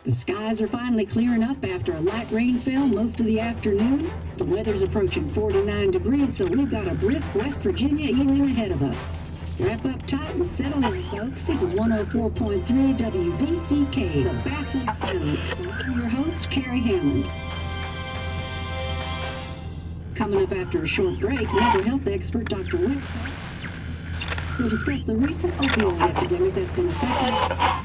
The skies are finally clearing up after a light rainfall most of the afternoon. The weather's approaching 49 degrees, so we've got a brisk West Virginia evening ahead of us. Wrap up tight and settle in, folks. This is 104.3 WVCK, the Basswood Sound. I'm your host, Carrie Hammond. Coming up after a short break, mental health expert Dr. Wick will discuss the recent opioid epidemic that's been affecting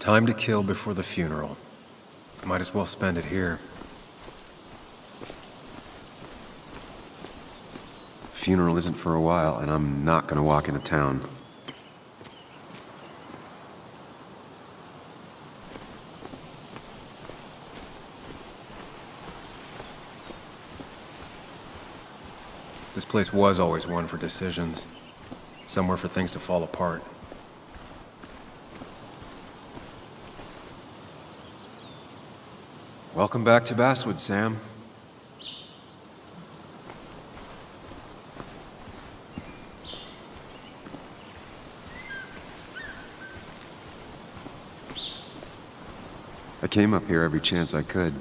Time to kill before the funeral. Might as well spend it here. Funeral isn't for a while, and I'm not gonna walk into town. This place was always one for decisions. Somewhere for things to fall apart. Welcome back to Basswood, Sam. I came up here every chance I could.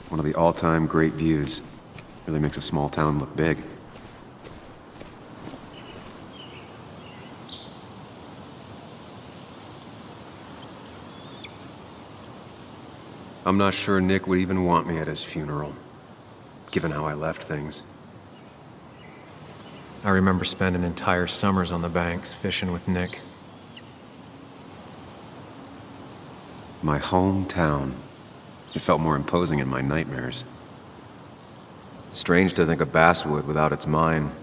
One of the all-time great views. Really makes a small town look big. I'm not sure Nick would even want me at his funeral, given how I left things. I remember spending entire summers on the banks fishing with Nick. My hometown. It felt more imposing in my nightmares. Strange to think of Basswood without its mine.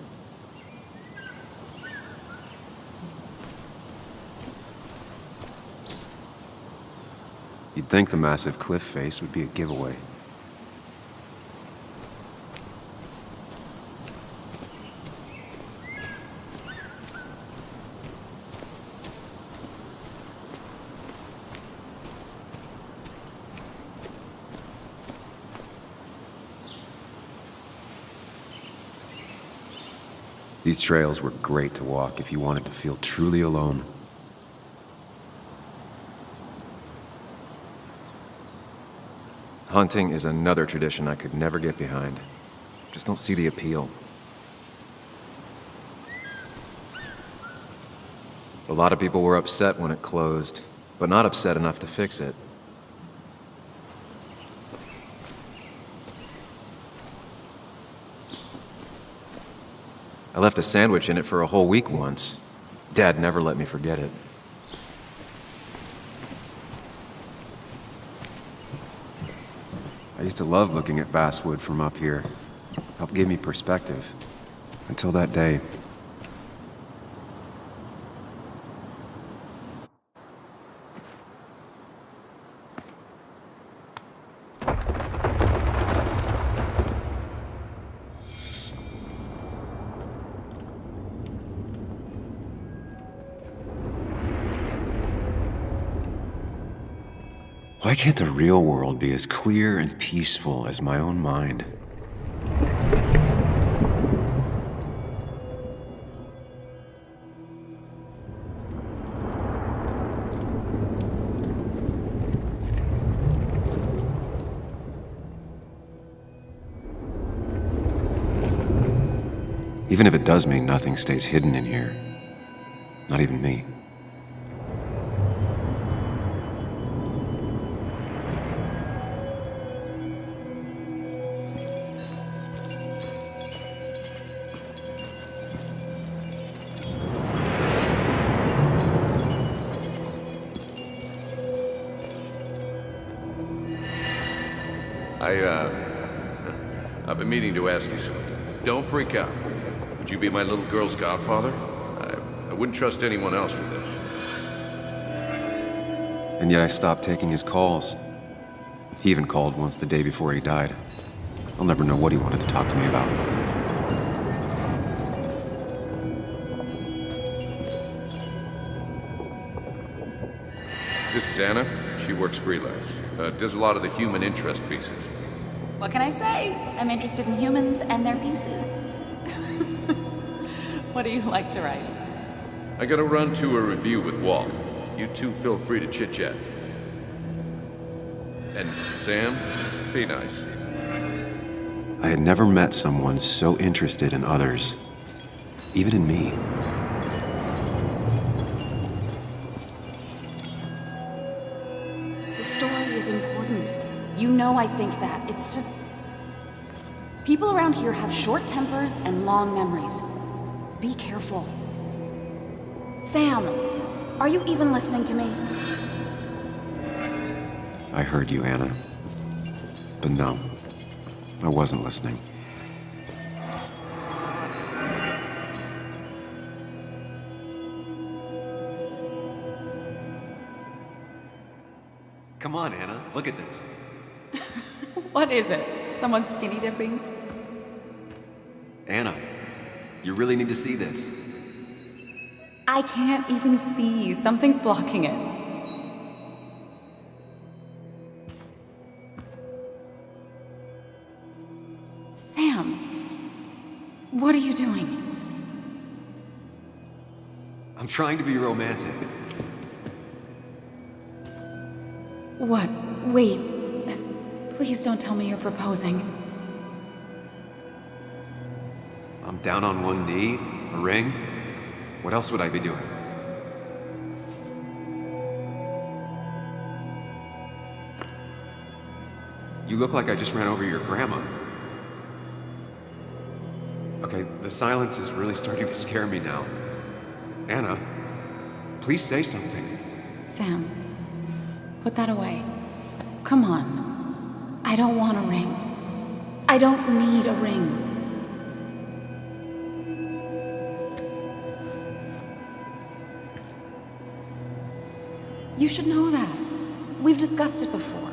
You'd think the massive cliff face would be a giveaway. These trails were great to walk if you wanted to feel truly alone. Hunting is another tradition I could never get behind. Just don't see the appeal. A lot of people were upset when it closed, but not upset enough to fix it. I left a sandwich in it for a whole week once. Dad never let me forget it. I used to love looking at basswood from up here. Helped give me perspective. Until that day. Why can't the real world be as clear and peaceful as my own mind? Even if it does mean nothing stays hidden in here. Not even me. I've been meaning to ask you something. Don't freak out. Would you be my little girl's godfather? I wouldn't trust anyone else with this. And yet I stopped taking his calls. He even called once the day before he died. I'll never know what he wanted to talk to me about. This is Anna. She works freelance. Does a lot of the human interest pieces. What can I say? I'm interested in humans and their pieces. What do you like to write? I gotta run to a review with Walt. You two feel free to chit-chat. And Sam, be nice. I had never met someone so interested in others. Even in me. The story is important. You know I think that. It's just... people around here have short tempers and long memories. Be careful. Sam, are you even listening to me? I heard you, Anna. But no, I wasn't listening. Come on, Anna, look at this. What is it? Someone skinny dipping? Anna, you really need to see this. I can't even see. Something's blocking it. Sam, what are you doing? I'm trying to be romantic. What? Wait. Please don't tell me you're proposing. I'm down on one knee, a ring. What else would I be doing? You look like I just ran over your grandma. Okay, the silence is really starting to scare me now. Anna, please say something. Sam, put that away. Come on. I don't want a ring. I don't need a ring. You should know that. We've discussed it before.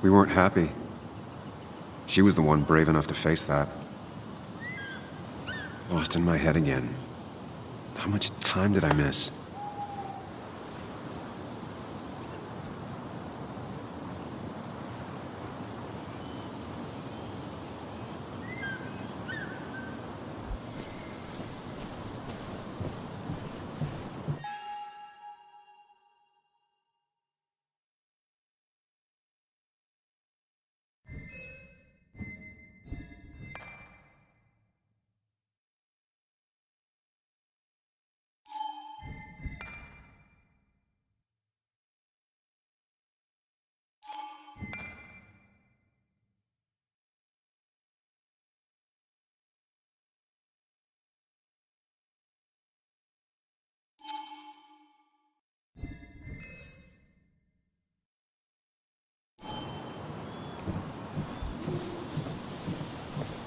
We weren't happy. She was the one brave enough to face that. Lost in my head again. How much time did I miss?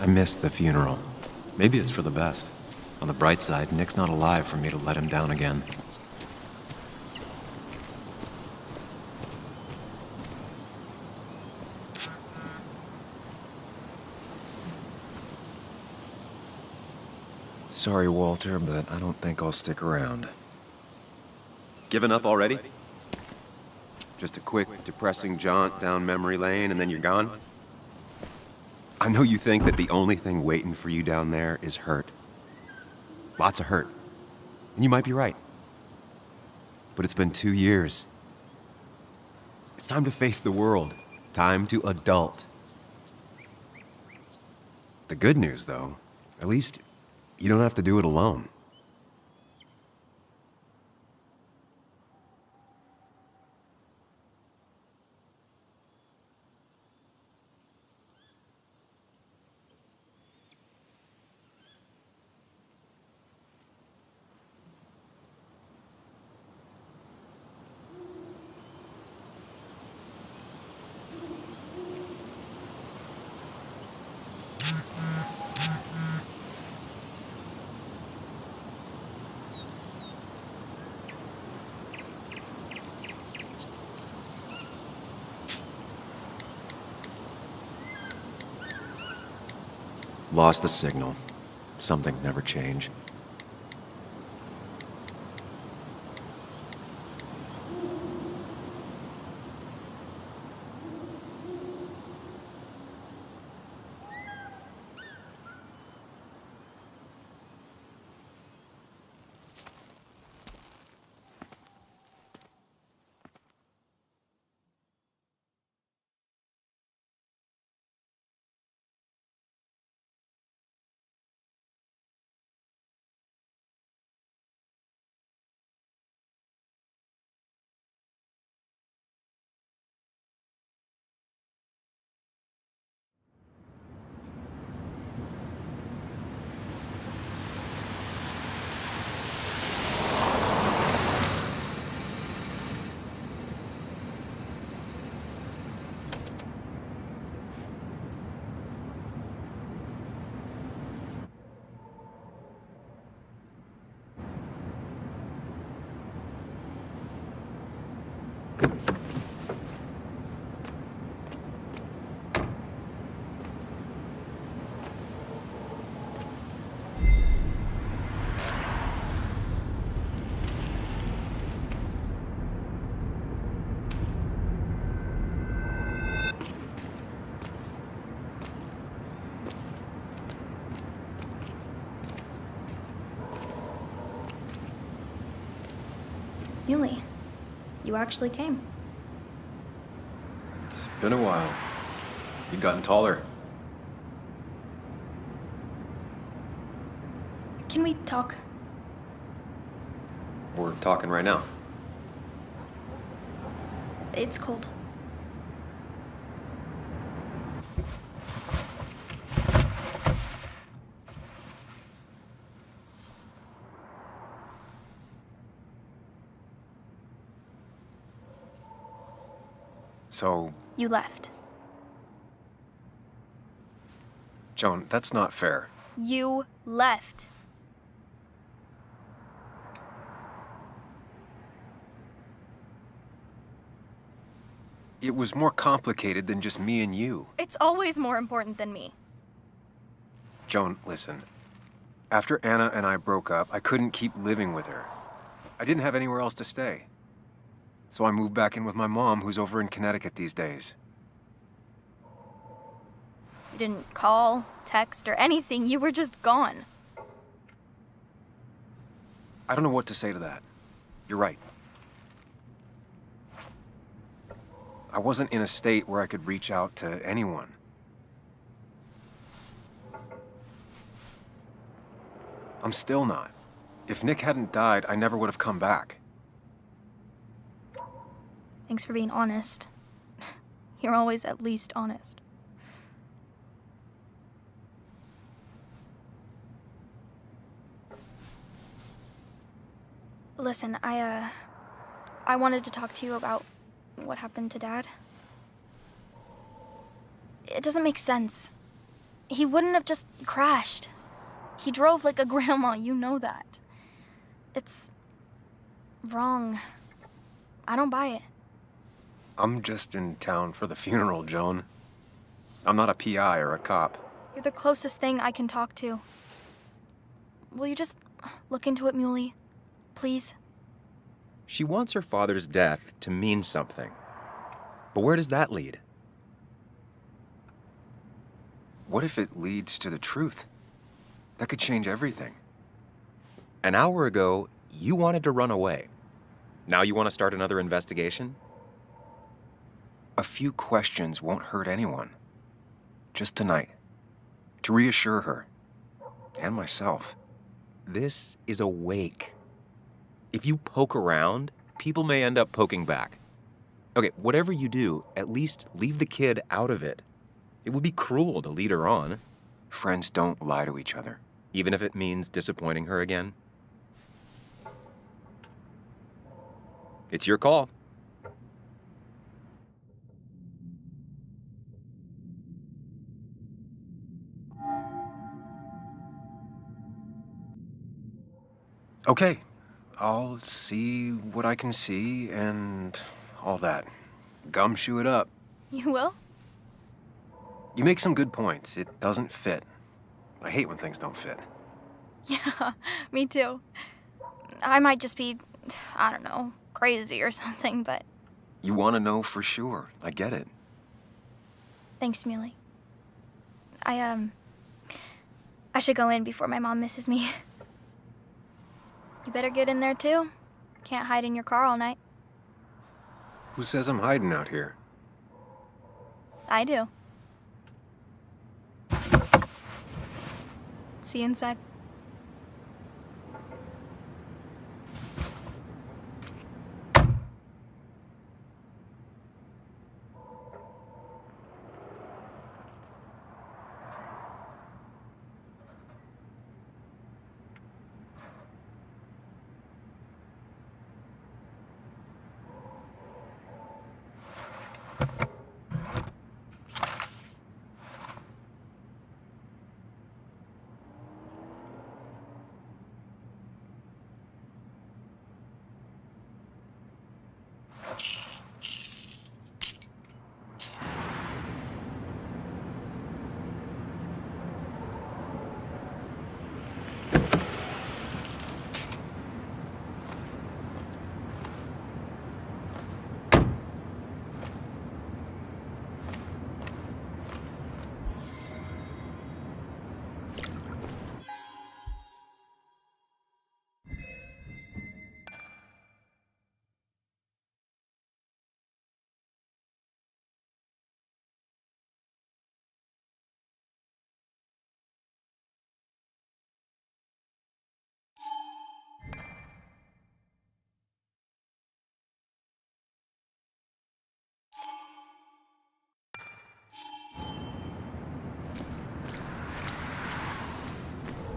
I missed the funeral. Maybe it's for the best. On the bright side, Nick's not alive for me to let him down again. Sorry, Walter, but I don't think I'll stick around. Given up already? Just a quick, depressing jaunt down memory lane and then you're gone? I know you think that the only thing waiting for you down there is hurt. Lots of hurt. And you might be right. But it's been 2 years. It's time to face the world. Time to adult. The good news, though, at least you don't have to do it alone. Lost the signal. Some things never change. Yuli, you actually came. It's been a while. You've gotten taller. Can we talk? We're talking right now. It's cold. So, You left. Joan, that's not fair. You left. It was more complicated than just me and you. It's always more important than me. Joan, listen. After Anna and I broke up, I couldn't keep living with her. I didn't have anywhere else to stay. So I moved back in with my mom, who's over in Connecticut these days. You didn't call, text, or anything. You were just gone. I don't know what to say to that. You're right. I wasn't in a state where I could reach out to anyone. I'm still not. If Nick hadn't died, I never would have come back. Thanks for being honest. You're always at least honest. Listen, I wanted to talk to you about what happened to Dad. It doesn't make sense. He wouldn't have just crashed. He drove like a grandma, you know that. It's wrong. I don't buy it. I'm just in town for the funeral, Joan. I'm not a PI or a cop. You're the closest thing I can talk to. Will you just look into it, Muley? Please? She wants her father's death to mean something. But where does that lead? What if it leads to the truth? That could change everything. An hour ago, you wanted to run away. Now you want to start another investigation? A few questions won't hurt anyone. Just tonight. To reassure her. And myself. This is a wake. If you poke around, people may end up poking back. Okay, whatever you do, at least leave the kid out of it. It would be cruel to lead her on. Friends don't lie to each other, even if it means disappointing her again. It's your call. Okay, I'll see what I can see and all that. Gumshoe it up. You will? You make some good points. It doesn't fit. I hate when things don't fit. Yeah, me too. I might just be, I don't know, crazy or something, but... You want to know for sure. I get it. Thanks, Muley. I should go in before my mom misses me. You better get in there, too. Can't hide in your car all night. Who says I'm hiding out here? I do. See you inside.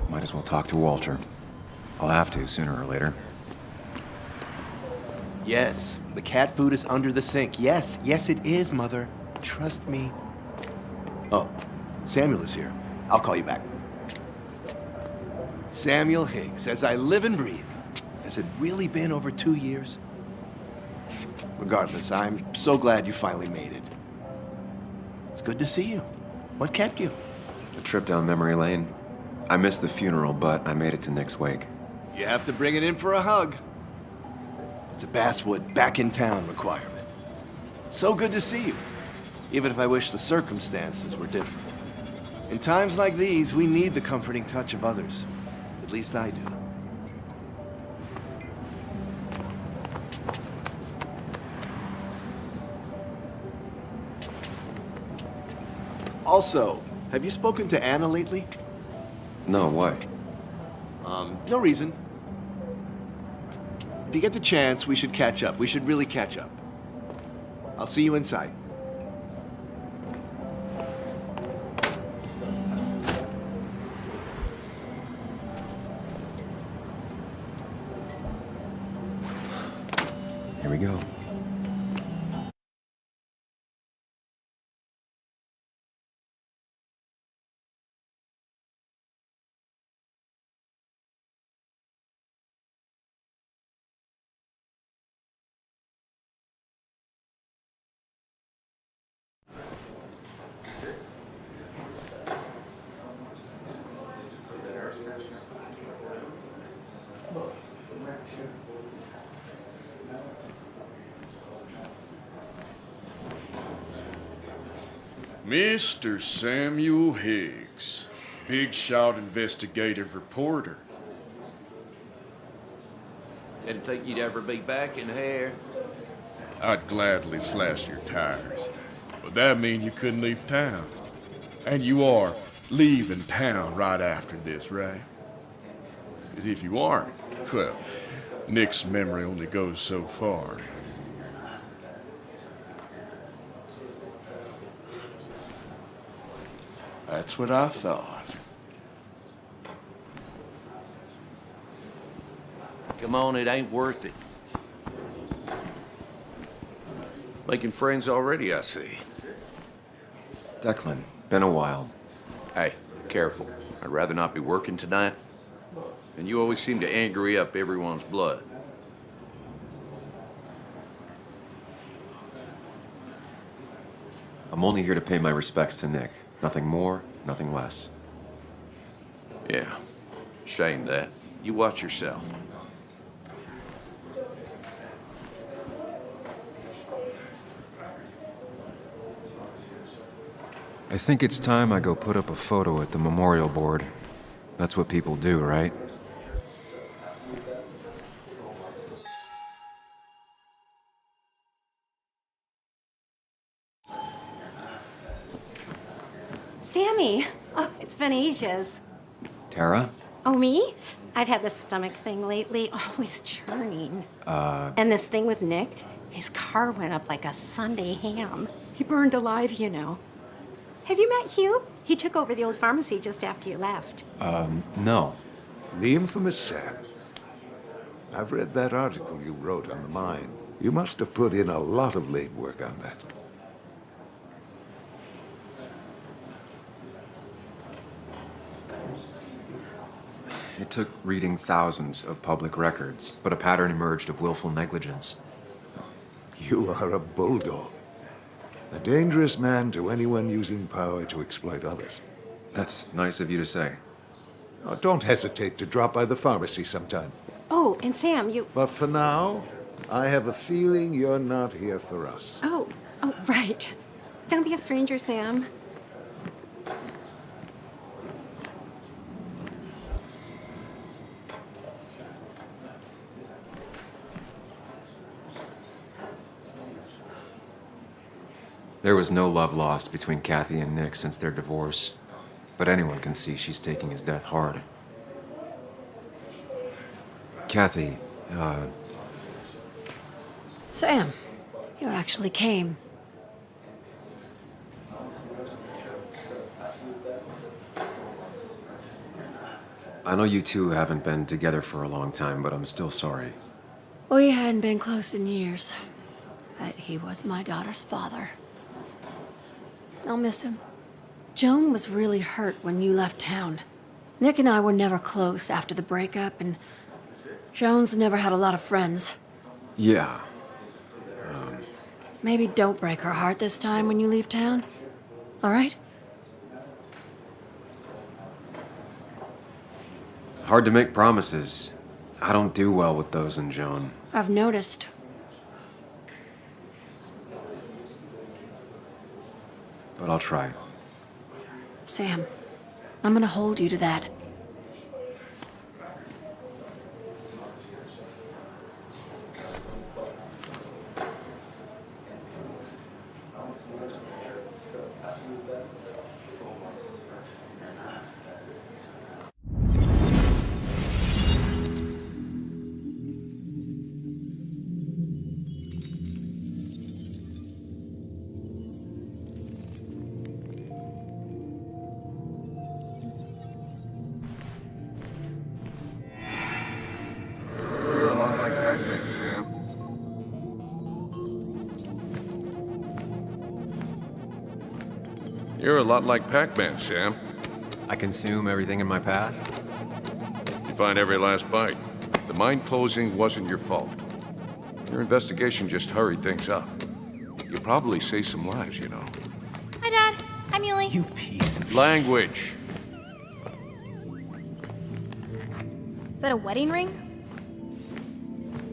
Might as well talk to Walter. I'll have to sooner or later. Yes, the cat food is under the sink. Yes, yes it is, Mother. Trust me. Oh, Samuel is here. I'll call you back. Samuel Higgs, as I live and breathe. Has it really been over 2 years? Regardless, I'm so glad you finally made it. It's good to see you. What kept you? A trip down memory lane. I missed the funeral, but I made it to Nick's wake. You have to bring it in for a hug. It's a Basswood back in town requirement. So good to see you, even if I wish the circumstances were different. In times like these, we need the comforting touch of others. At least I do. Also, have you spoken to Anna lately? No, why? No reason. If you get the chance, we should catch up. We should really catch up. I'll see you inside. Here we go. Mr. Samuel Higgs, big shot investigative reporter. Didn't think you'd ever be back in here. I'd gladly slash your tires, but that mean you couldn't leave town. And you are leaving town right after this, right? Because if you aren't, well, Nick's memory only goes so far. That's what I thought. Come on, it ain't worth it. Making friends already, I see. Declan, been a while. Hey, careful. I'd rather not be working tonight. And you always seem to angry up everyone's blood. I'm only here to pay my respects to Nick. Nothing more, nothing less. Yeah, shame that. You watch yourself. I think it's time I go put up a photo at the memorial board. That's what people do, right? Sammy! Oh, it's been ages. Tara? Oh, me? I've had this stomach thing lately, always churning. And this thing with Nick, his car went up like a Sunday ham. He burned alive, you know. Have you met Hugh? He took over the old pharmacy just after you left. No. The infamous Sam. I've read that article you wrote on the mine. You must have put in a lot of late work on that. It took reading thousands of public records, but a pattern emerged of willful negligence. You are a bulldog. A dangerous man to anyone using power to exploit others. That's nice of you to say. Oh, don't hesitate to drop by the pharmacy sometime. Oh, and Sam, you... But for now, I have a feeling you're not here for us. Oh, right. Don't be a stranger, Sam. There was no love lost between Kathy and Nick since their divorce, but anyone can see she's taking his death hard. Kathy, Sam, you actually came. I know you two haven't been together for a long time, but I'm still sorry. We hadn't been close in years, but he was my daughter's father. I'll miss him. Joan was really hurt when you left town. Nick and I were never close after the breakup, and Joan's never had a lot of friends. Yeah. Maybe don't break her heart this time when you leave town. All right? Hard to make promises. I don't do well with those in Joan. I've noticed. But I'll try. Sam, I'm gonna hold you to that. You're a lot like Pac-Man, Sam. I consume everything in my path? You find every last bite. The mine closing wasn't your fault. Your investigation just hurried things up. You'll probably save some lives, you know. Hi, Dad. Hi, Muley. You piece of... Language. Is that a wedding ring?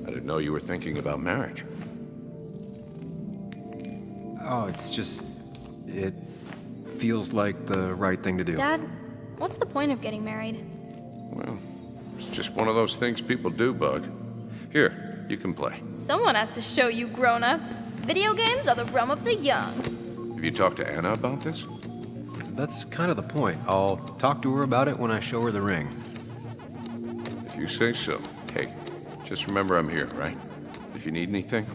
I didn't know you were thinking about marriage. Oh, it's just... feels like the right thing to do. Dad, what's the point of getting married? Well, it's just one of those things people do, Bug. Here, you can play. Someone has to show you grown-ups. Video games are the realm of the young. Have you talked to Anna about this? That's kind of the point. I'll talk to her about it when I show her the ring. If you say so. Hey, just remember I'm here, right? If you need anything.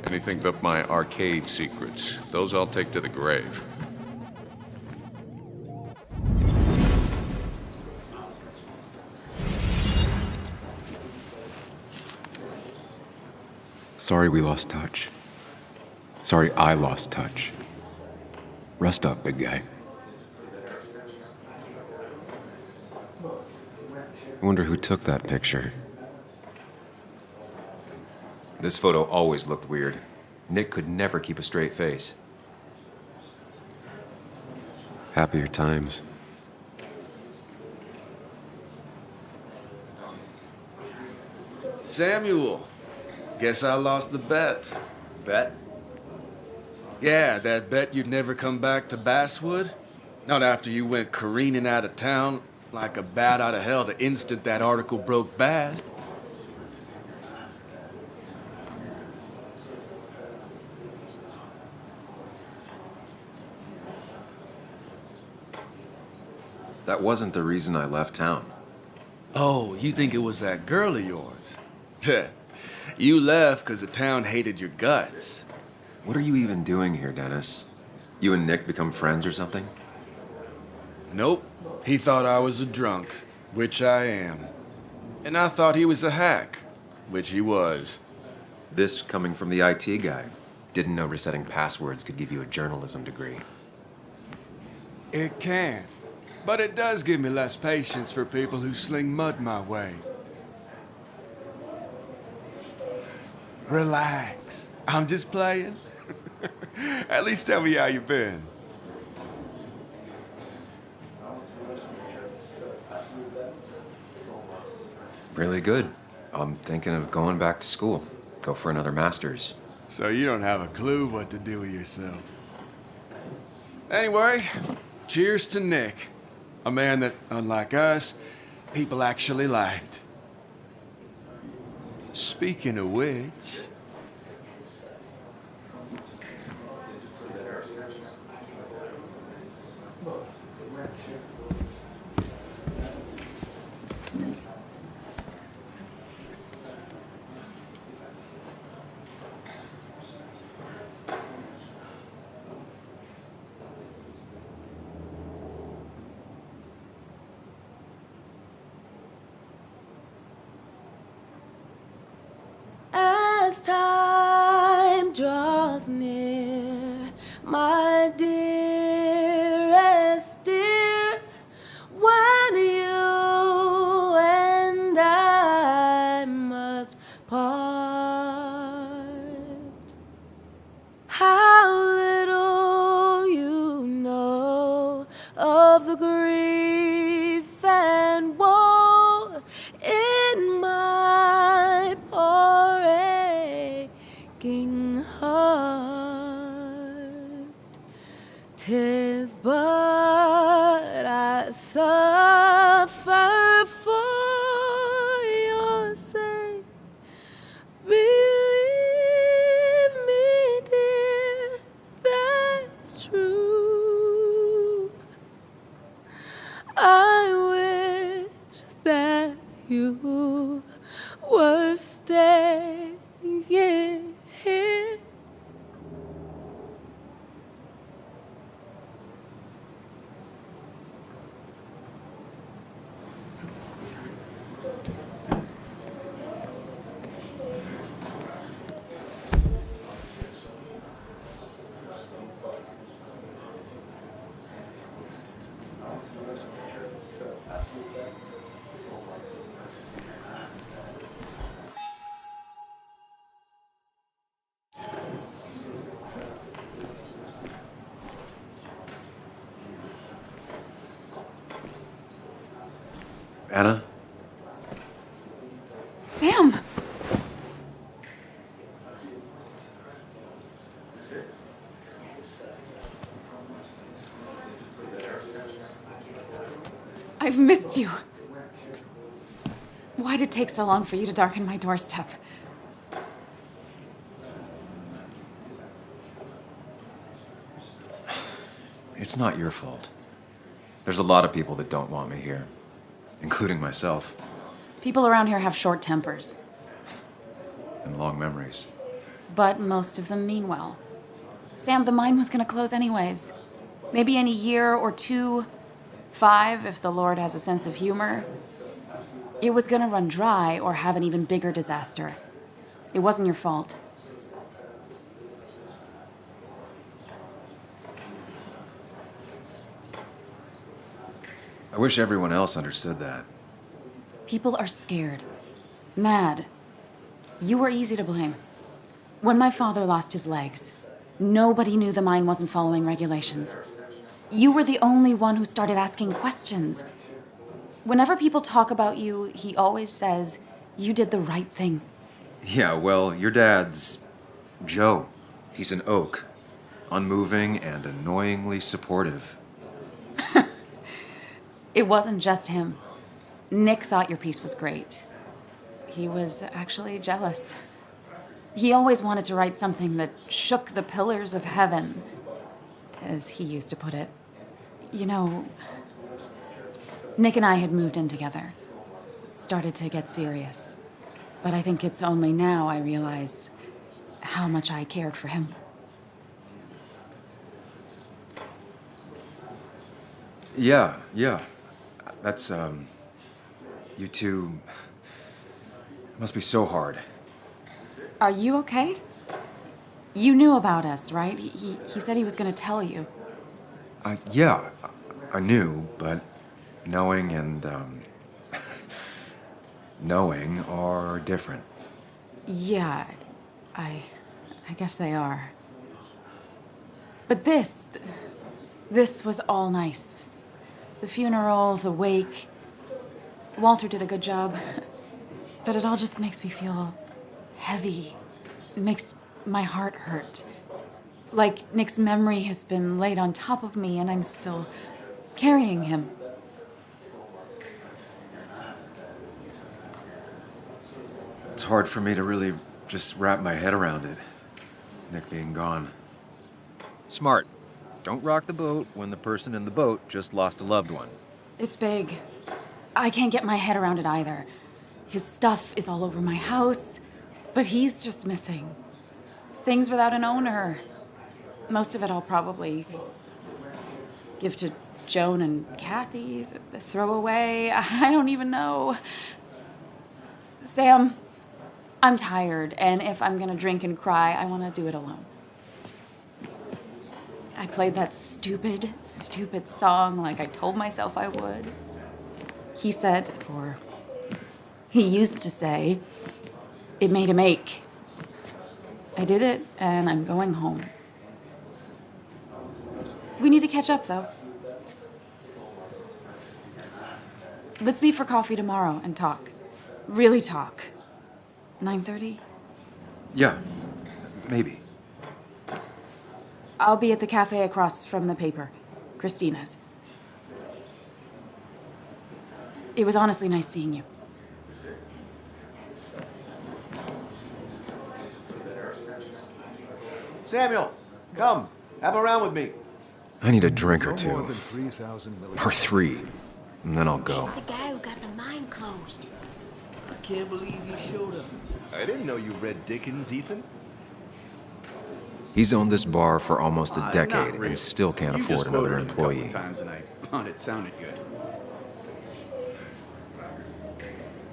Anything but my arcade secrets. Those I'll take to the grave. Sorry we lost touch. Sorry I lost touch. Rest up, big guy. I wonder who took that picture. This photo always looked weird. Nick could never keep a straight face. Happier times. Samuel, guess I lost the bet. Bet? Yeah, that bet you'd never come back to Basswood. Not after you went careening out of town like a bat out of hell the instant that article broke bad. That wasn't the reason I left town. Oh, you think it was that girl of yours? You left because the town hated your guts. What are you even doing here, Dennis? You and Nick become friends or something? Nope. He thought I was a drunk, which I am. And I thought he was a hack, which he was. This coming from the IT guy. Didn't know resetting passwords could give you a journalism degree. It can. But it does give me less patience for people who sling mud my way. Relax. I'm just playing. At least tell me how you been. Really good. I'm thinking of going back to school. Go for another master's. So you don't have a clue what to do with yourself. Anyway, cheers to Nick. A man that, unlike us, people actually liked. Speaking of which... As time draws near, my dearest dear, when you and I must part, how little you know of the grief and woe in my poor aching heart. 'Tis but I suffer for your sake. Believe me, dear, that's true. I wish that you were staying here. Anna? Sam! I've missed you. Why did it take so long for you to darken my doorstep? It's not your fault. There's a lot of people that don't want me here, including myself, People around here have short tempers, and long memories. but most of them mean well. Sam, the mine was gonna close anyways. Maybe in a year or 2, 5, if the Lord has a sense of humor. It was gonna run dry or have an even bigger disaster. It wasn't your fault. I wish everyone else understood that. People are scared. Mad. You were easy to blame. When my father lost his legs, nobody knew the mine wasn't following regulations. You were the only one who started asking questions. Whenever people talk about you, he always says, you did the right thing. Yeah, well, your dad's Joe. He's an oak. Unmoving and annoyingly supportive. It wasn't just him. Nick thought your piece was great. He was actually jealous. He always wanted to write something that shook the pillars of heaven, as he used to put it. You know, Nick and I had moved in together. Started to get serious. But I think it's only now I realize how much I cared for him. Yeah. That's, you two... It must be so hard. Are you okay? You knew about us, right? He said he was going to tell you. Yeah, I knew, but knowing and, knowing are different. Yeah, I guess they are. But this was all nice. The funeral, the wake. Walter did a good job. But it all just makes me feel heavy. It makes my heart hurt. Like Nick's memory has been laid on top of me and I'm still carrying him. It's hard for me to really just wrap my head around it, Nick being gone. Smart. Don't rock the boat when the person in the boat just lost a loved one. It's big. I can't get my head around it either. His stuff is all over my house, but he's just missing. Things without an owner. Most of it I'll probably give to Joan and Kathy, throw away. I don't even know. Sam, I'm tired, and if I'm gonna drink and cry, I wanna do it alone. I played that stupid song like I told myself I would. He said, or he used to say, it made him ache. I did it, and I'm going home. We need to catch up, though. Let's meet for coffee tomorrow and talk. Really talk. 9:30? Yeah, maybe. I'll be at the cafe across from the paper. Christina's. It was honestly nice seeing you. Samuel, come. Have a round with me. I need a drink or No more two. than 3,000 Or 3. And then I'll go. It's the guy who got the mine closed. I can't believe you showed up. I didn't know you read Dickens, Ethan. He's owned this bar for almost a Not decade really. and still can't You afford just another quoted it a couple employee. times and I thought it sounded good.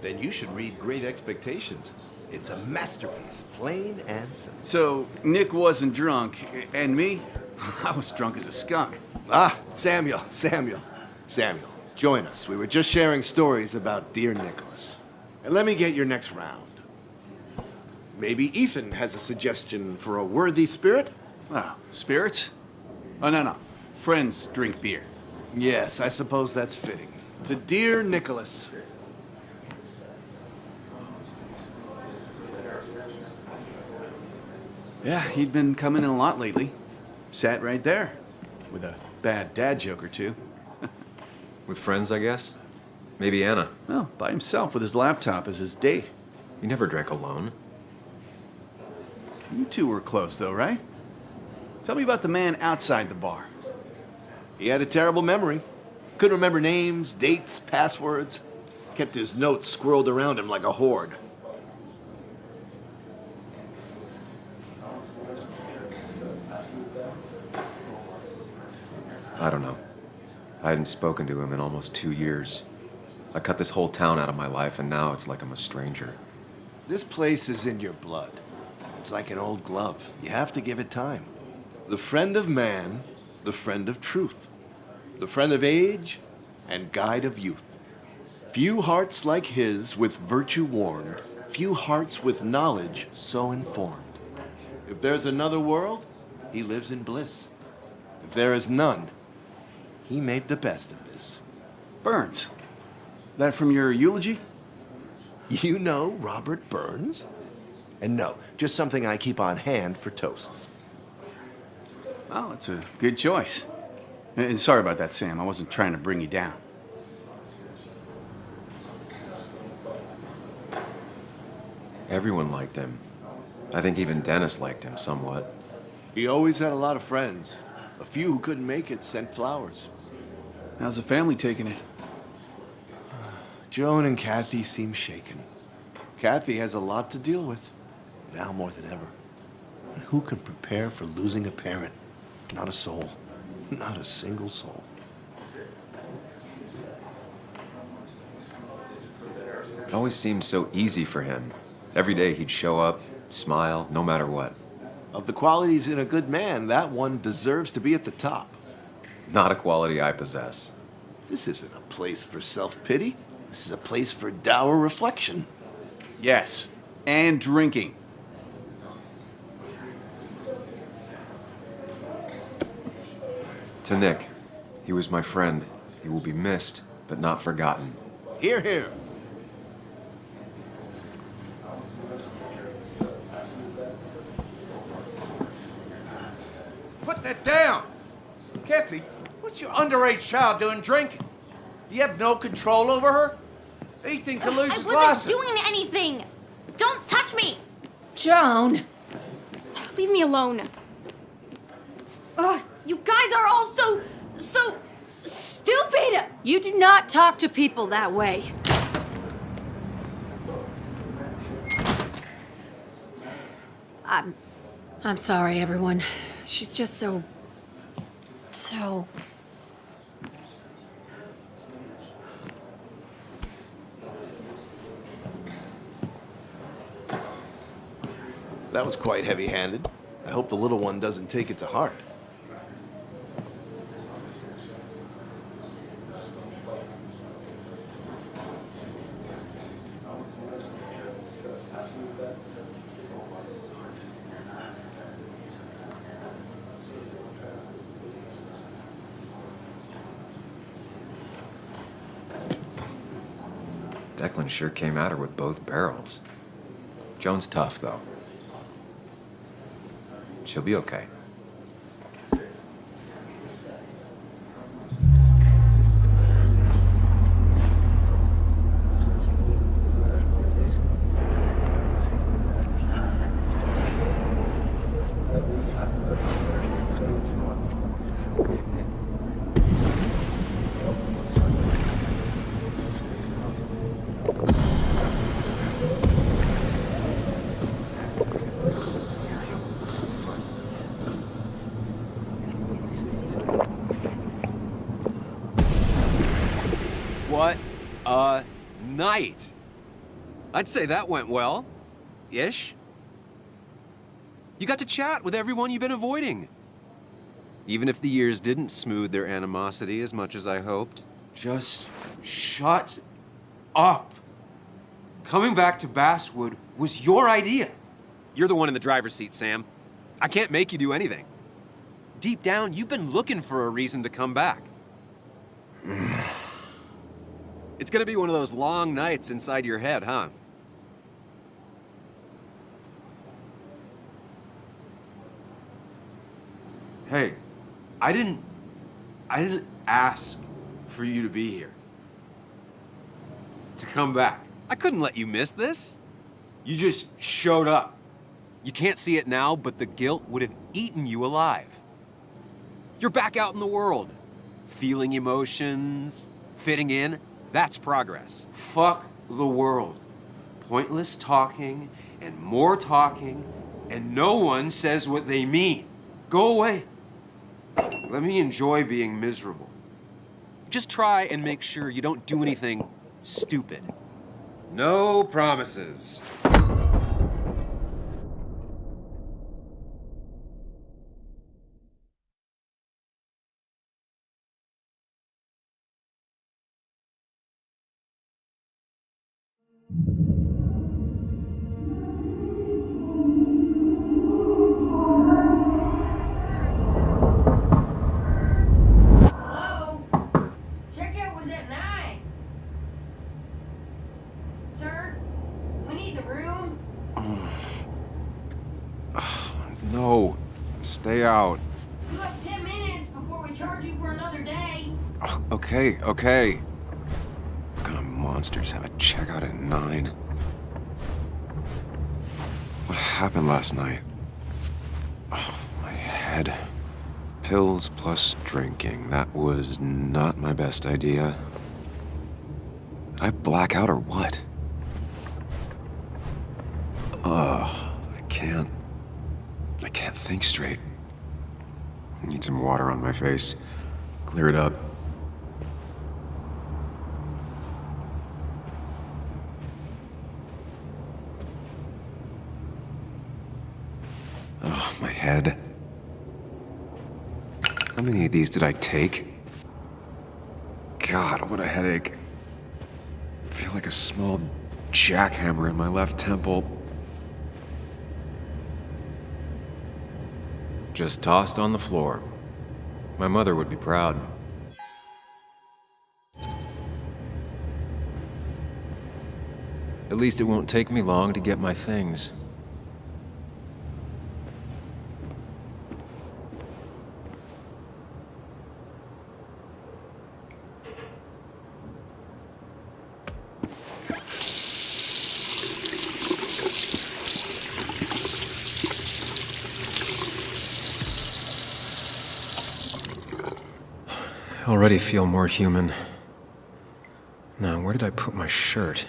Then you should read Great Expectations. It's a masterpiece, plain and simple. So, Nick wasn't drunk, and me? I was drunk as a skunk. Ah, Samuel, join us. We were just sharing stories about dear Nicholas. And let me get your next round. Maybe Ethan has a suggestion for a worthy spirit? Oh, spirits? Oh, no. Friends drink beer. Yes, I suppose that's fitting. To dear Nicholas. Yeah, he'd been coming in a lot lately. Sat right there, with a bad dad joke or two. With friends, I guess? Maybe Anna. No, by himself with his laptop as his date. You never drank alone. You two were close, though, right? Tell me about the man outside the bar. He had a terrible memory. Couldn't remember names, dates, passwords. Kept his notes squirreled around him like a hoard. I don't know. I hadn't spoken to him in almost 2 years. I cut this whole town out of my life, and now it's like I'm a stranger. This place is in your blood. It's like an old glove. You have to give it time. The friend of man, the friend of truth. The friend of age, and guide of youth. Few hearts like his with virtue warmed, few hearts with knowledge so informed. If there's another world, he lives in bliss. If there is none, he made the best of this. Burns. That from your eulogy? You know Robert Burns? And no, just something I keep on hand for toasts. Well, it's a good choice. And sorry about that, Sam. I wasn't trying to bring you down. Everyone liked him. I think even Dennis liked him somewhat. He always had a lot of friends. A few who couldn't make it sent flowers. How's the family taking it? Joan and Kathy seem shaken. Kathy has a lot to deal with, now more than ever. And who can prepare for losing a parent? Not a soul. Not a single soul. It always seemed so easy for him. Every day he'd show up, smile, no matter what. Of the qualities in a good man, that one deserves to be at the top. Not a quality I possess. This isn't a place for self-pity. This is a place for dour reflection. Yes, and drinking. To Nick, he was my friend. He will be missed, but not forgotten. Hear, hear. Put that down! Kathy, what's your underage child doing drinking? Do you have no control over her? Ethan could lose his I license. wasn't doing anything! Don't touch me! Joan! Leave me alone. Ugh, you guys are all so stupid! You do not talk to people that way. I'm sorry, everyone. She's just so... That was quite heavy-handed. I hope the little one doesn't take it to heart. Declan sure came at her with both barrels. Joan's tough, though. She'll be okay. What a night! I'd say that went well. Ish. You got to chat with everyone you've been avoiding. Even if the years didn't smooth their animosity as much as I hoped. Just shut up. Coming back to Basswood was your idea. You're the one in the driver's seat, Sam. I can't make you do anything. Deep down, you've been looking for a reason to come back. It's gonna be one of those long nights inside your head, huh? Hey, I didn't ask for you to be here. to come back. I couldn't let you miss this. You just showed up. You can't see it now, but the guilt would have eaten you alive. You're back out in the world. Feeling emotions, fitting in. That's progress. Fuck the world. Pointless talking and more talking, and no one says what they mean. Go away. Let me enjoy being miserable. Just try and make sure you don't do anything stupid. No promises. Hello? Checkout was at 9. Sir, we need the room. No, stay out. You have 10 minutes before we charge you for another day. Okay. What kind of monsters have a checkout at 9? What happened last night? Oh, my head. Pills plus drinking. That was not my best idea. Did I black out or what? I can't think straight. I need some water on my face. Clear it up. Oh, my head. How many of these did I take? God, what a headache. I feel like a small jackhammer in my left temple. Just tossed on the floor. My mother would be proud. At least it won't take me long to get my things. I already feel more human. Now, where did I put my shirt?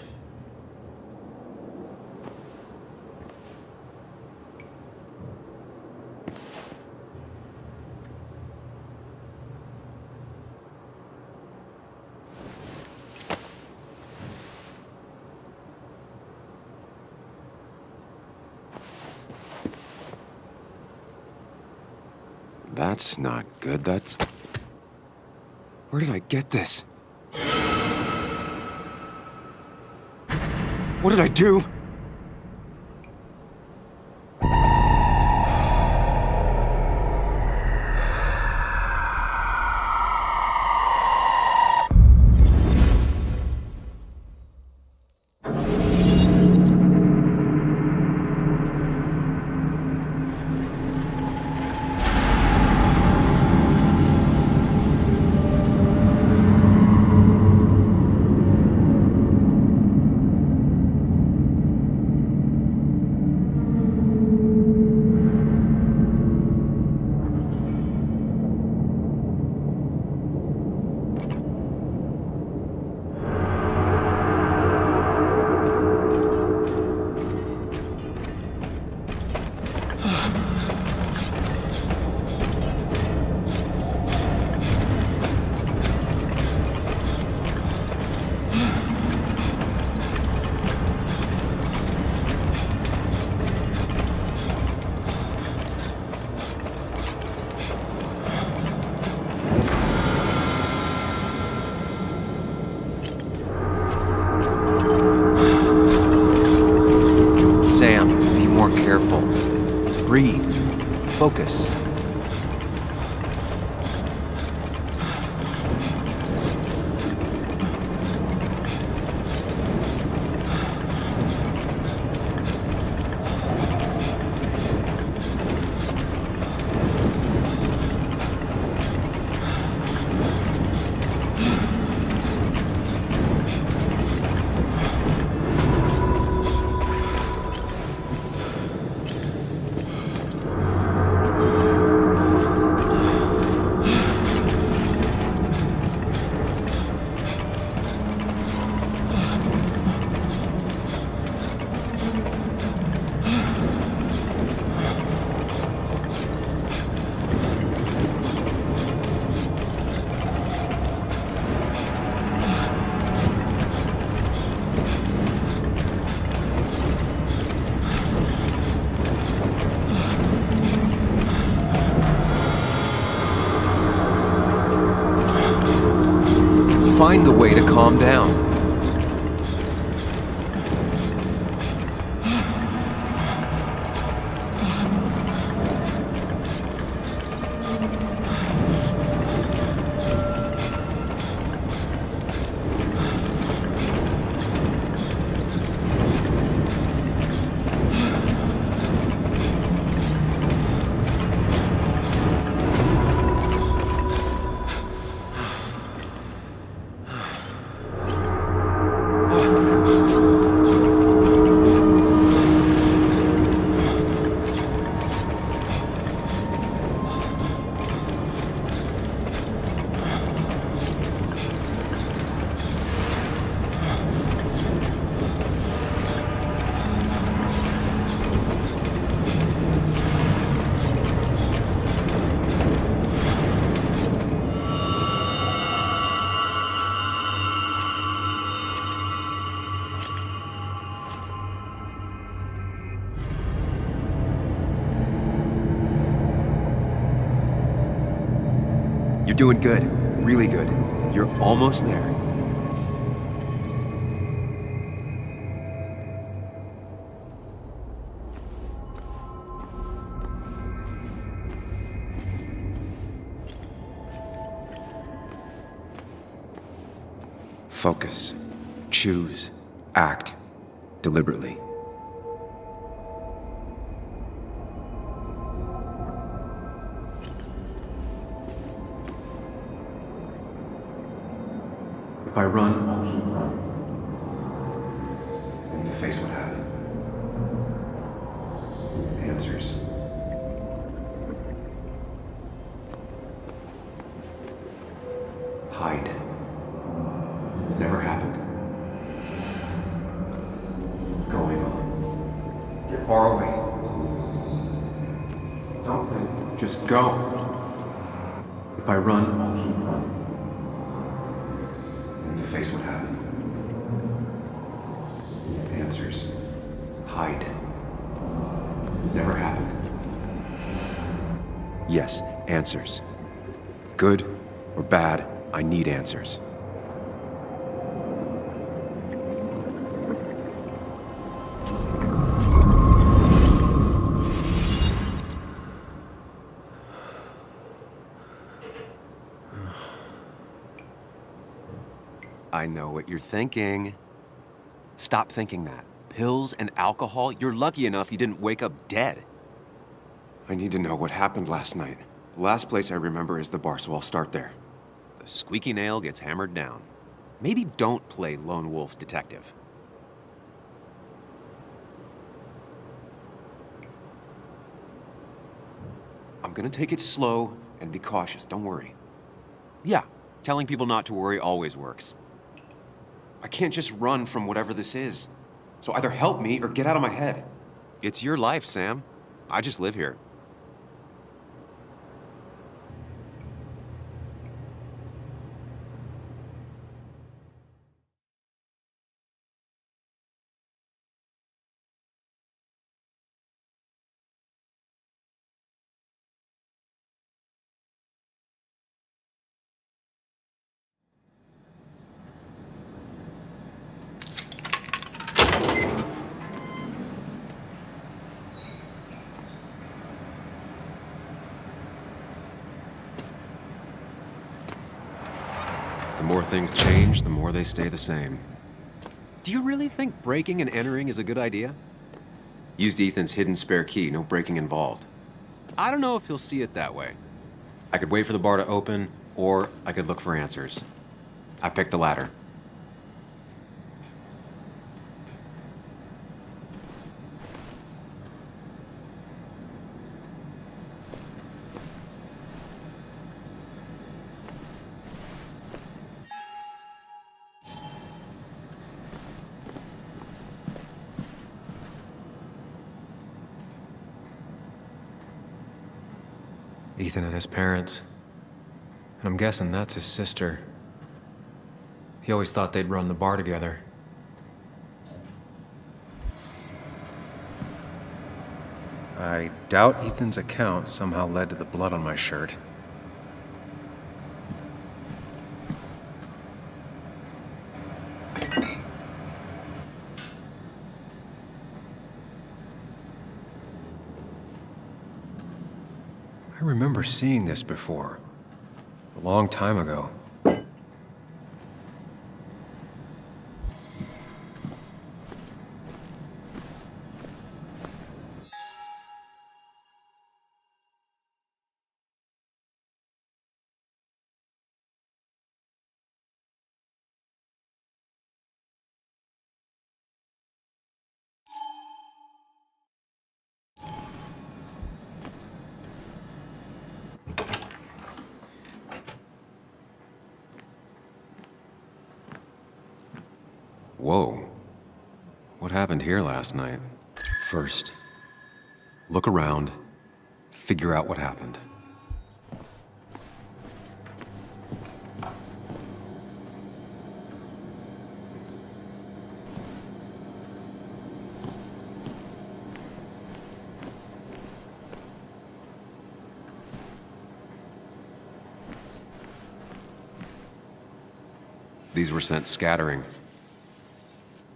That's not good. That's... Where did I get this? What did I do? Sam, be more careful. Breathe. Focus. Find the way to calm down. You're doing good. Really good. You're almost there. Focus. Choose. Act. Deliberately. If I run, I'll keep running. I need to face what happened. Answers. Hide. It's never happened. Going on. Get far away. Don't think. Just go. If I run, I'll keep running. Face what happened. Answers. Hide. It's never happened. Yes, answers. Good or bad, I need answers. I know what you're thinking. Stop thinking that. Pills and alcohol, you're lucky enough you didn't wake up dead. I need to know what happened last night. The last place I remember is the bar, so I'll start there. The squeaky nail gets hammered down. Maybe don't play lone wolf detective. I'm gonna take it slow and be cautious, don't worry. Yeah, telling people not to worry always works. I can't just run from whatever this is. So either help me or get out of my head. It's your life, Sam. I just live here. The more things change, the more they stay the same. Do you really think breaking and entering is a good idea? Used Ethan's hidden spare key, no breaking involved. I don't know if he'll see it that way. I could wait for the bar to open, or I could look for answers. I picked the latter. Ethan and his parents. And I'm guessing that's his sister. He always thought they'd run the bar together. I doubt Ethan's account somehow led to the blood on my shirt. I remember seeing this before. A long time ago. Whoa. What happened here last night? First, look around, figure out what happened. These were sent scattering.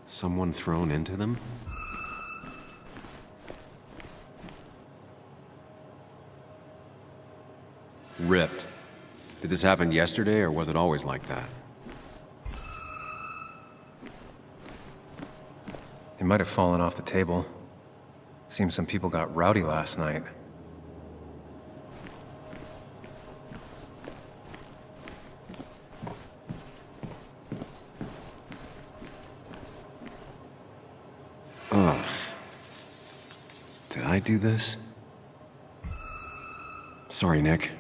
Someone thrown into them? Ripped. Did this happen yesterday, or was it always like that? They might have fallen off the table. Seems some people got rowdy last night. Ugh. Did I do this? Sorry, Nick.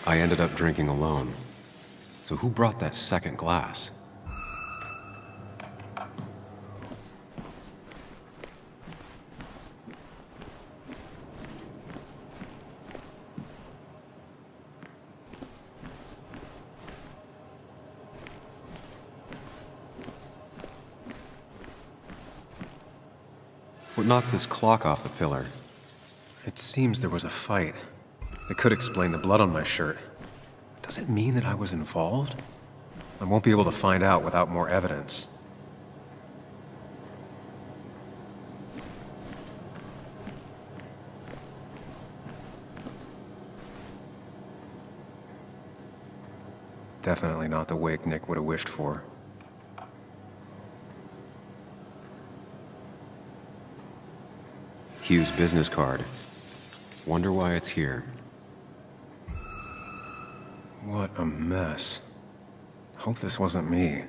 I ended up drinking alone. So who brought that second glass? What knocked this clock off the pillar? It seems there was a fight. That could explain the blood on my shirt. Does it mean that I was involved? I won't be able to find out without more evidence. Definitely not the wake Nick would have wished for. Hugh's business card. Wonder why it's here. What a mess. Hope this wasn't me.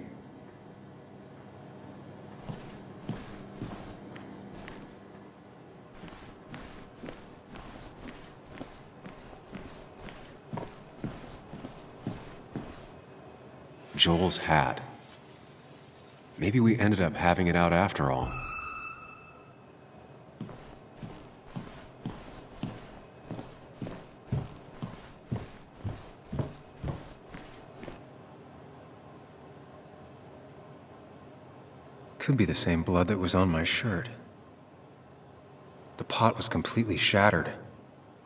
Joel's hat. Maybe we ended up having it out after all. Could be the same blood that was on my shirt. The pot was completely shattered.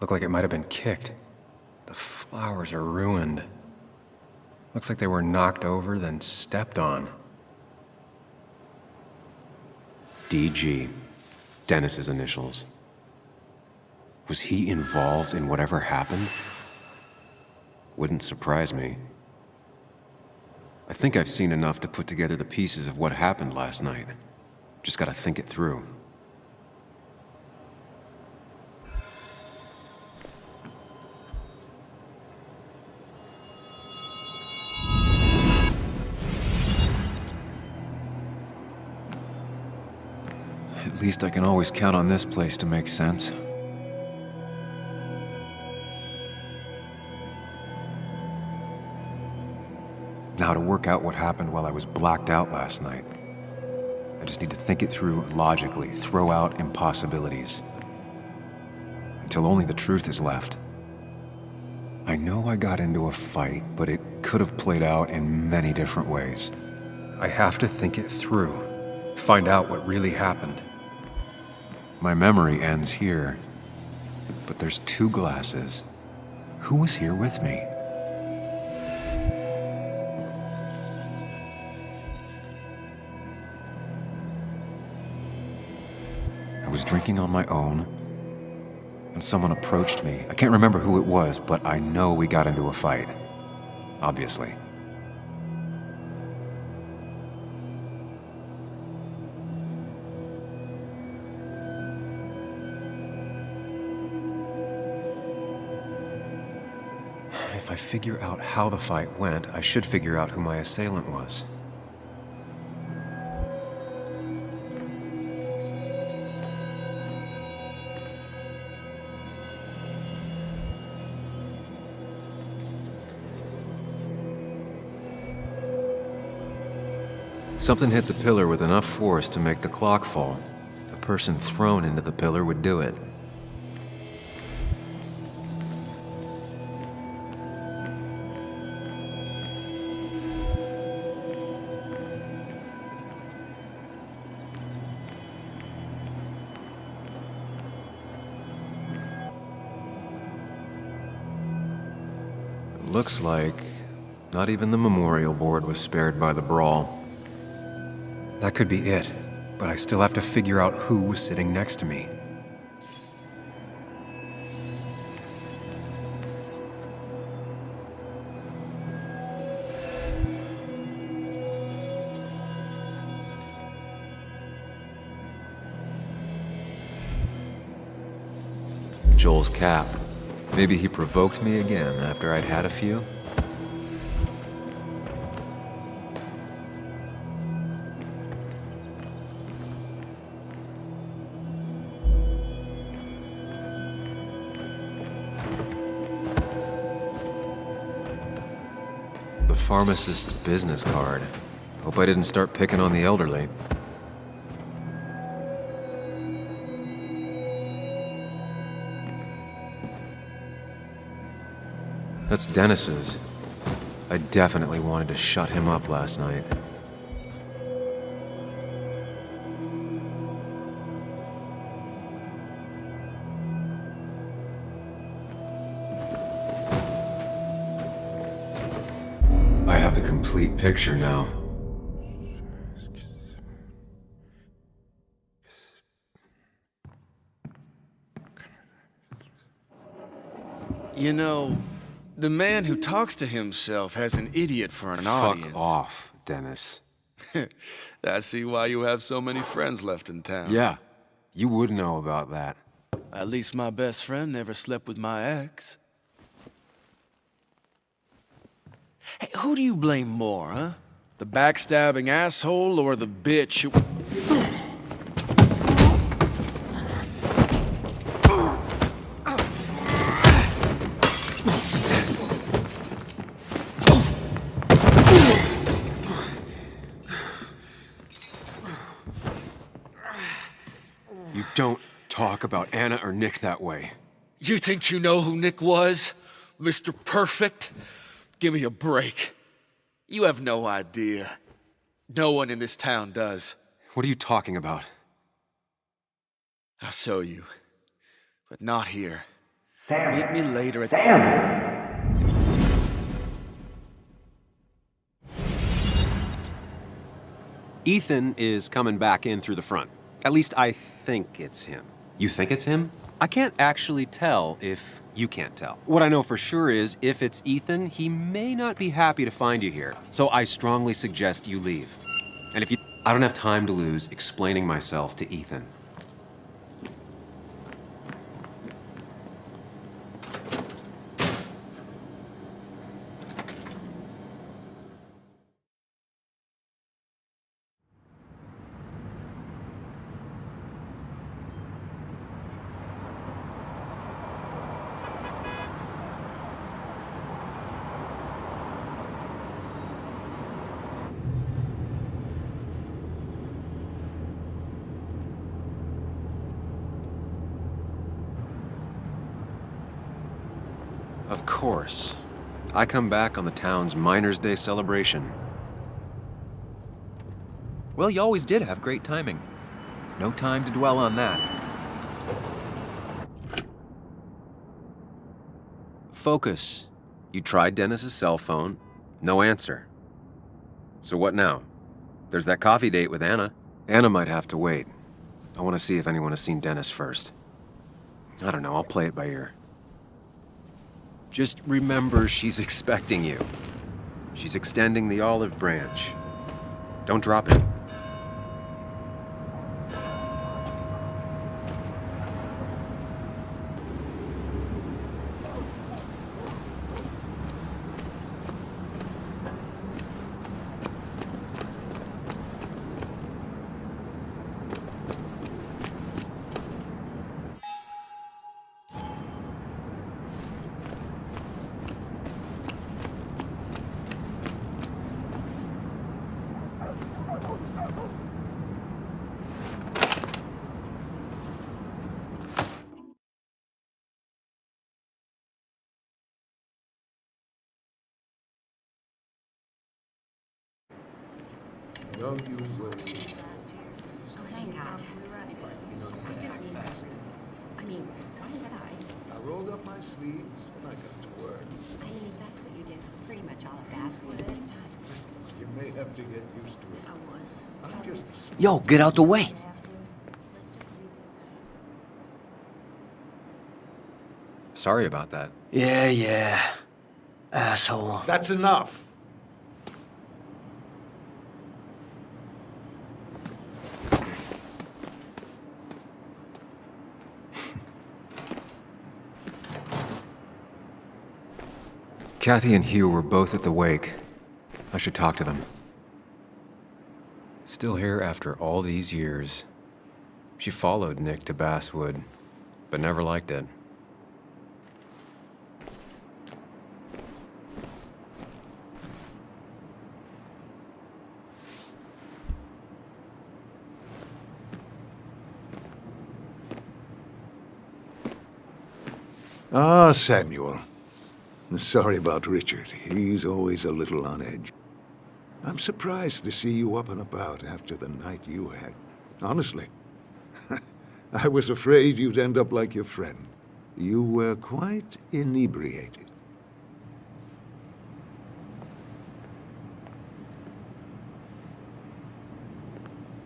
Looked like it might have been kicked. The flowers are ruined. Looks like they were knocked over, then stepped on. DG. Dennis's initials. Was he involved in whatever happened? Wouldn't surprise me. I think I've seen enough to put together the pieces of what happened last night. Just gotta think it through. At least I can always count on this place to make sense. Now to work out what happened while I was blacked out last night. I just need to think it through logically, throw out impossibilities. till only the truth is left. I know I got into a fight, but it could have played out in many different ways. I have to think it through, find out what really happened. My memory ends here, but there's 2 glasses. Who was here with me? I was drinking on my own, and someone approached me. I can't remember who it was, but I know we got into a fight. Obviously. If I figure out how the fight went, I should figure out who my assailant was. Something hit the pillar with enough force to make the clock fall. The person thrown into the pillar would do it. Looks like not even the memorial board was spared by the brawl. That could be it, but I still have to figure out who was sitting next to me. Joel's cap. Maybe he provoked me again after I'd had a few. The pharmacist's business card. Hope I didn't start picking on the elderly. That's Dennis's. I definitely wanted to shut him up last night. I have the complete picture now. You know, the man who talks to himself has an idiot for an audience. Fuck off, Dennis. I see why you have so many friends left in town. Yeah, you would know about that. At least my best friend never slept with my ex. Hey, who do you blame more, huh? The backstabbing asshole or the bitch who... You don't talk about Anna or Nick that way. You think you know who Nick was? Mr. Perfect? Give me a break. You have no idea. No one in this town does. What are you talking about? I'll show you. But not here. Sam. Meet me later at... Sam! Ethan is coming back in through the front. At least I think it's him. You think it's him? I can't actually tell if you can't tell. What I know for sure is, if it's Ethan, he may not be happy to find you here. So I strongly suggest you leave. And if you... I don't have time to lose explaining myself to Ethan. Of course. I come back on the town's Miners' Day celebration. Well, you always did have great timing. No time to dwell on that. Focus. You tried Dennis's cell phone. No answer. So what now? There's that coffee date with Anna. Anna might have to wait. I want to see if anyone has seen Dennis first. I don't know, I'll play it by ear. Just remember she's expecting you. She's extending the olive branch. Don't drop it. Don't you worry. Oh, thank God. I mean, why did I? I rolled up my sleeves and I got to work. I mean, if that's what you did for pretty much all of Basswood. You may have to get used to it. I was. I'm just Yo, get out the way. Sorry about that. Yeah. Asshole. That's enough. Kathy and Hugh were both at the wake. I should talk to them. Still here after all these years. She followed Nick to Basswood, but never liked it. Ah, Samuel. Sorry about Richard. He's always a little on edge. I'm surprised to see you up and about after the night you had. Honestly. I was afraid you'd end up like your friend. You were quite inebriated.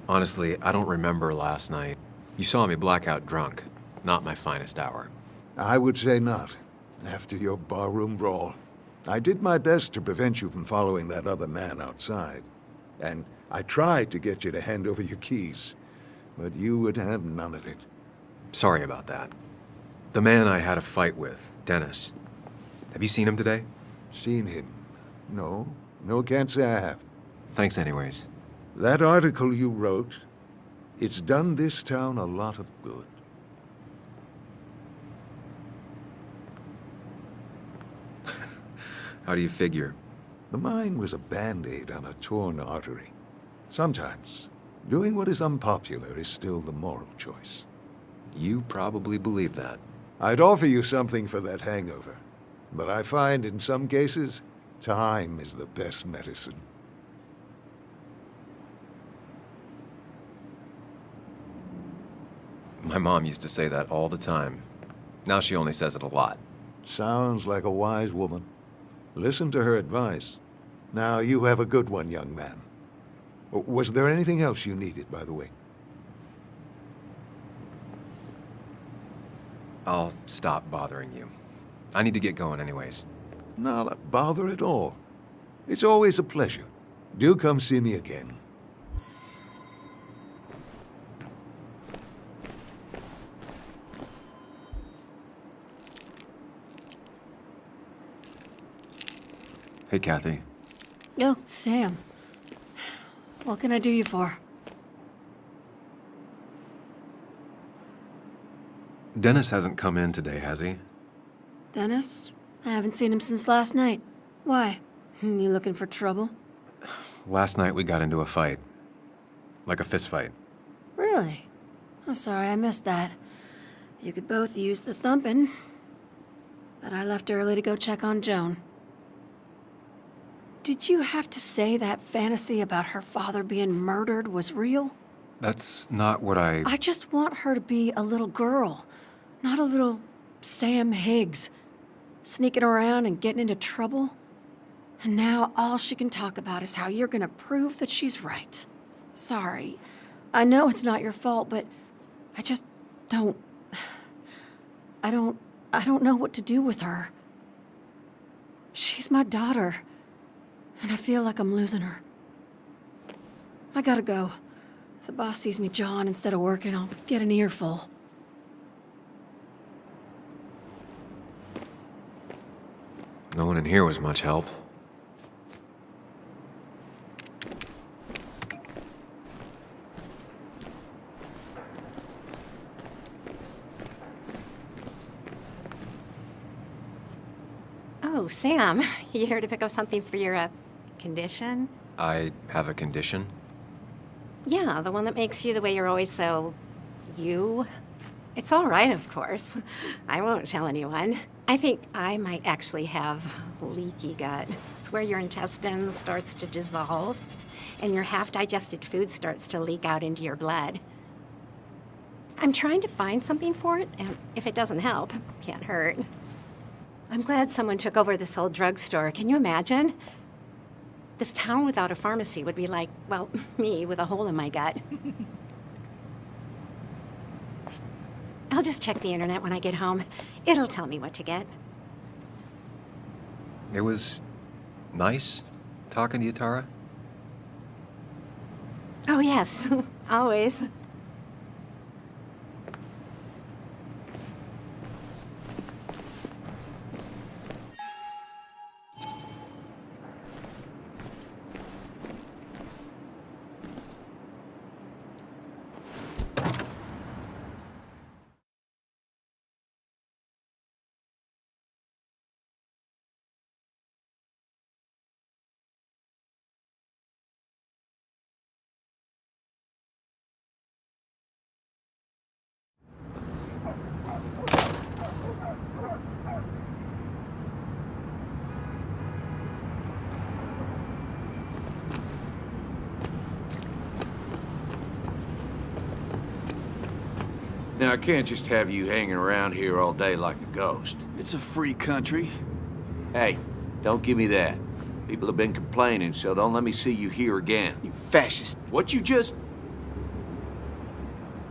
Honestly, I don't remember last night. You saw me blackout drunk. Not my finest hour. I would say not. After your barroom brawl. I did my best to prevent you from following that other man outside. And I tried to get you to hand over your keys. But you would have none of it. Sorry about that. The man I had a fight with, Dennis. Have you seen him today? Seen him? No. No, can't say I have. Thanks anyways. That article you wrote, it's done this town a lot of good. How do you figure? The mine was a band-aid on a torn artery. Sometimes, doing what is unpopular is still the moral choice. You probably believe that. I'd offer you something for that hangover, but I find in some cases, time is the best medicine. My mom used to say that all the time. Now she only says it a lot. Sounds like a wise woman. Listen to her advice. Now, you have a good one, young man. Was there anything else you needed, by the way? I'll stop bothering you. I need to get going anyways. Not a bother at all. It's always a pleasure. Do come see me again. Hey, Kathy. Oh, Sam. What can I do you for? Dennis hasn't come in today, has he? Dennis? I haven't seen him since last night. Why? You looking for trouble? Last night we got into a fight. Like a fist fight. but I left early to go check on Joan. Did you have to say that fantasy about her father being murdered was real? That's not what I just want her to be a little girl, not a little Sam Higgs, sneaking around and getting into trouble. And now all she can talk about is how you're gonna prove that she's right. Sorry. I know it's not your fault, but I just don't... I don't know what to do with her. She's my daughter, and I feel like I'm losing her. I gotta go. If the boss sees me jawing instead of working, I'll get an earful. No one in here was much help. Oh, Sam, you here to pick up something for your, condition? I have a condition? Yeah, the one that makes you the way you're always so... you? It's all right, of course. I won't tell anyone. I think I might actually have leaky gut. It's where your intestine starts to dissolve, and your half-digested food starts to leak out into your blood. I'm trying to find something for it, and if it doesn't help, can't hurt. I'm glad someone took over this old drugstore. Can you imagine? This town without a pharmacy would be like, well, me with a hole in my gut. I'll just check the internet when I get home. It'll tell me what to get. It was nice talking to you, Tara. Oh, yes. Always. Now, I can't just have you hanging around here all day like a ghost. It's a free country. Hey, don't give me that. People have been complaining, so don't let me see you here again. You fascist. What you just...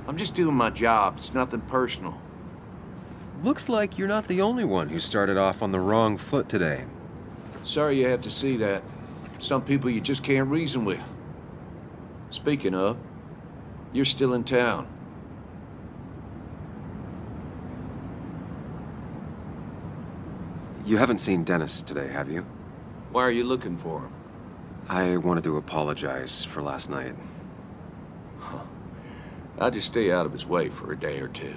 I'm just doing my job. It's nothing personal. Looks like you're not the only one who started off on the wrong foot today. Sorry you had to see that. Some people you just can't reason with. Speaking of, you're still in town. You haven't seen Dennis today, have you? Why are you looking for him? I wanted to apologize for last night. I'll just stay out of his way for a day or two.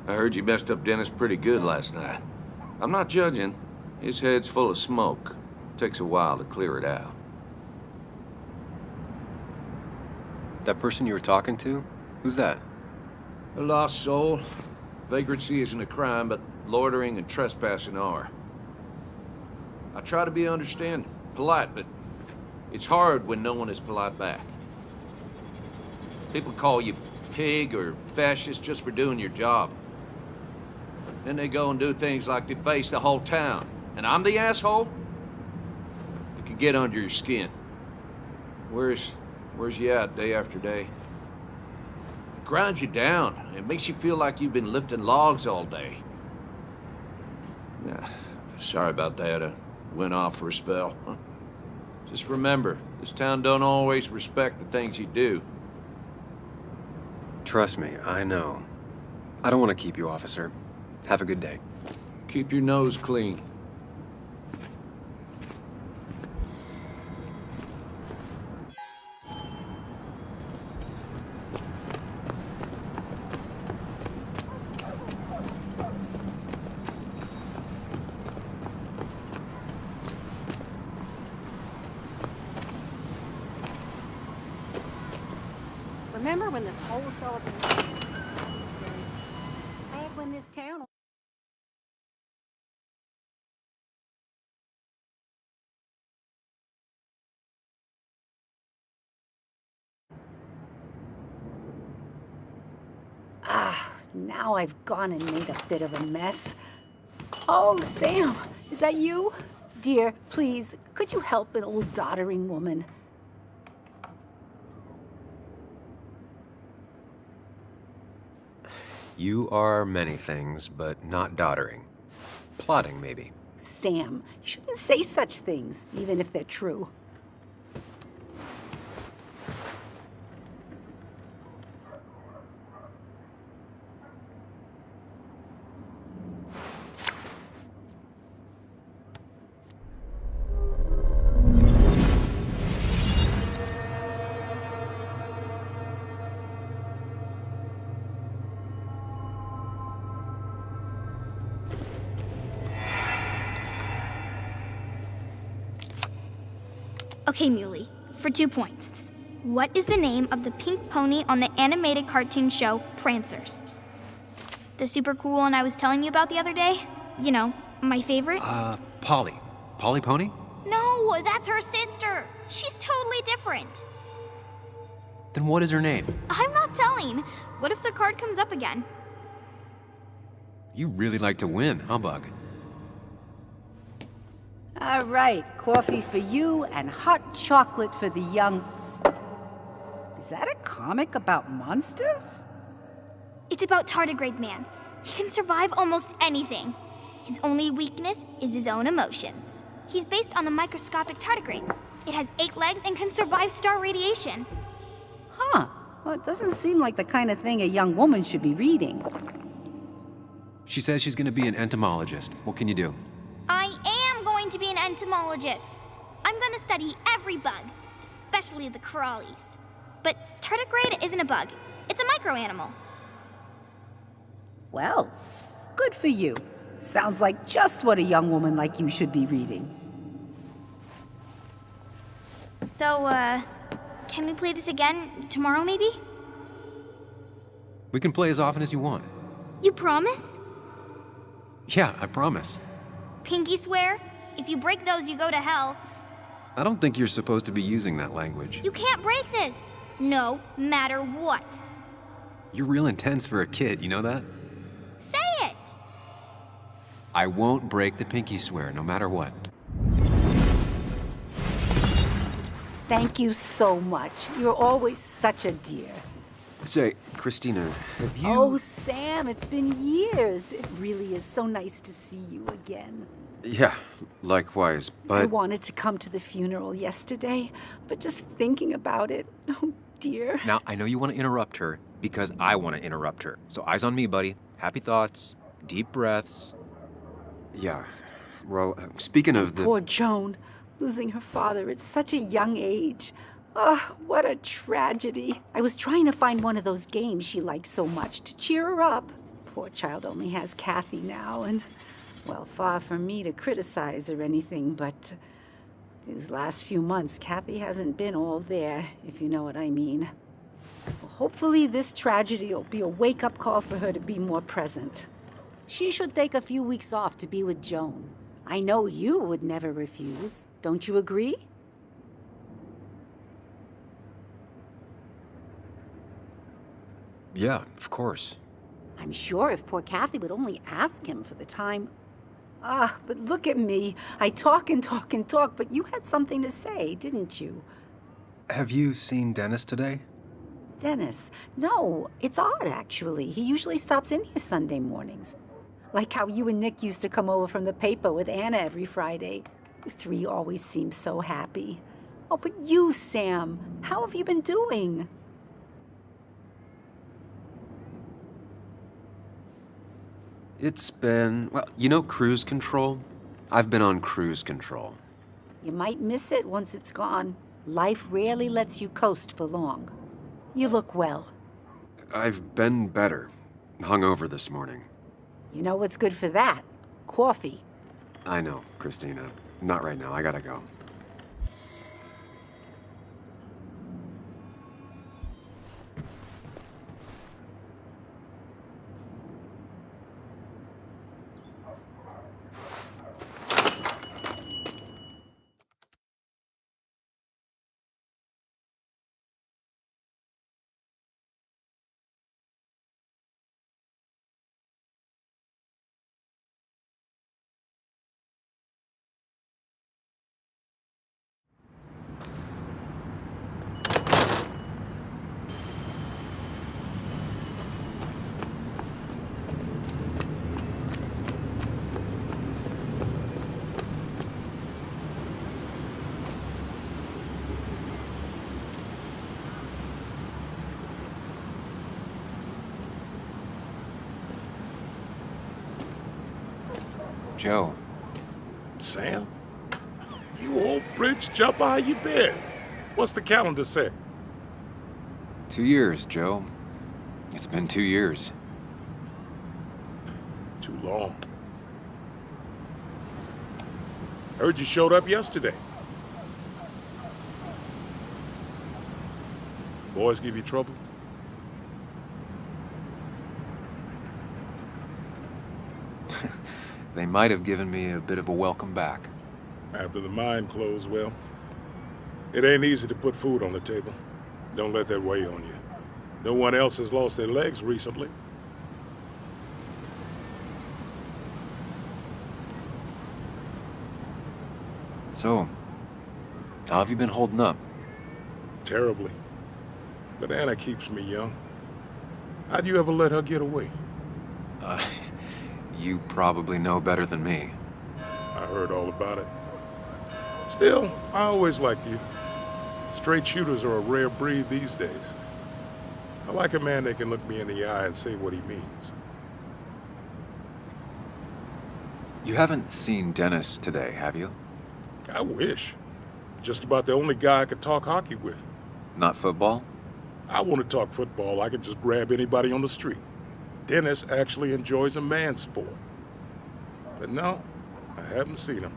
I heard you messed up Dennis pretty good last night. I'm not judging. His head's full of smoke. Takes a while to clear it out. That person you were talking to? Who's that? A lost soul. Vagrancy isn't a crime, but loitering and trespassing are. I try to be understanding, polite, but it's hard when no one is polite back. People call you pig or fascist just for doing your job. Then they go and do things like deface the whole town. And I'm the asshole? It can get under your skin. Where's you at day after day? It grinds you down. It makes you feel like you've been lifting logs all day. Sorry about that. I went off for a spell. Just remember, this town don't always respect the things you do. Trust me, I know. I don't want to keep you, officer. Have a good day. Keep your nose clean. Remember when this whole celebration... back when this town... Now I've gone and made a bit of a mess. Oh, Sam, is that you? Dear, please, could you help an old doddering woman? You are many things, but not doddering. Plotting, maybe. Sam, you shouldn't say such things, even if they're true. Okay, Muley, for 2 points. What is the name of the pink pony on the animated cartoon show Prancers? The super cool one I was telling you about the other day? You know, my favorite? Polly. Polly Pony? No, that's her sister. She's totally different. Then what is her name? I'm not telling. What if the card comes up again? You really like to win, huh, Bug? All right, coffee for you and hot chocolate for the young... Is that a comic about monsters? It's about Tardigrade Man. He can survive almost anything. His only weakness is his own emotions. He's based on the microscopic tardigrades. It has 8 legs and can survive star radiation. Huh. Well, it doesn't seem like the kind of thing a young woman should be reading. She says she's gonna be an entomologist. What can you do? I am going to be an entomologist. I'm going to study every bug, especially the crawlies. But tardigrade isn't a bug. It's a microanimal. Well, good for you. Sounds like just what a young woman like you should be reading. So, can we play this again tomorrow, maybe? We can play as often as you want. You promise? Yeah, I promise. Pinky swear? If you break those, you go to hell. I don't think you're supposed to be using that language. You can't break this. No matter what. You're real intense for a kid, you know that? Say it! I won't break the pinky swear, no matter what. Thank you so much. You're always such a dear. Say, Christina, have you... Oh, Sam, it's been years. It really is so nice to see you again. Yeah, likewise, but... I wanted to come to the funeral yesterday, but just thinking about it, oh dear. Now, I know you want to interrupt her, because I want to interrupt her. So eyes on me, buddy. Happy thoughts, deep breaths. Yeah, well, speaking of the... Poor Joan, losing her father at such a young age. Oh, what a tragedy. I was trying to find one of those games she likes so much to cheer her up. Poor child only has Kathy now, and, well, far from me to criticize or anything, but these last few months, Kathy hasn't been all there, if you know what I mean. Well, hopefully this tragedy will be a wake-up call for her to be more present. She should take a few weeks off to be with Joan. I know you would never refuse. Don't you agree? Yeah, of course. I'm sure if poor Kathy would only ask him for the time... but look at me. I talk and talk and talk, but you had something to say, didn't you? Have you seen Dennis today? Dennis? No, it's odd, actually. He usually stops in here Sunday mornings. Like how you and Nick used to come over from the paper with Anna every Friday. The 3 always seem so happy. Oh, but you, Sam, how have you been doing? It's been, well, you know cruise control? I've been on cruise control. You might miss it once it's gone. Life rarely lets you coast for long. You look well. I've been better. Hungover this morning. You know what's good for that? Coffee. I know, Christina. Not right now. I gotta go. Joe. Sam? You old bridge jumper, how you been? What's the calendar say? 2 years, Joe. It's been 2 years. Too long. Heard you showed up yesterday. Boys give you trouble? They might have given me a bit of a welcome back. After the mine closed, well, it ain't easy to put food on the table. Don't let that weigh on you. No one else has lost their legs recently. So, how have you been holding up? Terribly. But Anna keeps me young. How'd you ever let her get away? You probably know better than me. I heard all about it. Still, I always liked you. Straight shooters are a rare breed these days. I like a man that can look me in the eye and say what he means. You haven't seen Dennis today, have you? I wish. Just about the only guy I could talk hockey with. Not football? I want to talk football. I could just grab anybody on the street. Dennis actually enjoys a man's sport. But no, I haven't seen him.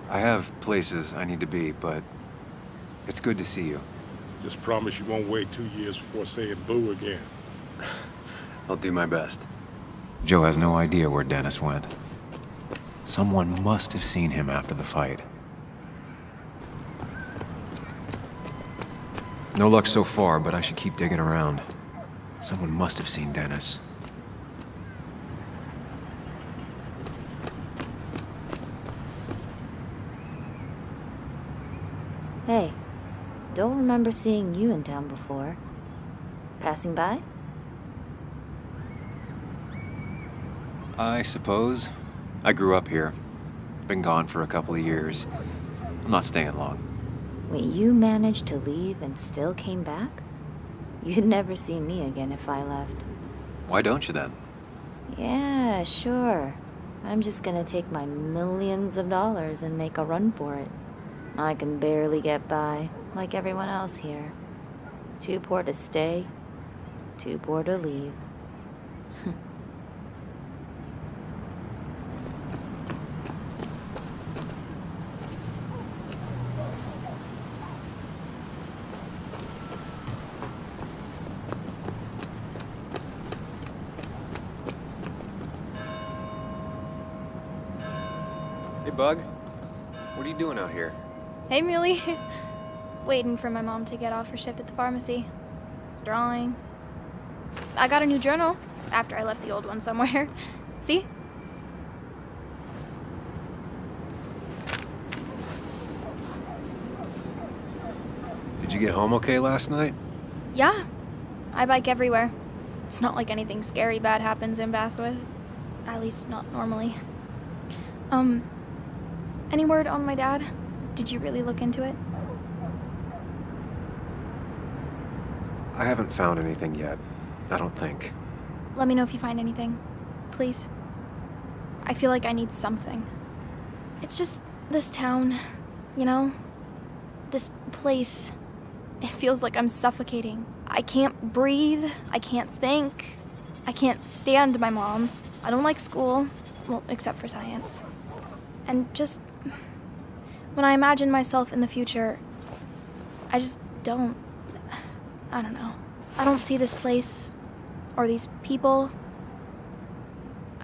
I have places I need to be, but it's good to see you. Just promise you won't wait 2 years before saying boo again. I'll do my best. Joe has no idea where Dennis went. Someone must have seen him after the fight. No luck so far, but I should keep digging around. Someone must have seen Dennis. Hey, don't remember seeing you in town before. Passing by? I suppose. I grew up here. Been gone for a couple of years. I'm not staying long. Wait, you managed to leave and still came back? You'd never see me again if I left. Why don't you then? Yeah, sure. I'm just gonna take my millions of dollars and make a run for it. I can barely get by, like everyone else here. Too poor to stay, too poor to leave. Hey, Bug. What are you doing out here? Hey, Muley. Waiting for my mom to get off her shift at the pharmacy. Drawing. I got a new journal after I left the old one somewhere. See? Did you get home okay last night? Yeah. I bike everywhere. It's not like anything scary bad happens in Basswood. At least not normally. Any word on my dad? Did you really look into it? I haven't found anything yet. I don't think. Let me know if you find anything. Please. I feel like I need something. It's just this town, you know? This place. It feels like I'm suffocating. I can't breathe. I can't think. I can't stand my mom. I don't like school. Well, except for science. And just... when I imagine myself in the future, I just don't... I don't know. I don't see this place. Or these people.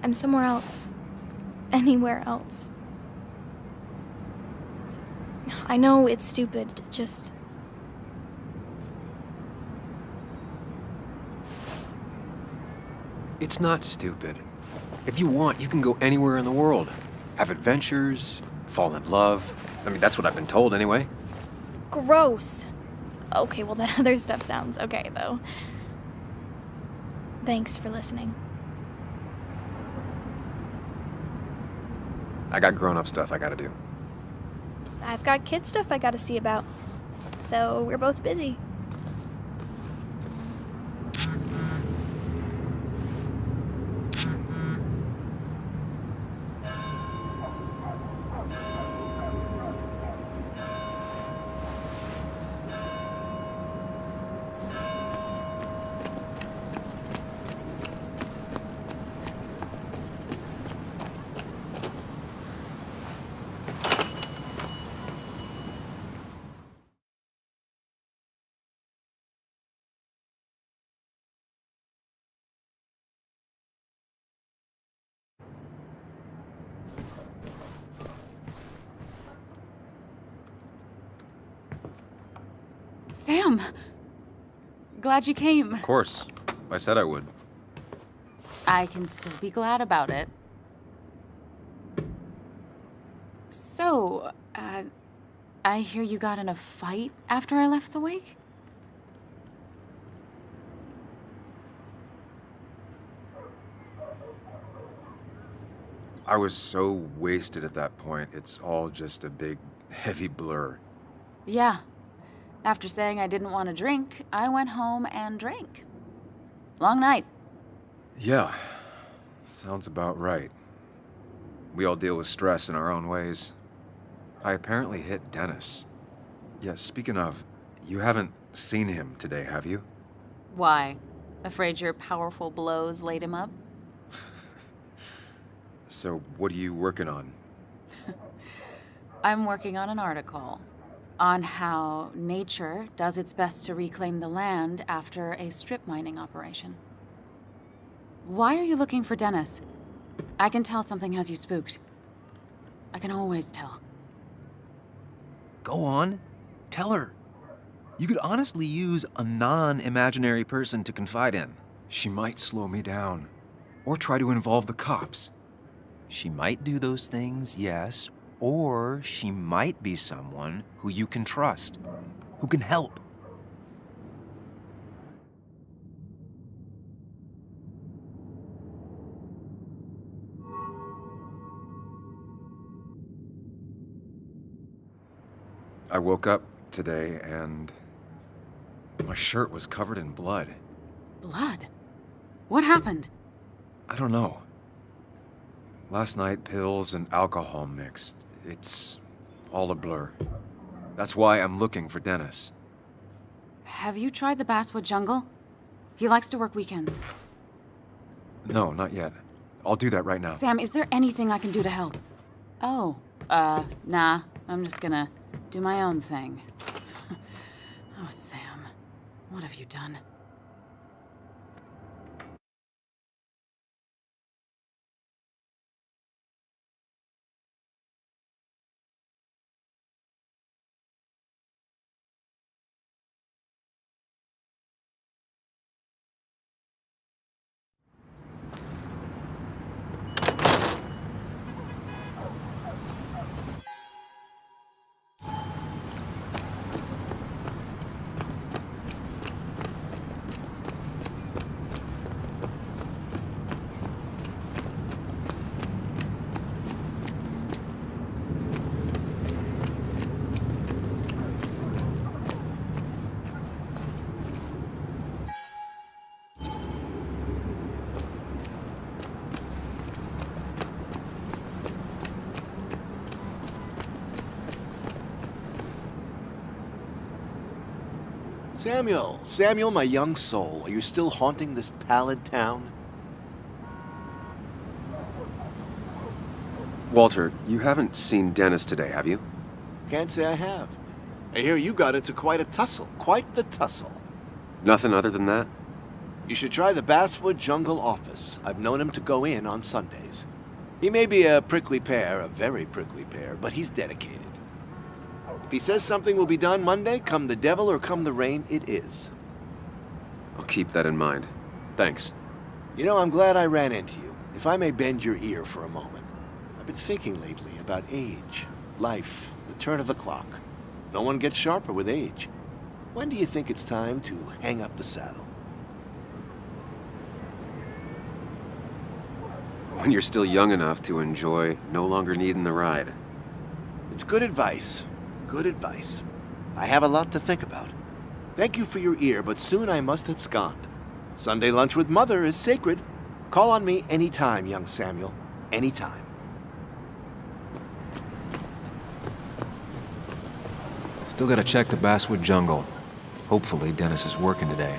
I'm somewhere else. Anywhere else. I know it's stupid, just... It's not stupid. If you want, you can go anywhere in the world. Have adventures, fall in love. I mean, that's what I've been told anyway. Gross. Okay, well, that other stuff sounds okay, though. Thanks for listening. I got grown-up stuff I gotta do. I've got kid stuff I gotta see about. So we're both busy. Sam! Glad you came. Of course. I said I would. I can still be glad about it. So, I hear you got in a fight after I left the wake? I was so wasted at that point, it's all just a big, heavy blur. Yeah. After saying I didn't want to drink, I went home and drank. Long night. Yeah, sounds about right. We all deal with stress in our own ways. I apparently hit Dennis. Yeah, speaking of, you haven't seen him today, have you? Why? Afraid your powerful blows laid him up? So, what are you working on? I'm working on an article on how nature does its best to reclaim the land after a strip mining operation. Why are you looking for Dennis? I can tell something has you spooked. I can always tell. Go on. Tell her. You could honestly use a non-imaginary person to confide in. She might slow me down. Or try to involve the cops. She might do those things, yes. Or she might be someone who you can trust. Who can help. I woke up today and my shirt was covered in blood. Blood? What happened? I don't know. Last night, pills and alcohol mixed. It's all a blur. That's why I'm looking for Dennis. Have you tried the Basswood Jungle? He likes to work weekends. No, not yet. I'll do that right now. Sam, is there anything I can do to help? Oh, nah. I'm just gonna do my own thing. Oh, Sam. What have you done? Samuel, my young soul, are you still haunting this pallid town? Walter, you haven't seen Dennis today, have you? Can't say I have. I hear you got into quite a tussle, quite the tussle. Nothing other than that? You should try the Basswood Jungle office. I've known him to go in on Sundays. He may be a prickly pear, a very prickly pear, but he's dedicated. If he says something will be done Monday, come the devil or come the rain, it is. I'll keep that in mind. Thanks. You know, I'm glad I ran into you. If I may bend your ear for a moment. I've been thinking lately about age, life, the turn of the clock. No one gets sharper with age. When do you think it's time to hang up the saddle? When you're still young enough to enjoy no longer needing the ride. It's good advice. Good advice. I have a lot to think about. Thank you for your ear, but soon I must abscond. Sunday lunch with Mother is sacred. Call on me anytime, young Samuel. Anytime. Still gotta check the Basswood Jungle. Hopefully Dennis is working today.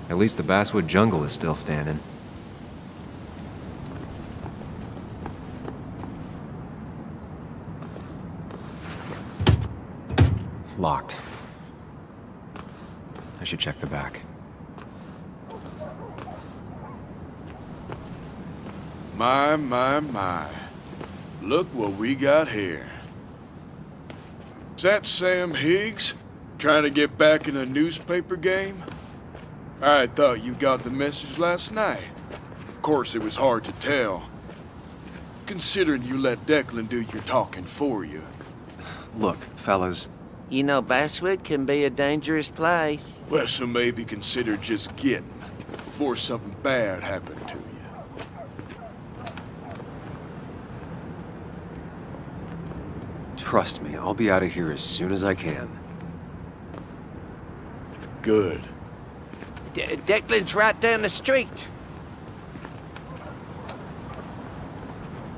At least the basswood jungle is still standing. Locked. I should check the back. My. Look what we got here. Is that Sam Higgs? Trying to get back in the newspaper game? I thought you got the message last night. Of course, it was hard to tell, considering you let Declan do your talking for you. Look, fellas. You know, Basswood can be a dangerous place. Well, so maybe consider just getting before something bad happened to you. Trust me, I'll be out of here as soon as I can. Good. Declan's right down the street.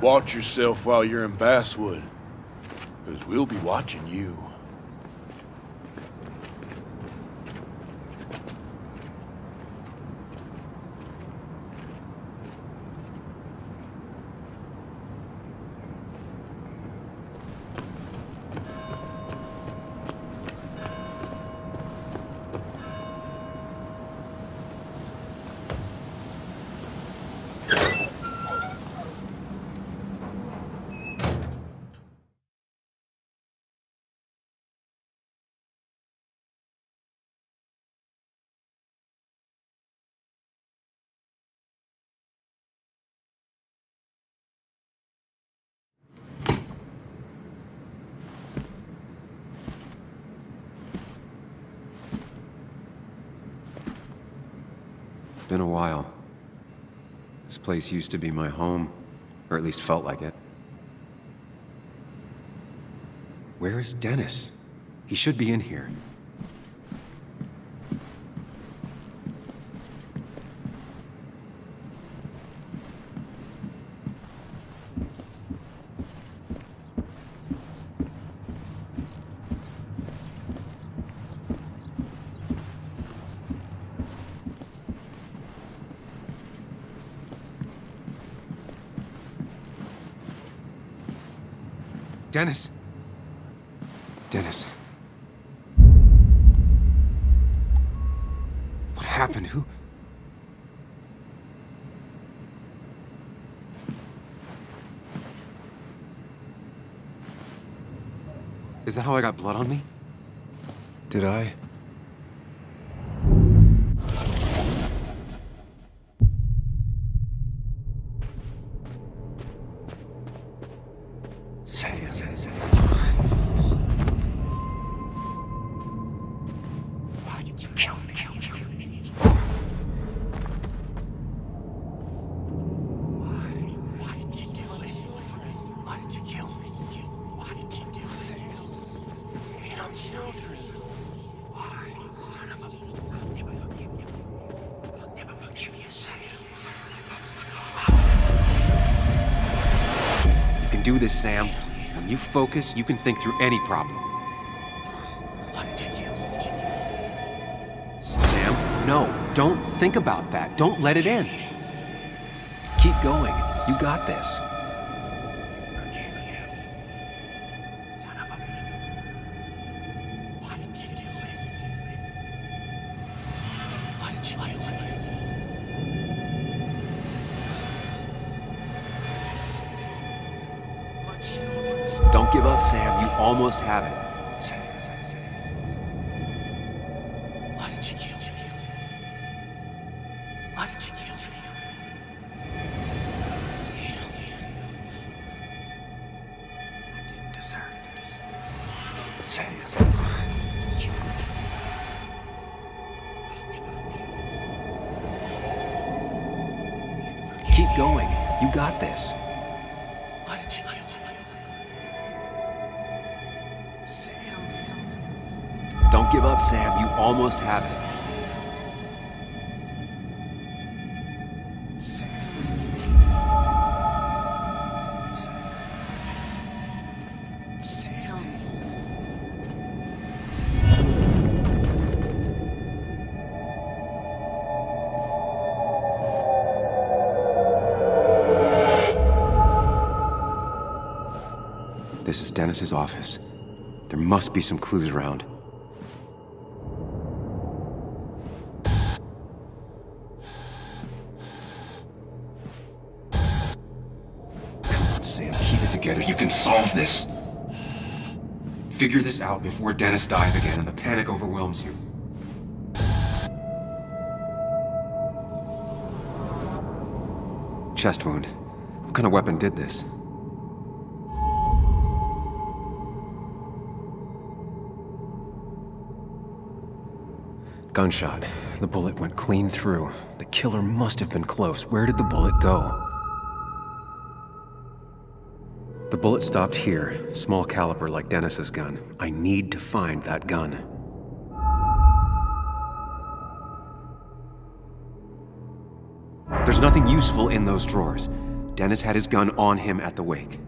Watch yourself while you're in Basswood, because we'll be watching you. Been a while. This place used to be my home, or at least felt like it. Where is Dennis? He should be in here. Dennis! Dennis. What happened? Who? Is that how I got blood on me? Did I? Do this, Sam. When you focus, you can think through any problem. Sam, no, don't think about that. Don't let it in. Keep going. You got this. Don't give up, Sam. You almost have it. Why did you kill me? Why did you kill me? I didn't deserve this. Sam. Keep going. You got this. Why did you kill me? Don't give up, Sam. You almost have it. this is Dennis's office. There must be some clues around. Come on, Sam, keep it together. You can solve this. Figure this out before Dennis dies again and the panic overwhelms you. Chest wound. What kind of weapon did this? Gunshot. The bullet went clean through. The killer must have been close. Where did the bullet go? The bullet stopped here. Small caliber like Dennis's gun. I need to find that gun. There's nothing useful in those drawers. Dennis had his gun on him at the wake.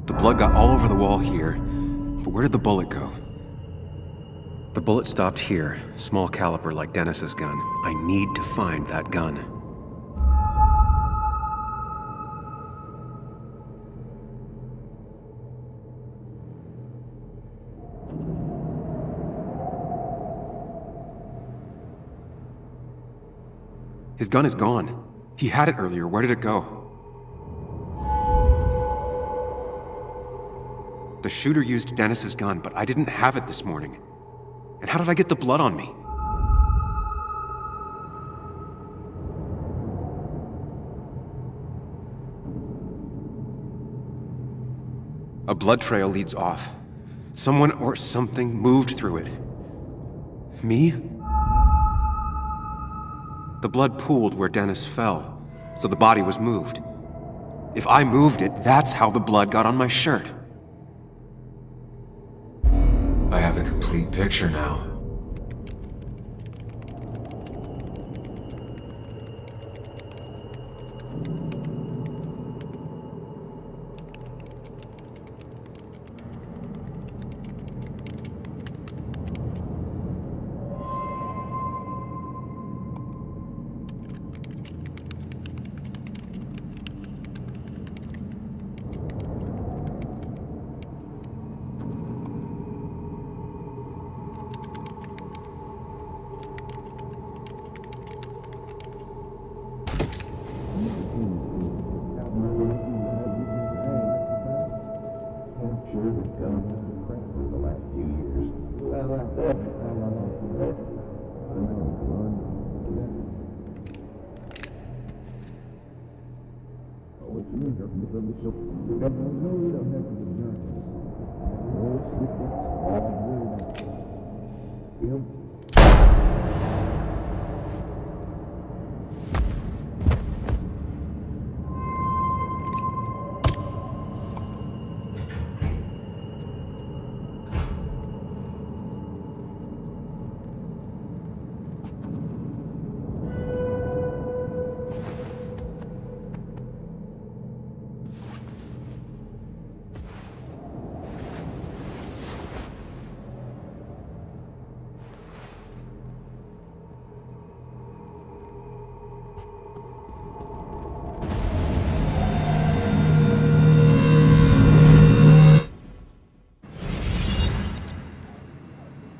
The blood got all over the wall here, but where did the bullet go? The bullet stopped here. Small caliber like Dennis's gun. I need to find that gun. His gun is gone. He had it earlier. Where did it go? The shooter used Dennis's gun, but I didn't have it this morning. And how did I get the blood on me? A blood trail leads off. Someone or something moved through it. Me? The blood pooled where Dennis fell, so the body was moved. If I moved it, that's how the blood got on my shirt. I have the complete picture now.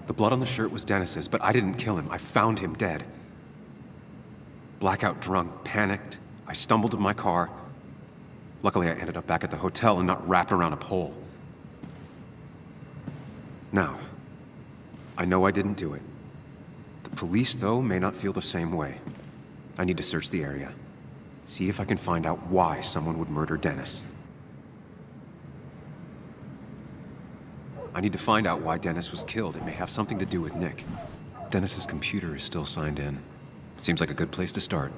The blood on the shirt was Dennis's, but I didn't kill him. I found him dead. Blackout drunk, panicked. I stumbled to my car. Luckily, I ended up back at the hotel and not wrapped around a pole. Now, I know I didn't do it. The police, though, may not feel the same way. I need to search the area. See if I can find out why someone would murder Dennis. I need to find out why Dennis was killed. It may have something to do with Nick. Dennis's computer is still signed in. Seems like a good place to start.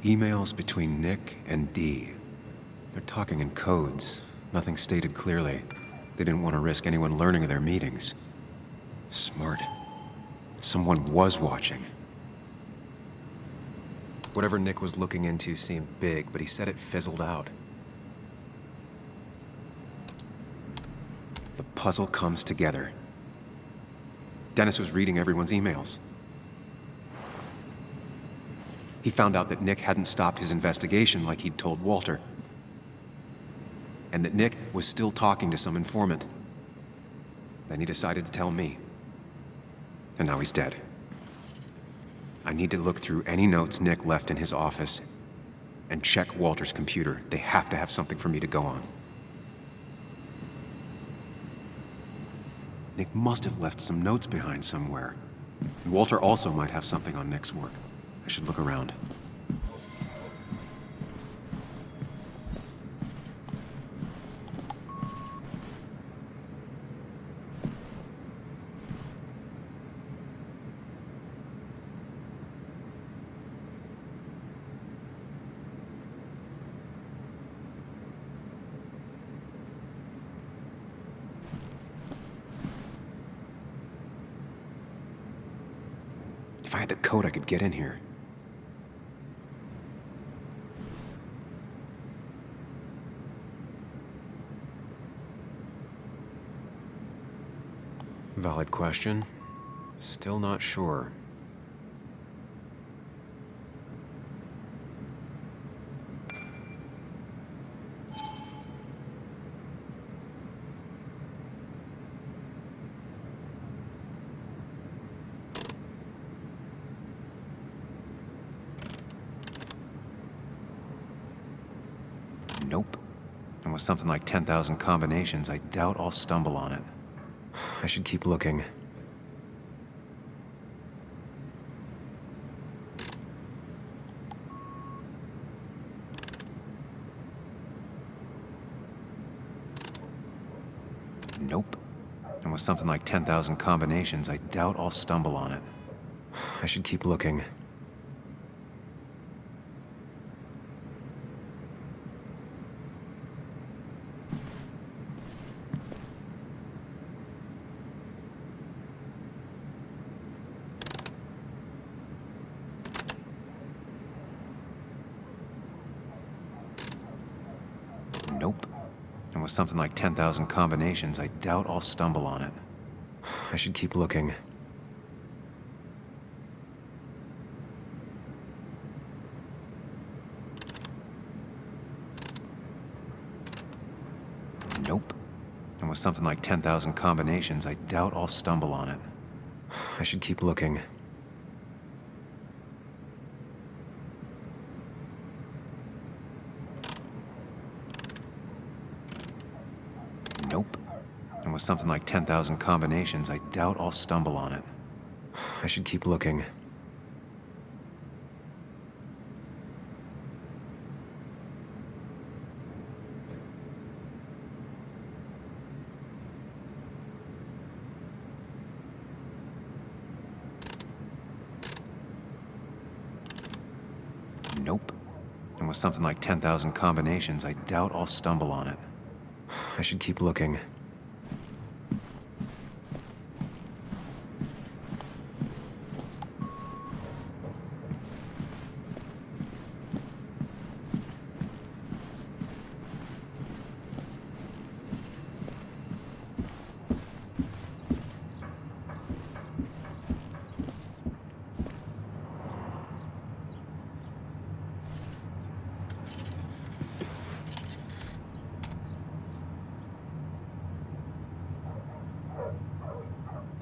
emails between Nick and Dee. They're talking in codes, nothing stated clearly. They didn't want to risk anyone learning of their meetings. Smart. Someone was watching. Whatever Nick was looking into seemed big, but he said it fizzled out. The puzzle comes together. Dennis was reading everyone's emails. He found out that Nick hadn't stopped his investigation like he'd told Walter. And that Nick was still talking to some informant. Then he decided to tell me. And now he's dead. I need to look through any notes Nick left in his office and check Walter's computer. They have to have something for me to go on. Nick must have left some notes behind somewhere. And Walter also might have something on Nick's work. I should look around. If I had the code, I could get in here. Valid question. Still not sure. Nope. And with something like 10,000 combinations, I doubt I'll stumble on it. I should keep looking. Nope. And with something like 10,000 combinations, I doubt I'll stumble on it. I should keep looking. Nope. And with something like 10,000 combinations, I doubt I'll stumble on it. I should keep looking. Nope. And with something like 10,000 combinations, I doubt I'll stumble on it. I should keep looking. Nope. And with something like 10,000 combinations, I doubt I'll stumble on it. I should keep looking. Nope. And with something like 10,000 combinations, I doubt I'll stumble on it. I should keep looking.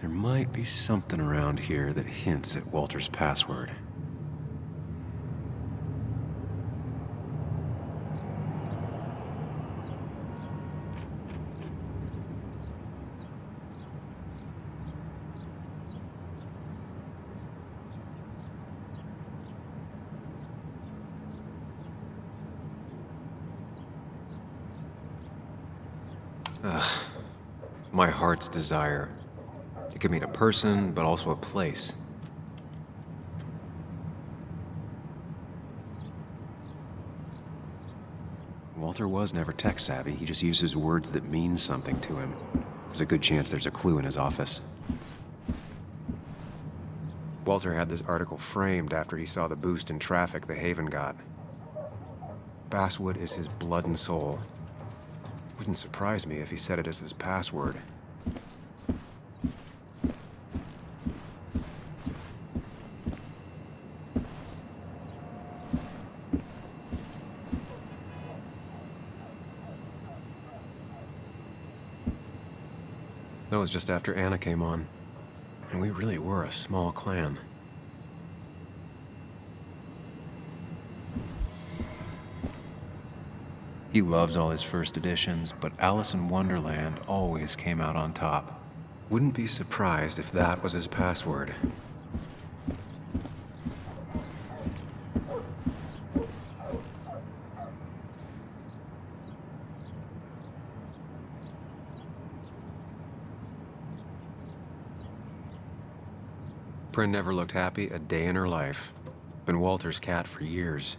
There might be something around here that hints at Walter's password. Ugh. My heart's desire. It could mean a person, but also a place. Walter was never tech-savvy. He just uses words that mean something to him. There's a good chance there's a clue in his office. Walter had this article framed after he saw the boost in traffic the Haven got. Basswood is his blood and soul. Wouldn't surprise me if he said it as his password. That was just after Anna came on. And we really were a small clan. He loves all his first editions, but Alice in Wonderland always came out on top. Wouldn't be surprised if that was his password. Prin never looked happy a day in her life. Been Walter's cat for years.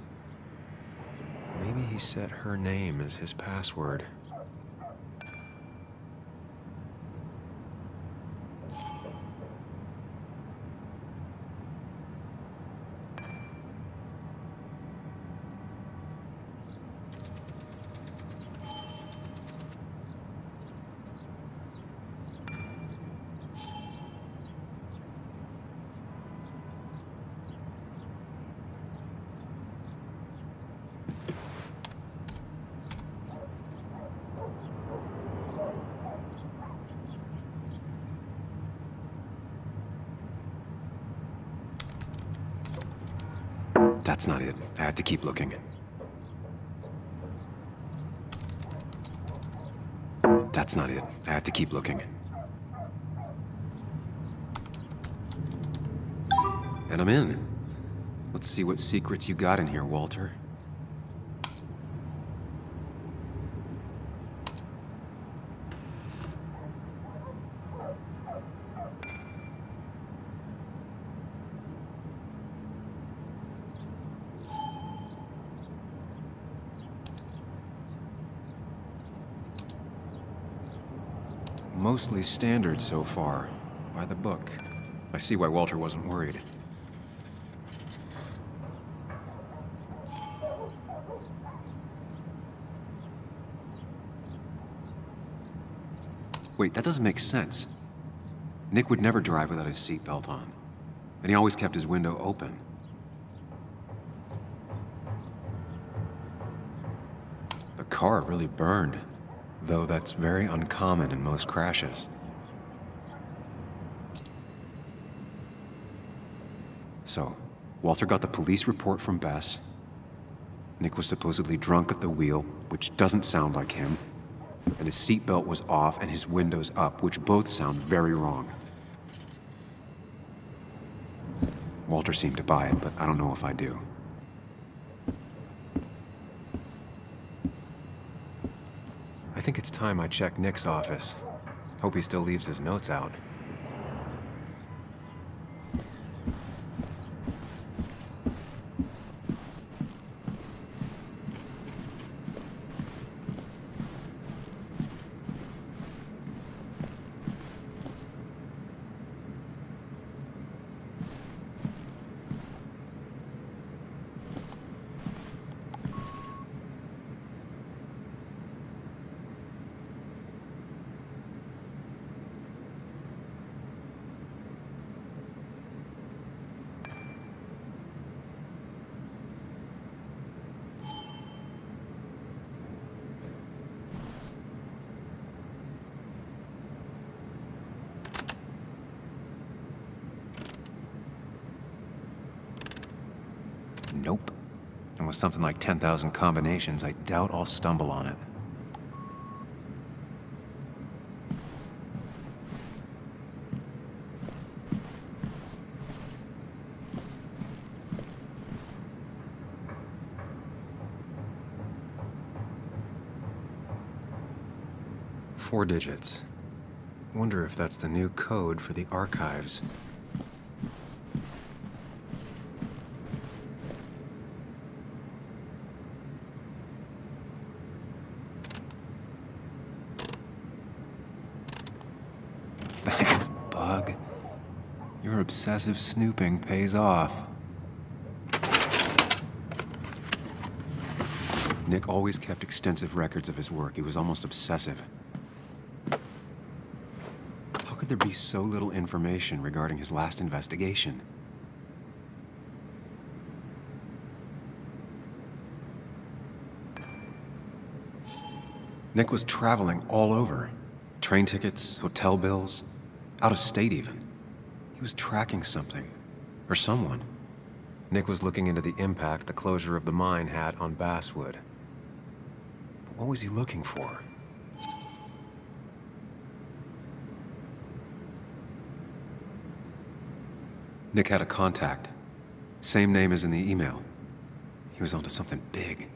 Maybe he set her name as his password. That's not it. I have to keep looking. That's not it. I have to keep looking. And I'm in. Let's see what secrets you got in here, Walter. Mostly standard so far, by the book. I see why Walter wasn't worried. Wait, that doesn't make sense. Nick would never drive without his seatbelt on, and he always kept his window open. The car really burned. Though that's very uncommon in most crashes. So, Walter got the police report from Bess. Nick was supposedly drunk at the wheel, which doesn't sound like him. And his seatbelt was off and his windows up, which both sound very wrong. Walter seemed to buy it, but I don't know if I do. I think it's time I check Nick's office. Hope he still leaves his notes out. Nope. And with something like 10,000 combinations, I doubt I'll stumble on it. Four digits. Wonder if that's the new code for the archives. her obsessive snooping pays off. Nick always kept extensive records of his work. He was almost obsessive. How could there be so little information regarding his last investigation? Nick was traveling all over. Train tickets, hotel bills, out of state even. He was tracking something, or someone. Nick was looking into the impact the closure of the mine had on Basswood. But what was he looking for? Nick had a contact. Same name as in the email. He was onto something big.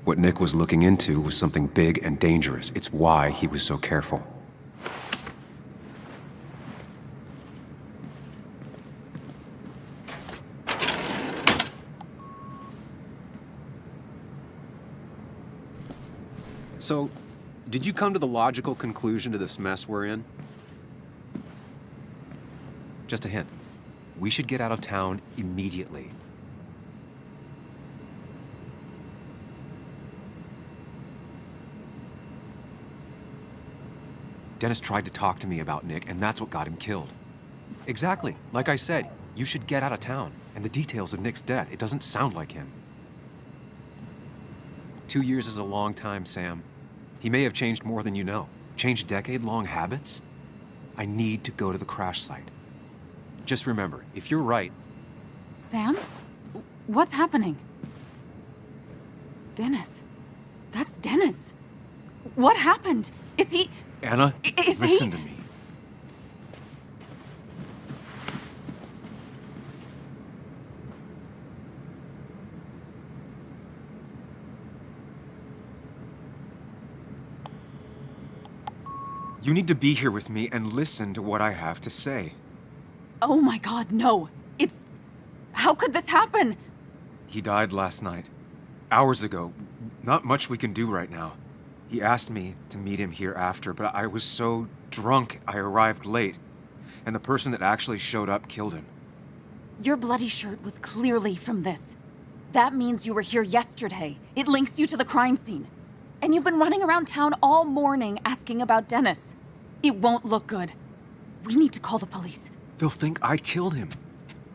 What Nick was looking into was something big and dangerous. It's why he was so careful. So, did you come to the logical conclusion to this mess we're in? Just a hint. We should get out of town immediately. Dennis tried to talk to me about Nick, and that's what got him killed. Exactly. Like I said, you should get out of town. And the details of Nick's death, it doesn't sound like him. 2 years is a long time, Sam. He may have changed more than you know. Changed decade-long habits? I need to go to the crash site. Just remember, if you're right... Sam? What's happening? Dennis. That's Dennis. What happened? Is he... Anna, listen to me. You need to be here with me and listen to what I have to say. Oh my God, no. It's... How could this happen? He died last night. Hours ago. Not much we can do right now. He asked me to meet him here after, but I was so drunk I arrived late. And the person that actually showed up killed him. Your bloody shirt was clearly from this. That means you were here yesterday. It links you to the crime scene. And you've been running around town all morning asking about Dennis. It won't look good. We need to call the police. They'll think I killed him.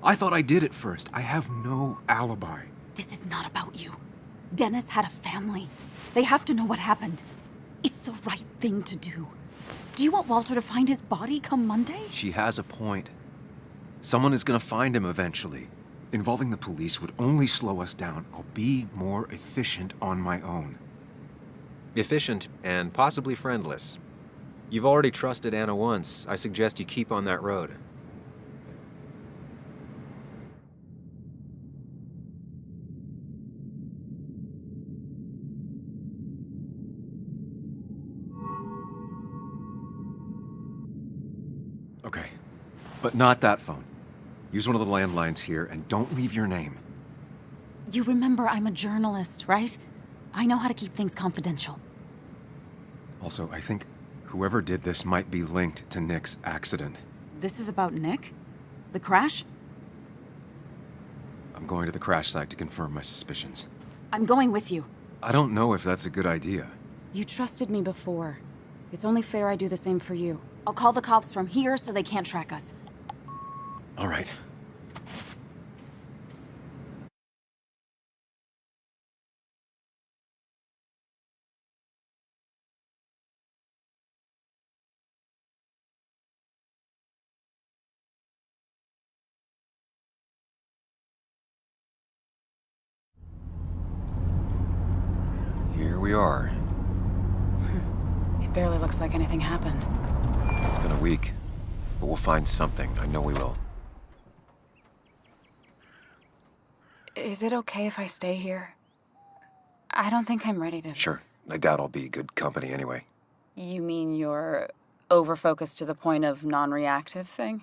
I thought I did at first. I have no alibi. This is not about you. Dennis had a family. They have to know what happened. It's the right thing to do. Do you want Walter to find his body come Monday? She has a point. Someone is gonna find him eventually. Involving the police would only slow us down. I'll be more efficient on my own. Efficient and possibly friendless. You've already trusted Anna once. I suggest you keep on that road. Okay, but not that phone. Use one of the landlines here and don't leave your name. You remember I'm a journalist, right? I know how to keep things confidential. Also, I think whoever did this might be linked to Nick's accident. This is about Nick? The crash? I'm going to the crash site to confirm my suspicions. I'm going with you. I don't know if that's a good idea. You trusted me before. It's only fair I do the same for you. I'll call the cops from here so they can't track us. All right. Here we are. It barely looks like anything happened. It's been a week, but we'll find something. I know we will. Is it okay if I stay here? I don't think I'm ready to... Sure. I doubt I'll be good company anyway. You mean you're over-focused to the point of non-reactive thing?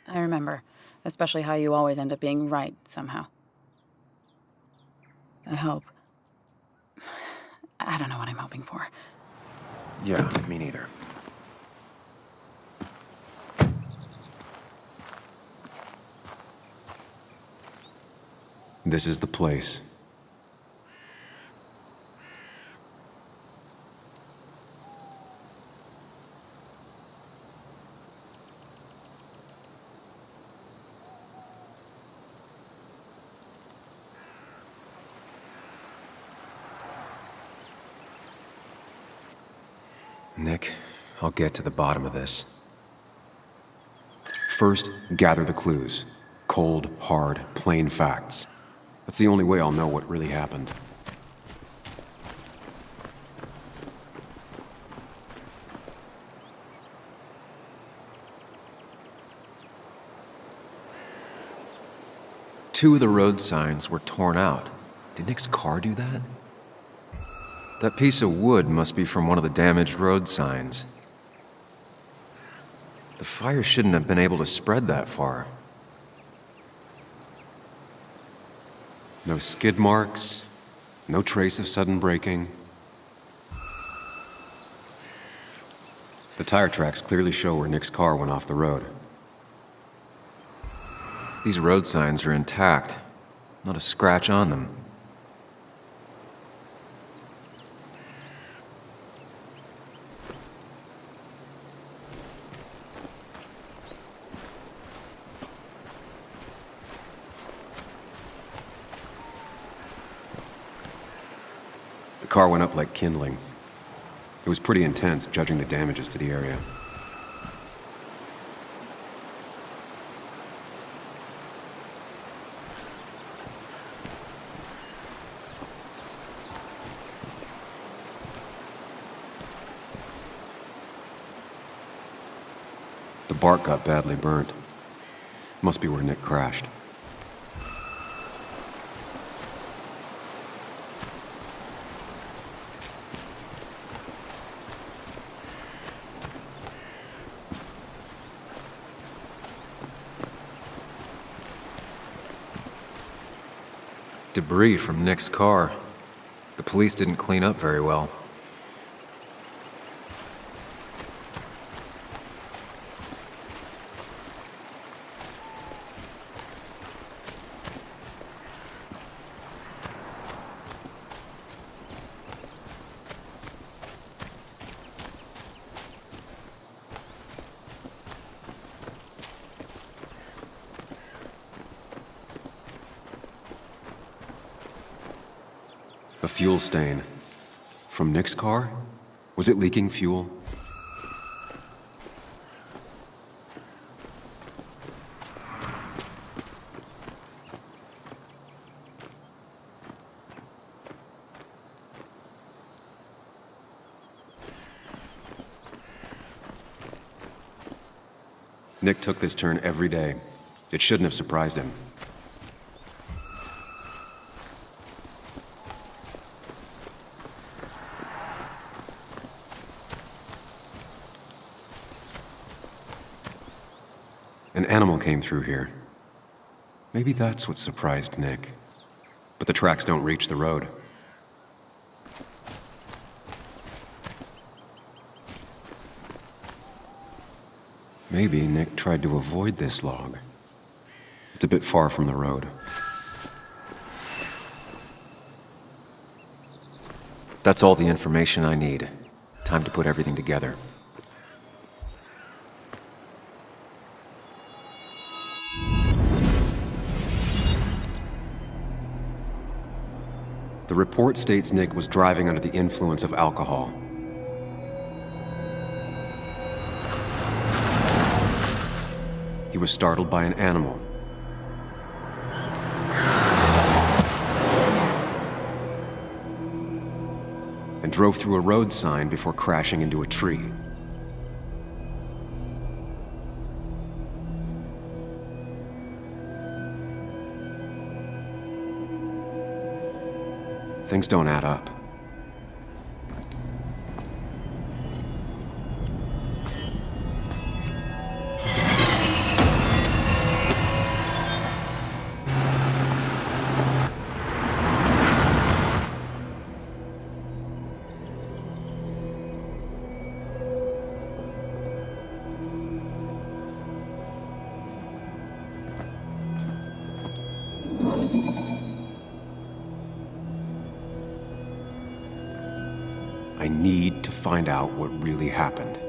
I remember, especially how you always end up being right somehow. I hope. I don't know what I'm hoping for. Yeah, me neither. This is the place. Nick, I'll get to the bottom of this. First, gather the clues. Cold, hard, plain facts. That's the only way I'll know what really happened. Two of the road signs were torn out. Did Nick's car do that? That piece of wood must be from one of the damaged road signs. The fire shouldn't have been able to spread that far. No skid marks, no trace of sudden braking. The tire tracks clearly show where Nick's car went off the road. These road signs are intact, not a scratch on them. The car went up like kindling. It was pretty intense, judging the damages to the area. The bark got badly burnt. Must be where Nick crashed. Debris from Nick's car. The police didn't clean up very well. A fuel stain. From Nick's car? Was it leaking fuel? Nick took this turn every day. It shouldn't have surprised him. An animal came through here. Maybe that's what surprised Nick. But the tracks don't reach the road. Maybe Nick tried to avoid this log. It's a bit far from the road. That's all the information I need. Time to put everything together. The report states Nick was driving under the influence of alcohol. He was startled by an animal. And drove through a road sign before crashing into a tree. Things don't add up. I need to find out what really happened.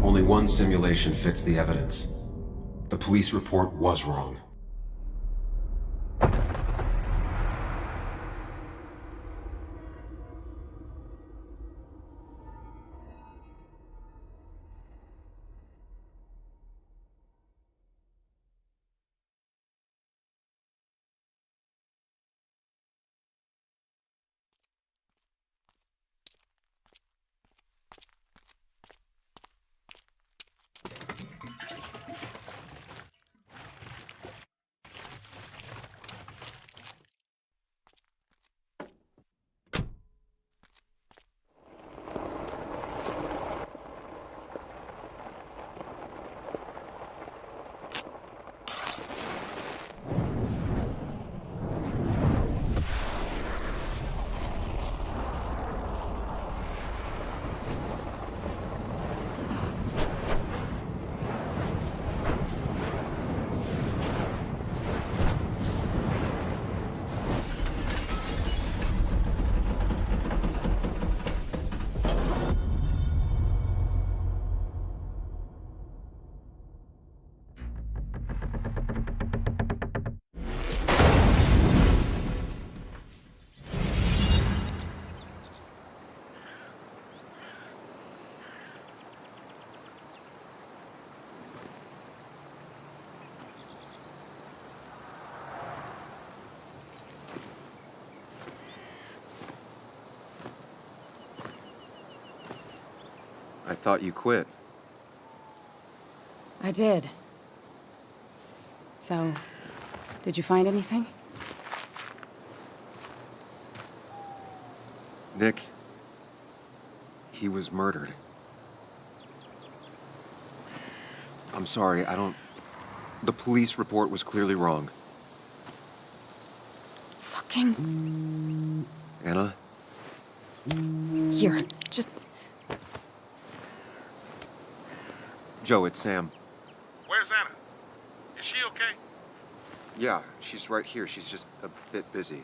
Only one simulation fits the evidence. The police report was wrong. I thought you quit. I did. So, did you find anything? Nick, he was murdered. I'm sorry, the police report was clearly wrong. Fucking Anna? Here, just... Joe, it's Sam. Where's Anna? Is she okay? Yeah, she's right here. She's just a bit busy.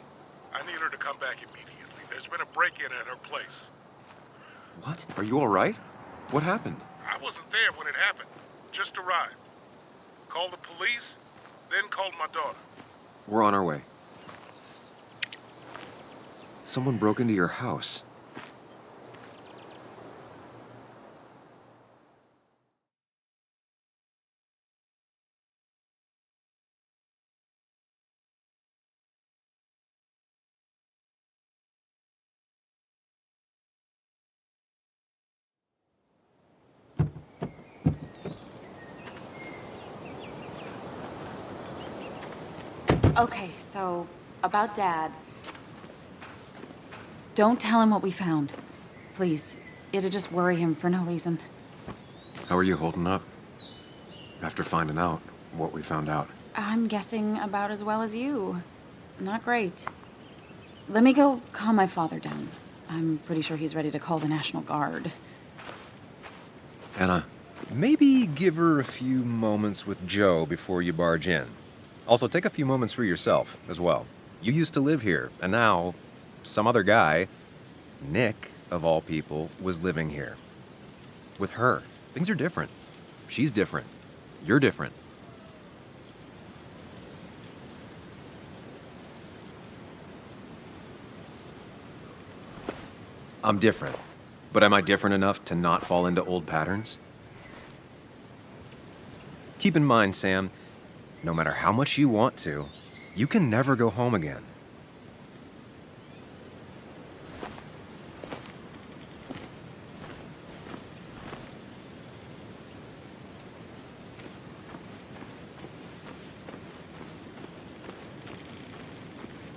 I need her to come back immediately. There's been a break-in at her place. What? Are you all right? What happened? I wasn't there when it happened. Just arrived. Called the police, then called my daughter. We're on our way. Someone broke into your house. Okay, so, about Dad. Don't tell him what we found. Please. It'll just worry him for no reason. How are you holding up? After finding out what we found out. I'm guessing about as well as you. Not great. Let me go calm my father down. I'm pretty sure he's ready to call the National Guard. Anna, maybe give her a few moments with Joe before you barge in. Also, take a few moments for yourself as well. You used to live here, and now some other guy, Nick, of all people, was living here. With her. Things are different. She's different. You're different. I'm different. But am I different enough to not fall into old patterns? Keep in mind, Sam, no matter how much you want to, you can never go home again.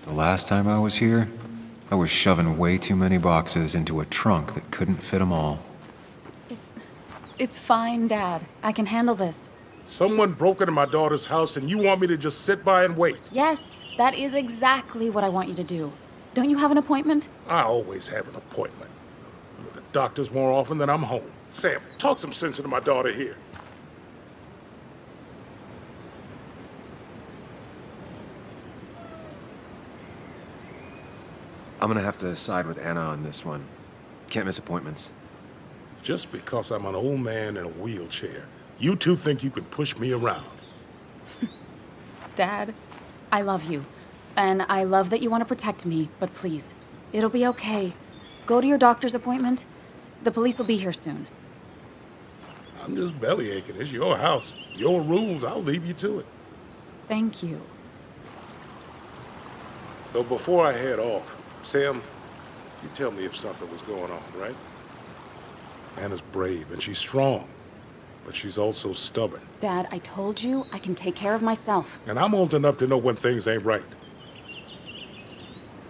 The last time I was here, I was shoving way too many boxes into a trunk that couldn't fit them all. It's fine, Dad. I can handle this. Someone broke into my daughter's house and you want me to just sit by and wait? Yes, that is exactly what I want you to do. Don't you have an appointment? I always have an appointment. I'm at the doctor's more often than I'm home. Sam, talk some sense into my daughter here. I'm gonna have to side with Anna on this one. Can't miss appointments. Just because I'm an old man in a wheelchair, you two think you can push me around. Dad, I love you. And I love that you want to protect me, but please, it'll be okay. Go to your doctor's appointment. The police will be here soon. I'm just belly aching. It's your house. Your rules. I'll leave you to it. Thank you. So before I head off, Sam, you tell me if something was going on, right? Anna's brave and she's strong, but she's also stubborn. Dad, I told you I can take care of myself. And I'm old enough to know when things ain't right.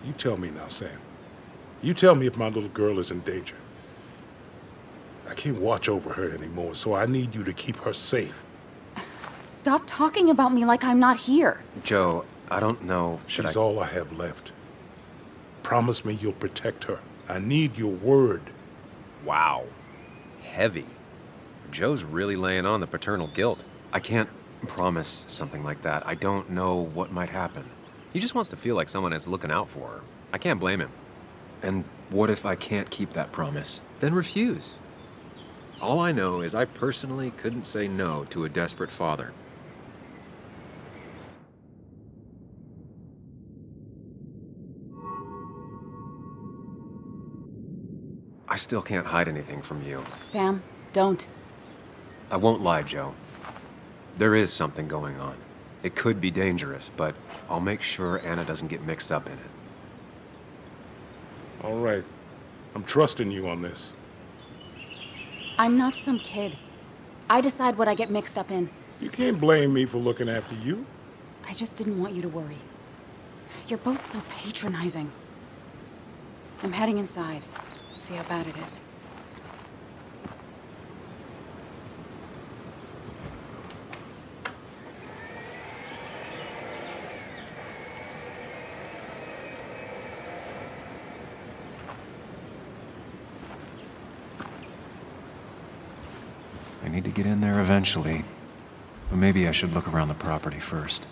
You tell me now, Sam. You tell me if my little girl is in danger. I can't watch over her anymore, so I need you to keep her safe. Stop talking about me like I'm not here. Joe, I don't know. She's all I have left. Promise me you'll protect her. I need your word. Wow. Heavy. Joe's really laying on the paternal guilt. I can't promise something like that. I don't know what might happen. He just wants to feel like someone is looking out for her. I can't blame him. And what if I can't keep that promise? Then refuse. All I know is I personally couldn't say no to a desperate father. I still can't hide anything from you. Sam, don't. I won't lie, Joe. There is something going on. It could be dangerous, but I'll make sure Anna doesn't get mixed up in it. All right. I'm trusting you on this. I'm not some kid. I decide what I get mixed up in. You can't blame me for looking after you. I just didn't want you to worry. You're both so patronizing. I'm heading inside. See how bad it is. I need to get in there eventually. But maybe I should look around the property first.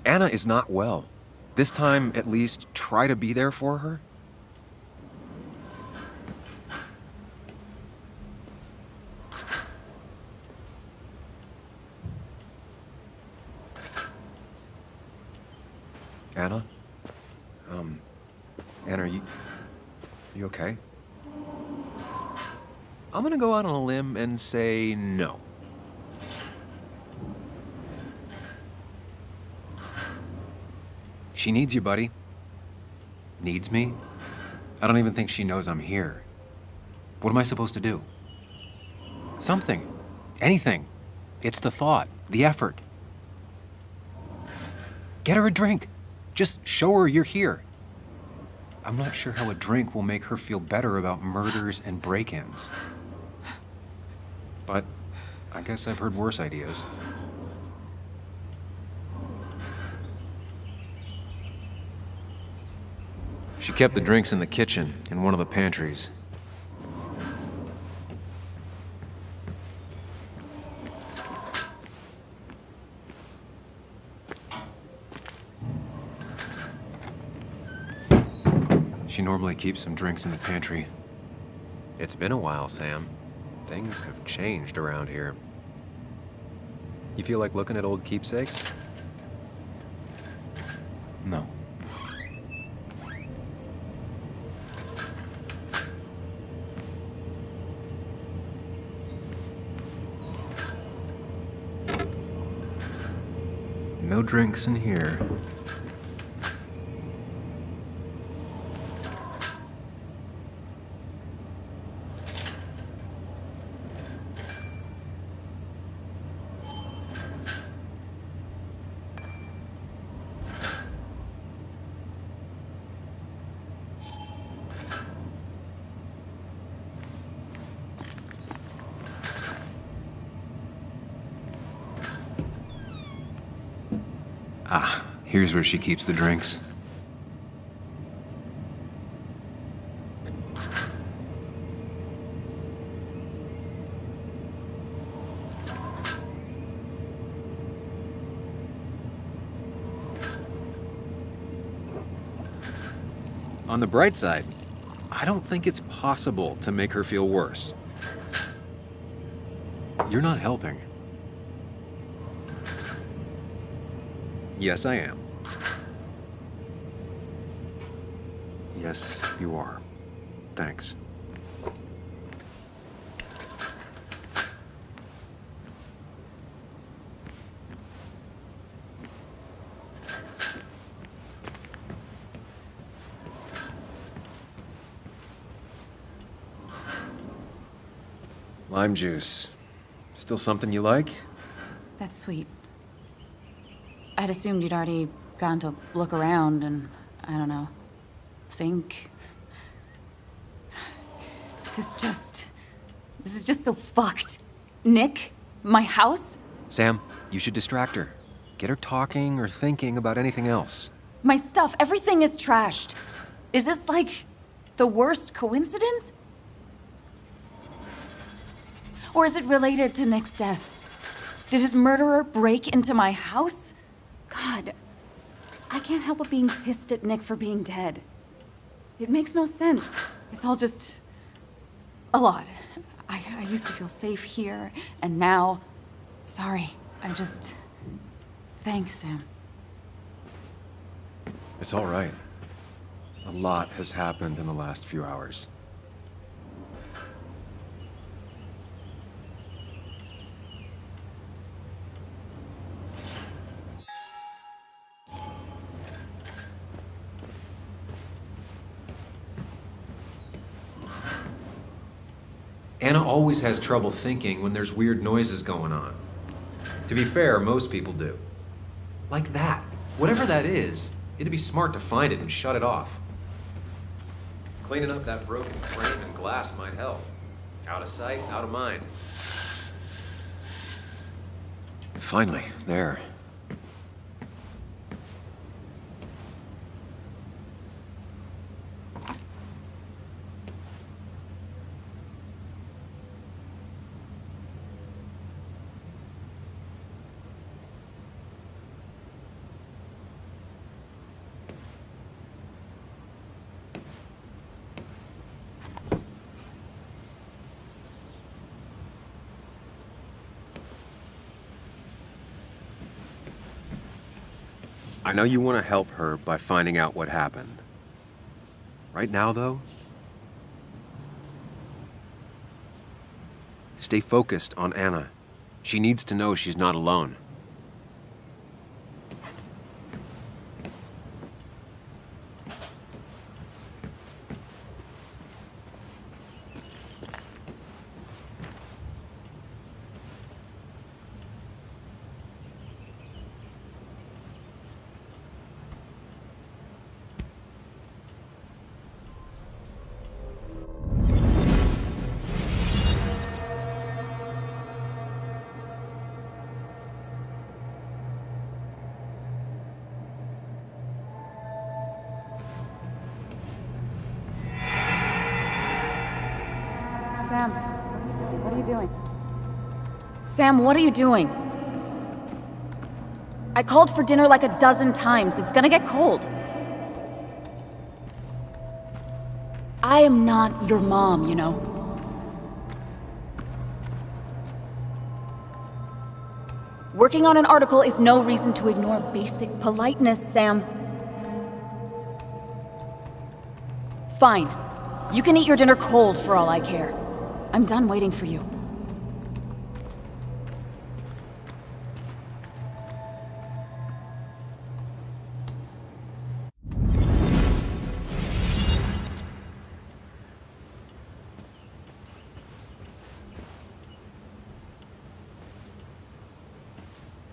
Anna is not well. This time, at least, try to be there for her. Anna? Anna, are you okay? I'm gonna go out on a limb and say no. She needs you, buddy. Needs me? I don't even think she knows I'm here. What am I supposed to do? Something. Anything. It's the thought, the effort. Get her a drink. Just show her you're here. I'm not sure how a drink will make her feel better about murders and break-ins. But I guess I've heard worse ideas. She kept the drinks in the kitchen, in one of the pantries. She normally keeps some drinks in the pantry. It's been a while, Sam. Things have changed around here. You feel like looking at old keepsakes? No. No drinks in here. Ah, here's where she keeps the drinks. On the bright side, I don't think it's possible to make her feel worse. You're not helping. Yes, I am. Yes, you are. Thanks. Lime juice. Still something you like? That's sweet. I'd assumed you'd already gone to look around and, I don't know, think. This is just so fucked. Nick? My house? Sam, you should distract her. Get her talking or thinking about anything else. My stuff, everything is trashed. Is this like the worst coincidence? Or is it related to Nick's death? Did his murderer break into my house? God, I can't help but being pissed at Nick for being dead. It makes no sense. It's all just a lot. I used to feel safe here, and now, sorry, thanks, Sam. It's all right. A lot has happened in the last few hours. Anna always has trouble thinking when there's weird noises going on. To be fair, most people do. Like that. Whatever that is, it'd be smart to find it and shut it off. Cleaning up that broken frame and glass might help. Out of sight, out of mind. Finally, there. I know you want to help her by finding out what happened. Right now, though, stay focused on Anna. She needs to know she's not alone. Sam, what are you doing? Sam, what are you doing? I called for dinner like a dozen times. It's gonna get cold. I am not your mom, you know. Working on an article is no reason to ignore basic politeness, Sam. Fine. You can eat your dinner cold for all I care. I'm done waiting for you.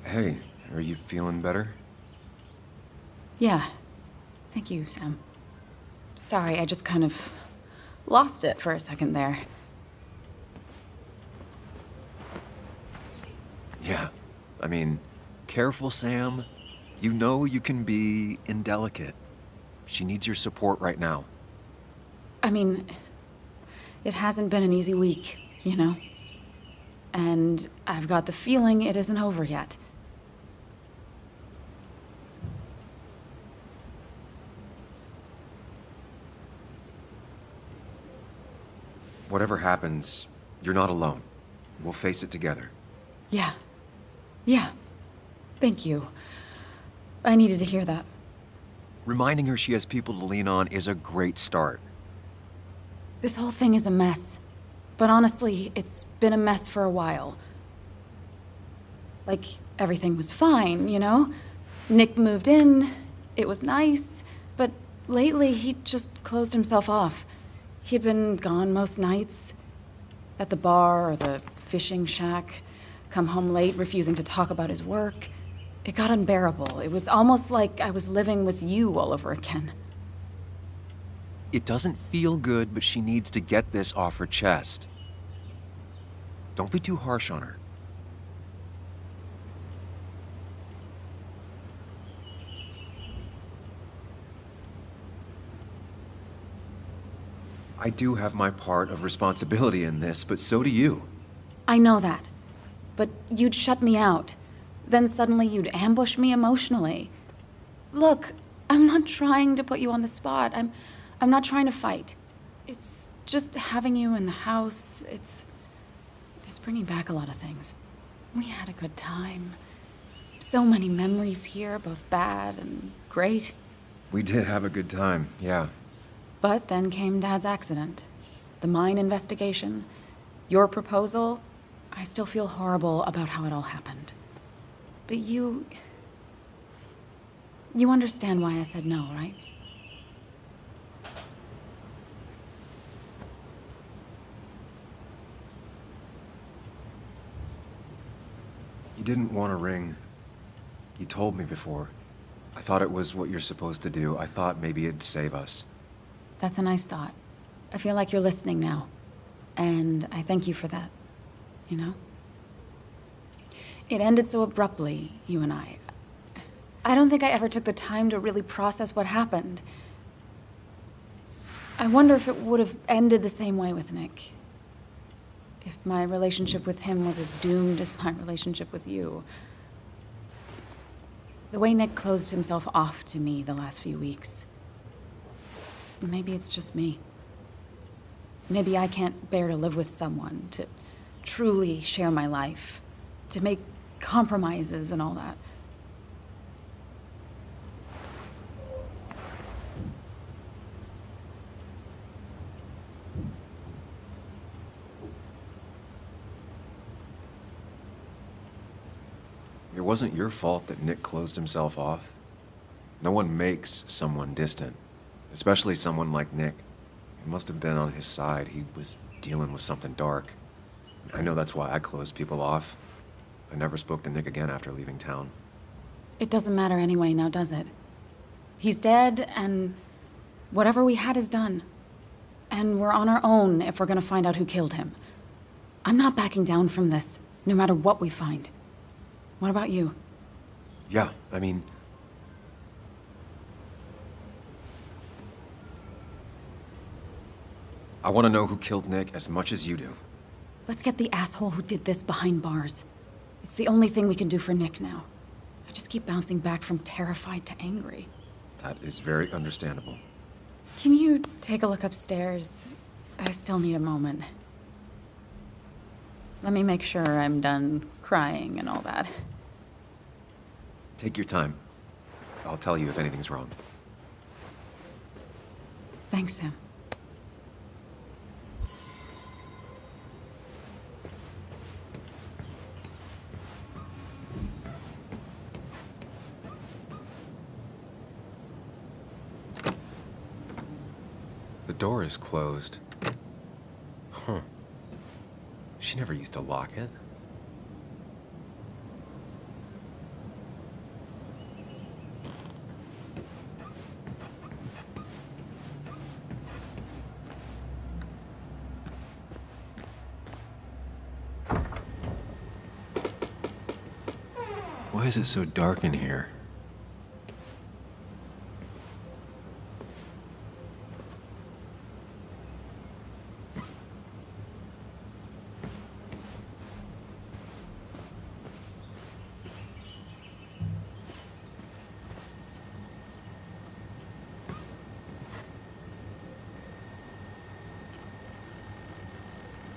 Hey, are you feeling better? Yeah. Thank you, Sam. Sorry, I just kind of lost it for a second there. Yeah. I mean, careful, Sam. You know you can be indelicate. She needs your support right now. I mean, it hasn't been an easy week, you know? And I've got the feeling it isn't over yet. Whatever happens, you're not alone. We'll face it together. Yeah. Yeah. Thank you. I needed to hear that. Reminding her she has people to lean on is a great start. This whole thing is a mess. But honestly, it's been a mess for a while. Like, everything was fine, you know? Nick moved in, it was nice, but lately he just closed himself off. He'd been gone most nights. At the bar or the fishing shack. Come home late, refusing to talk about his work. It got unbearable. It was almost like I was living with you all over again. It doesn't feel good, but she needs to get this off her chest. Don't be too harsh on her. I do have my part of responsibility in this, but so do you. I know that. But you'd shut me out. Then suddenly you'd ambush me emotionally. Look, I'm not trying to put you on the spot. I'm not trying to fight. It's just having you in the house. It's bringing back a lot of things. We had a good time. So many memories here, both bad and great. We did have a good time, yeah. But then came Dad's accident. The mine investigation. Your proposal. I still feel horrible about how it all happened. But you understand why I said no, right? You didn't want a ring. You told me before. I thought it was what you're supposed to do. I thought maybe it'd save us. That's a nice thought. I feel like you're listening now. And I thank you for that. You know? It ended so abruptly, you and I. I don't think I ever took the time to really process what happened. I wonder if it would have ended the same way with Nick. If my relationship with him was as doomed as my relationship with you. The way Nick closed himself off to me the last few weeks. Maybe it's just me. Maybe I can't bear to live with someone, to truly share my life, to make compromises and all that. It wasn't your fault that Nick closed himself off. No one makes someone distant, especially someone like Nick. It must have been on his side. He was dealing with something dark. I know that's why I closed people off. I never spoke to Nick again after leaving town. It doesn't matter anyway now, does it? He's dead, and whatever we had is done. And we're on our own if we're gonna find out who killed him. I'm not backing down from this, no matter what we find. What about you? Yeah, I mean... I want to know who killed Nick as much as you do. Let's get the asshole who did this behind bars. It's the only thing we can do for Nick now. I just keep bouncing back from terrified to angry. That is very understandable. Can you take a look upstairs? I still need a moment. Let me make sure I'm done crying and all that. Take your time. I'll tell you if anything's wrong. Thanks, Sam. The door is closed. Huh. She never used to lock it. Why is it so dark in here?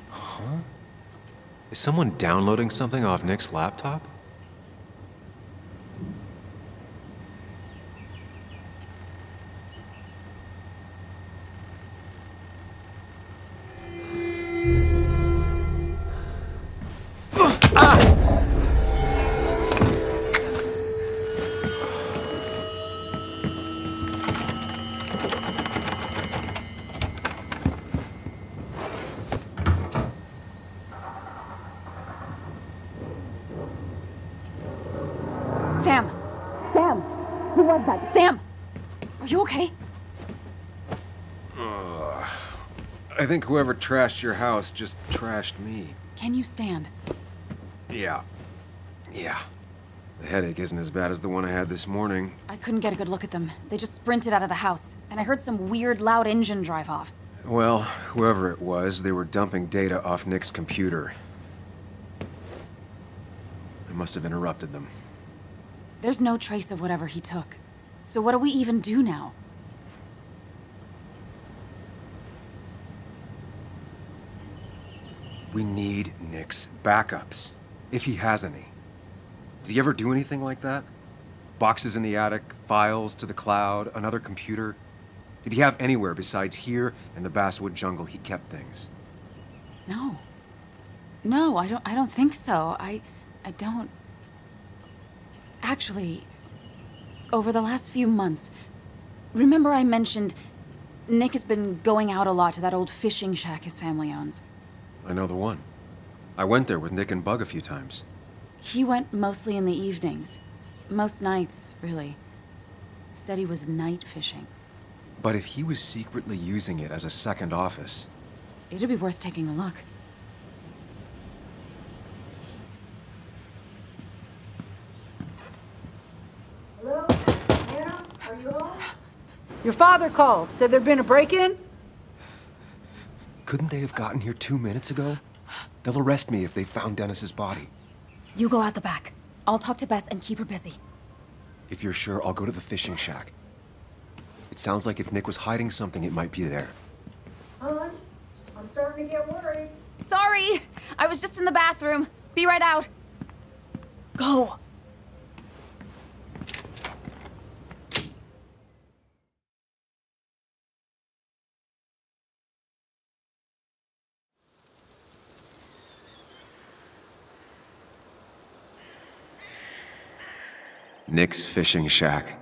Huh? Is someone downloading something off Nick's laptop? Sam! Sam! Who was that? Sam! Are you okay? I think whoever trashed your house just trashed me. Can you stand? Yeah. Yeah. The headache isn't as bad as the one I had this morning. I couldn't get a good look at them. They just sprinted out of the house, and I heard some weird, loud engine drive off. Well, whoever it was, they were dumping data off Nick's computer. I must have interrupted them. There's no trace of whatever he took. So what do we even do now? We need Nick's backups, if he has any. Did he ever do anything like that? Boxes in the attic, files to the cloud, another computer? Did he have anywhere besides here and the basswood jungle he kept things? No. No, I don't think so. I don't... Actually, over the last few months, remember I mentioned Nick has been going out a lot to that old fishing shack his family owns? I know the one. I went there with Nick and Bug a few times. He went mostly in the evenings. Most nights, really. Said he was night fishing. But if he was secretly using it as a second office... It'd be worth taking a look. Hello? Anna? Are you home? Your father called. Said there'd been a break-in? Couldn't they have gotten here 2 minutes ago? They'll arrest me if they found Dennis's body. You go out the back. I'll talk to Bess and keep her busy. If you're sure, I'll go to the fishing shack. It sounds like if Nick was hiding something, it might be there. Hon, I'm starting to get worried. Sorry! I was just in the bathroom. Be right out. Go! Nick's fishing shack.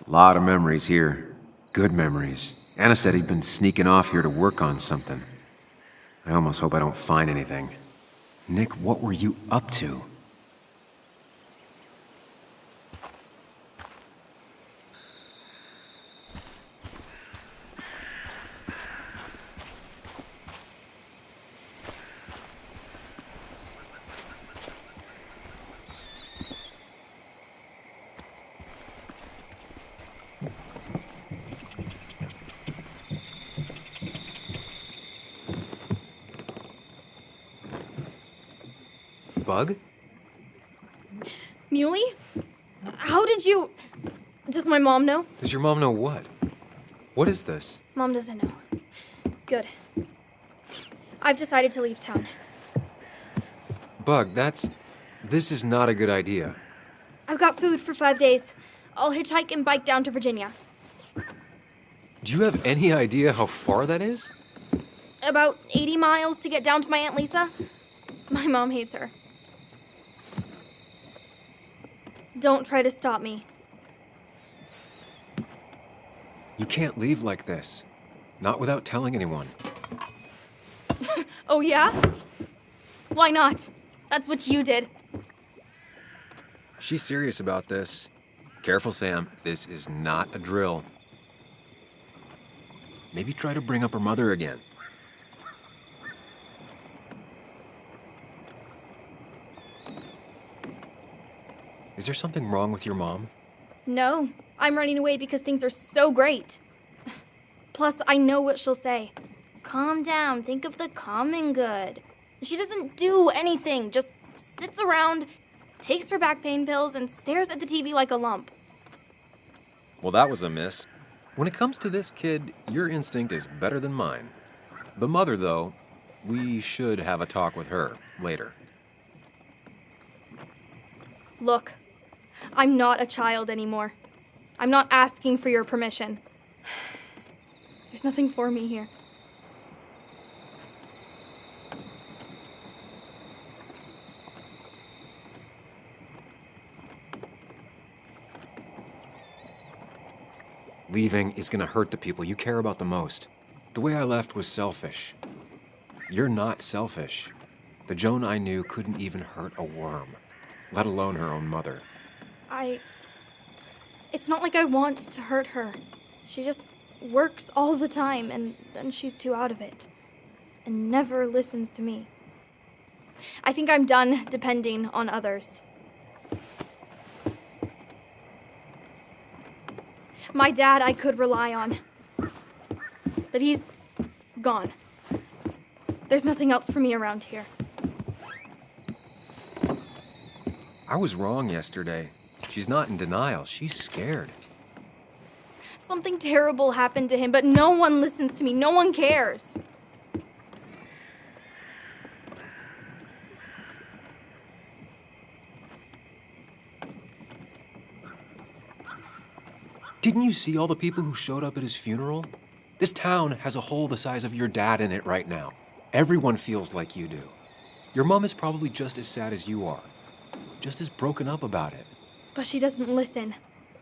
A lot of memories here. Good memories. Anna said he'd been sneaking off here to work on something. I almost hope I don't find anything. Nick, what were you up to? Bug? Muley? How did you... Does my mom know? Does your mom know what? What is this? Mom doesn't know. Good. I've decided to leave town. Bug, this is not a good idea. I've got food for 5 days. I'll hitchhike and bike down to Virginia. Do you have any idea how far that is? About 80 miles to get down to my Aunt Lisa. My mom hates her. Don't try to stop me. You can't leave like this. Not without telling anyone. Oh, yeah? Why not? That's what you did. She's serious about this. Careful, Sam. This is not a drill. Maybe try to bring up her mother again. Is there something wrong with your mom? No, I'm running away because things are so great. Plus, I know what she'll say. Calm down, think of the common good. She doesn't do anything, just sits around, takes her back pain pills, and stares at the TV like a lump. Well, that was a miss. When it comes to this kid, your instinct is better than mine. The mother, though, we should have a talk with her later. Look, I'm not a child anymore. I'm not asking for your permission. There's nothing for me here. Leaving is gonna hurt the people you care about the most. The way I left was selfish. You're not selfish. The Joan I knew couldn't even hurt a worm, let alone her own mother. It's not like I want to hurt her. She just works all the time, and then she's too out of it. and never listens to me. I think I'm done depending on others. My dad I could rely on, but he's gone. There's nothing else for me around here. I was wrong yesterday. She's not in denial. She's scared. Something terrible happened to him, but no one listens to me. No one cares. Didn't you see all the people who showed up at his funeral? This town has a hole the size of your dad in it right now. Everyone feels like you do. Your mom is probably just as sad as you are. Just as broken up about it. But she doesn't listen.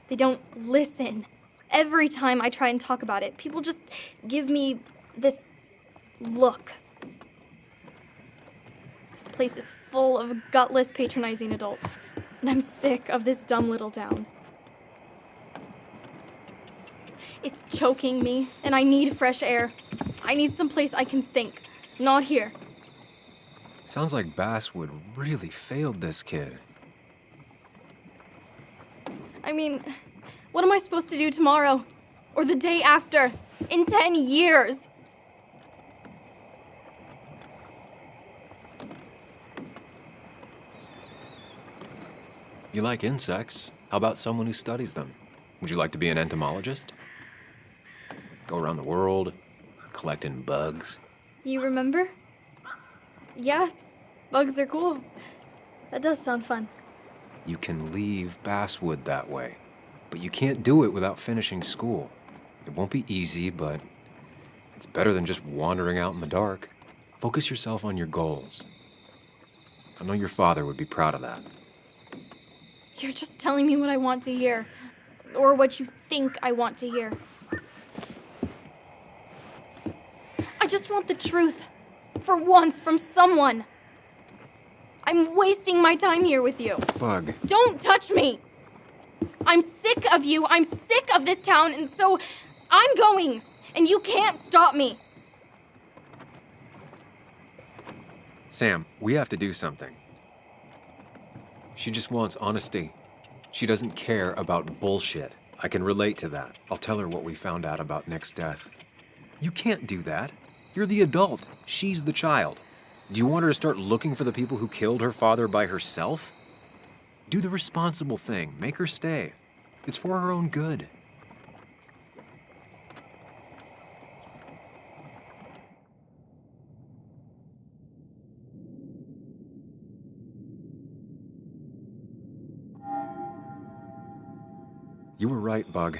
They don't listen. Every time I try and talk about it, people just give me this look. This place is full of gutless, patronizing adults, and I'm sick of this dumb little town. It's choking me, and I need fresh air. I need some place I can think, not here. Sounds like Basswood really failed this kid. I mean, what am I supposed to do tomorrow? Or the day after? In 10 years? You like insects? How about someone who studies them? Would you like to be an entomologist? Go around the world, collecting bugs. You remember? Yeah, bugs are cool. That does sound fun. You can leave Basswood that way, but you can't do it without finishing school. It won't be easy, but it's better than just wandering out in the dark. Focus yourself on your goals. I know your father would be proud of that. You're just telling me what I want to hear, or what you think I want to hear. I just want the truth, for once, from someone. I'm wasting my time here with you. Bug. Don't touch me! I'm sick of you, I'm sick of this town, and so I'm going, and you can't stop me. Sam, we have to do something. She just wants honesty. She doesn't care about bullshit. I can relate to that. I'll tell her what we found out about Nick's death. You can't do that. You're the adult. She's the child. Do you want her to start looking for the people who killed her father by herself? Do the responsible thing. Make her stay. It's for her own good. You were right, Bug.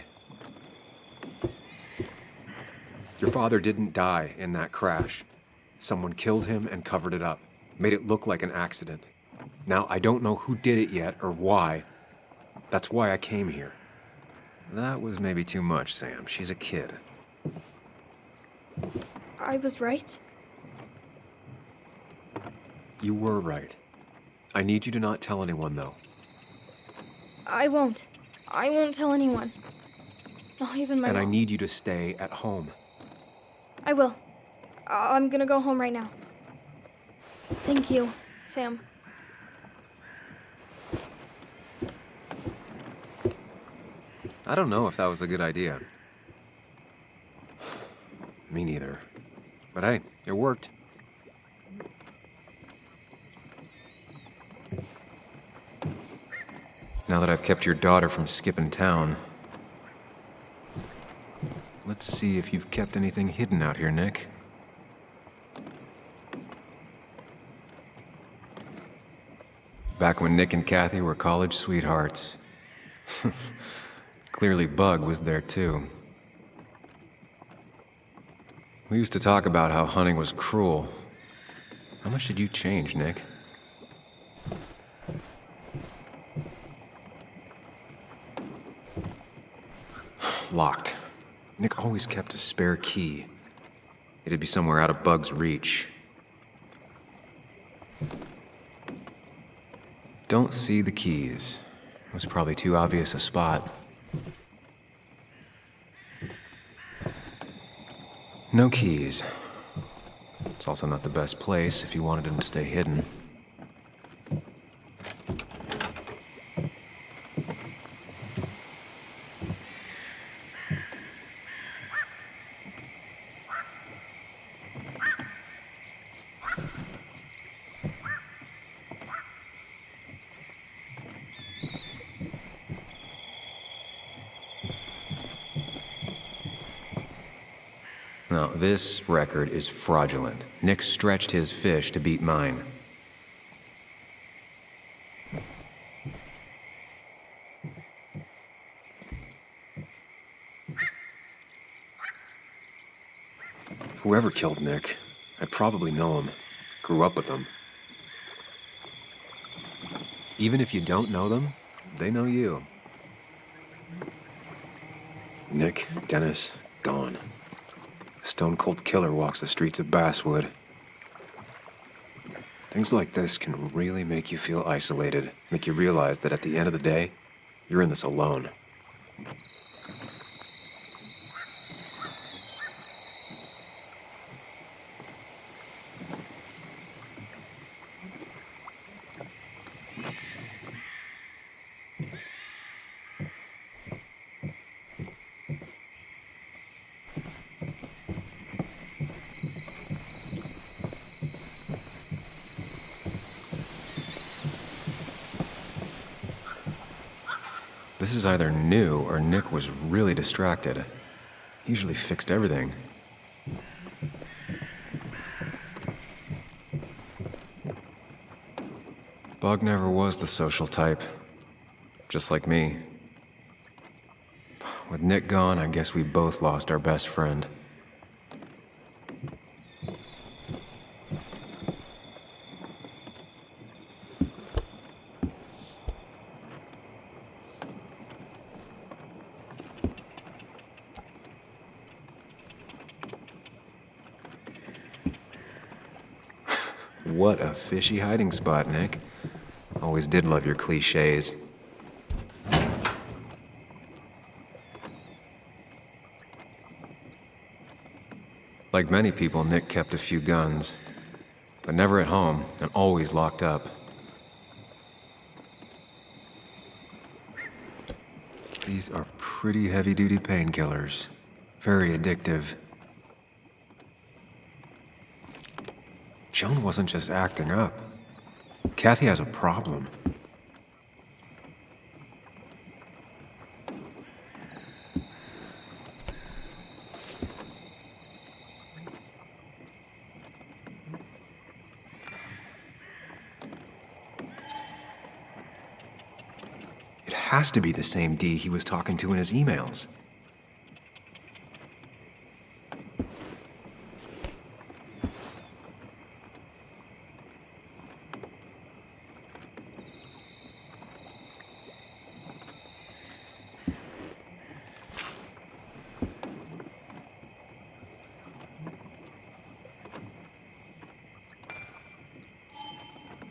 Your father didn't die in that crash. Someone killed him and covered it up, made it look like an accident. Now, I don't know who did it yet or why. That's why I came here. That was maybe too much, Sam. She's a kid. I was right? You were right. I need you to not tell anyone, though. I won't. I won't tell anyone. Not even my And mom. I need you to stay at home. I will. I'm gonna go home right now. Thank you, Sam. I don't know if that was a good idea. Me neither. But hey, it worked. Now that I've kept your daughter from skipping town, let's see if you've kept anything hidden out here, Nick. Back when Nick and Kathy were college sweethearts. Clearly Bug was there too. We used to talk about how hunting was cruel. How much did you change, Nick? Locked. Nick always kept a spare key. It'd be somewhere out of Bug's reach. Don't see the keys. It was probably too obvious a spot. No keys. It's also not the best place if you wanted him to stay hidden. Now, this record is fraudulent. Nick stretched his fish to beat mine. Whoever killed Nick, I probably know him. Grew up with them. Even if you don't know them, they know you. Nick, Dennis, gone. A stone-cold killer walks the streets of Basswood. Things like this can really make you feel isolated, make you realize that at the end of the day, you're in this alone. This is either new or Nick was really distracted. He usually fixed everything. Bug never was the social type. Just like me. With Nick gone, I guess we both lost our best friend. What a fishy hiding spot, Nick. Always did love your cliches. Like many people, Nick kept a few guns, but never at home and always locked up. These are pretty heavy-duty painkillers. Very addictive. Joan wasn't just acting up. Kathy has a problem. It has to be the same D he was talking to in his emails.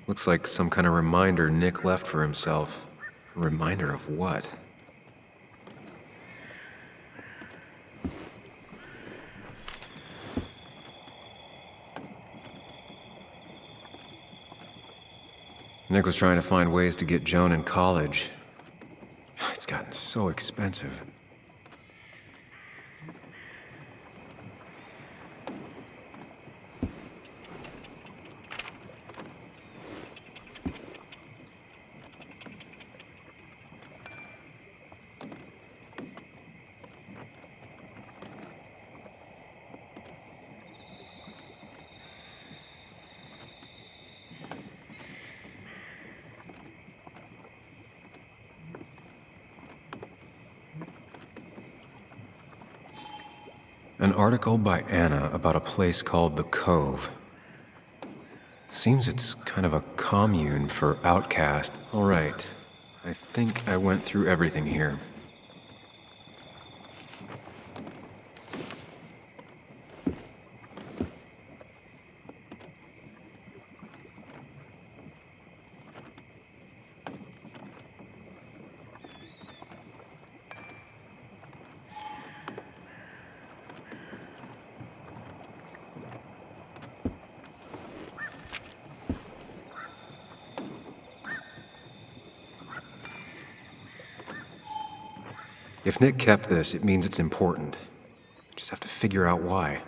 Looks like some kind of reminder Nick left for himself. A reminder of what? Nick was trying to find ways to get Joan in college. It's gotten so expensive. An article by Anna about a place called the Cove. Seems it's kind of a commune for outcasts. All right, I think I went through everything here. If Nick kept this, it means it's important. Just have to figure out why.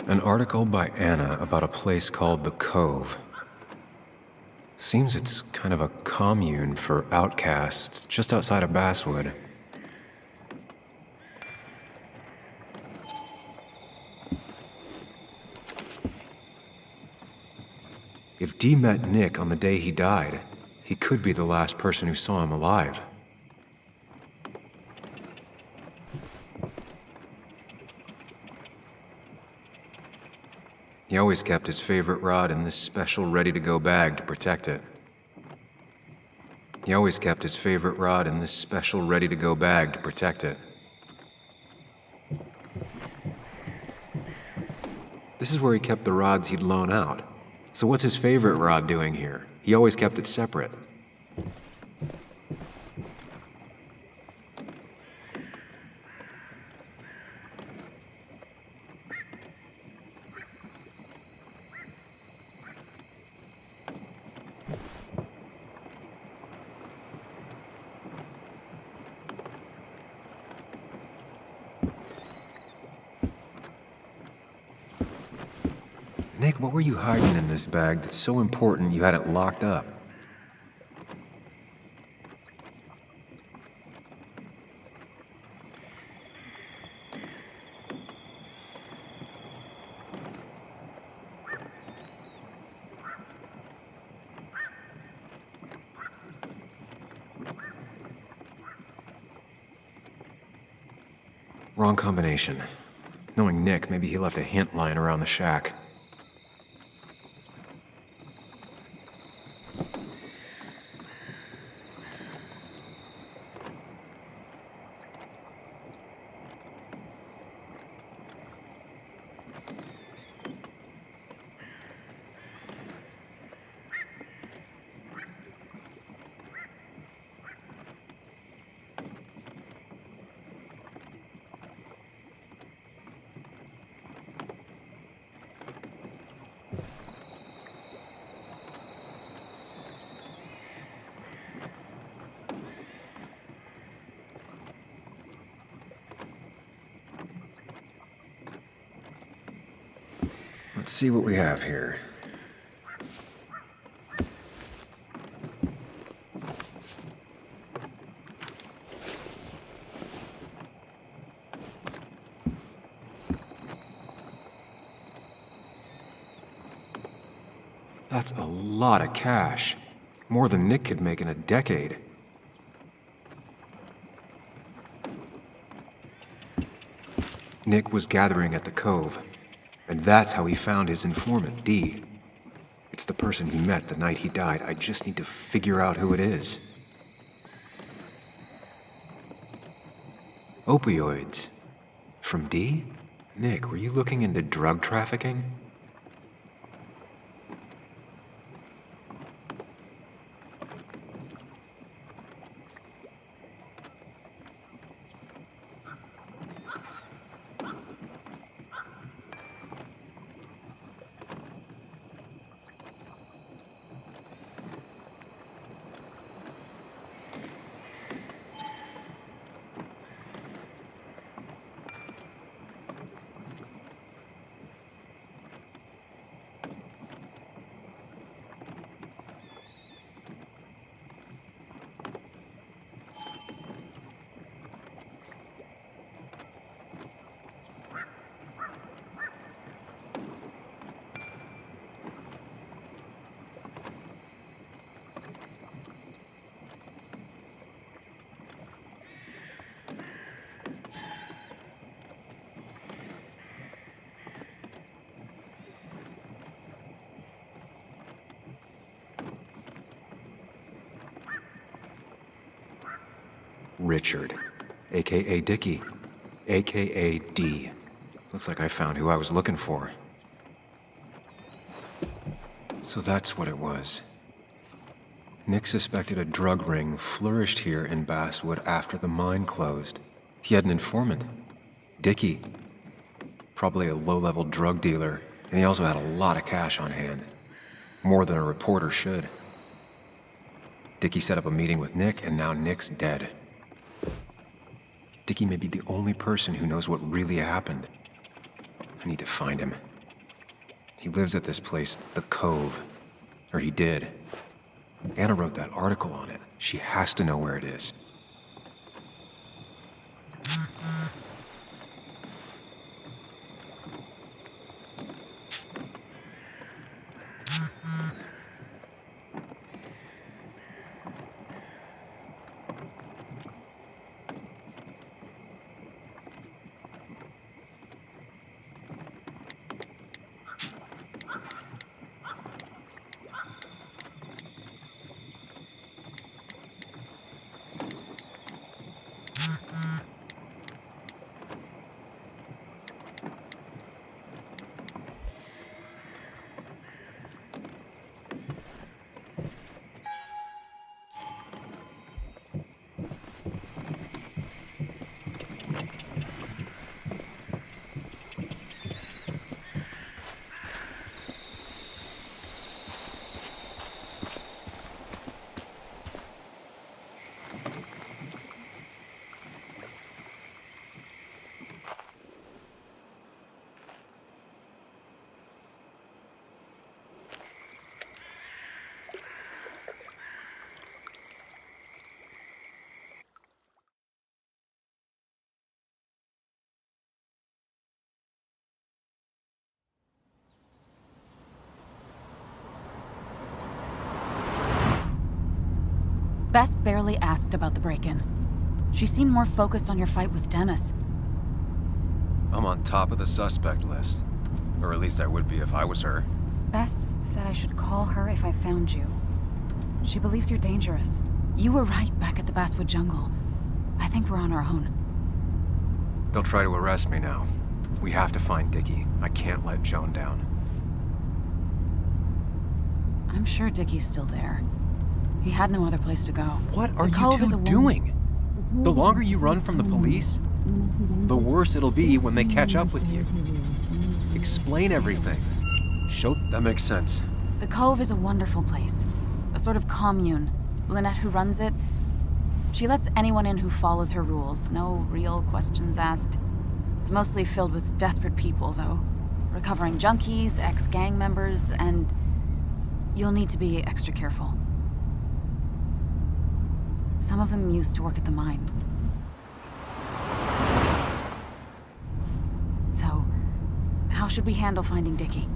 An article by Anna about a place called the Cove. Seems it's kind of a commune for outcasts just outside of Basswood. If Dee met Nick on the day he died, he could be the last person who saw him alive. He always kept his favorite rod in this special ready-to-go bag to protect it. He always kept his favorite rod in this special ready-to-go bag to protect it. This is where he kept the rods he'd loan out. So what's his favorite rod doing here? He always kept it separate. Nick, what were you hiding in this bag that's so important you had it locked up? Wrong combination. Knowing Nick, maybe he left a hint lying around the shack. Let's see what we have here. That's a lot of cash. More than Nick could make in a decade. Nick was gathering at the Cove. And that's how he found his informant, Dee. It's the person he met the night he died. I just need to figure out who it is. Opioids. From Dee? Nick, were you looking into drug trafficking? Richard, a.k.a. Dickie, a.k.a. Dee. Looks like I found who I was looking for. So that's what it was. Nick suspected a drug ring flourished here in Basswood after the mine closed. He had an informant, Dickie. Probably a low-level drug dealer, and he also had a lot of cash on hand. More than a reporter should. Dickie set up a meeting with Nick, and now Nick's dead. Dickie may be the only person who knows what really happened. I need to find him. He lives at this place, The Cove. Or he did. Anna wrote that article on it. She has to know where it is. Bess barely asked about the break-in. She seemed more focused on your fight with Dennis. I'm on top of the suspect list. Or at least I would be if I was her. Bess said I should call her if I found you. She believes you're dangerous. You were right back at the Basswood jungle. I think we're on our own. They'll try to arrest me now. We have to find Dickie. I can't let Joan down. I'm sure Dickie's still there. He had no other place to go. What are you two doing? The longer you run from the police, the worse it'll be when they catch up with you. Explain everything. That makes sense. The Cove is a wonderful place. A sort of commune. Lynette, who runs it, she lets anyone in who follows her rules. No real questions asked. It's mostly filled with desperate people, though. Recovering junkies, ex-gang members, and you'll need to be extra careful. Some of them used to work at the mine. So, how should we handle finding Dickie?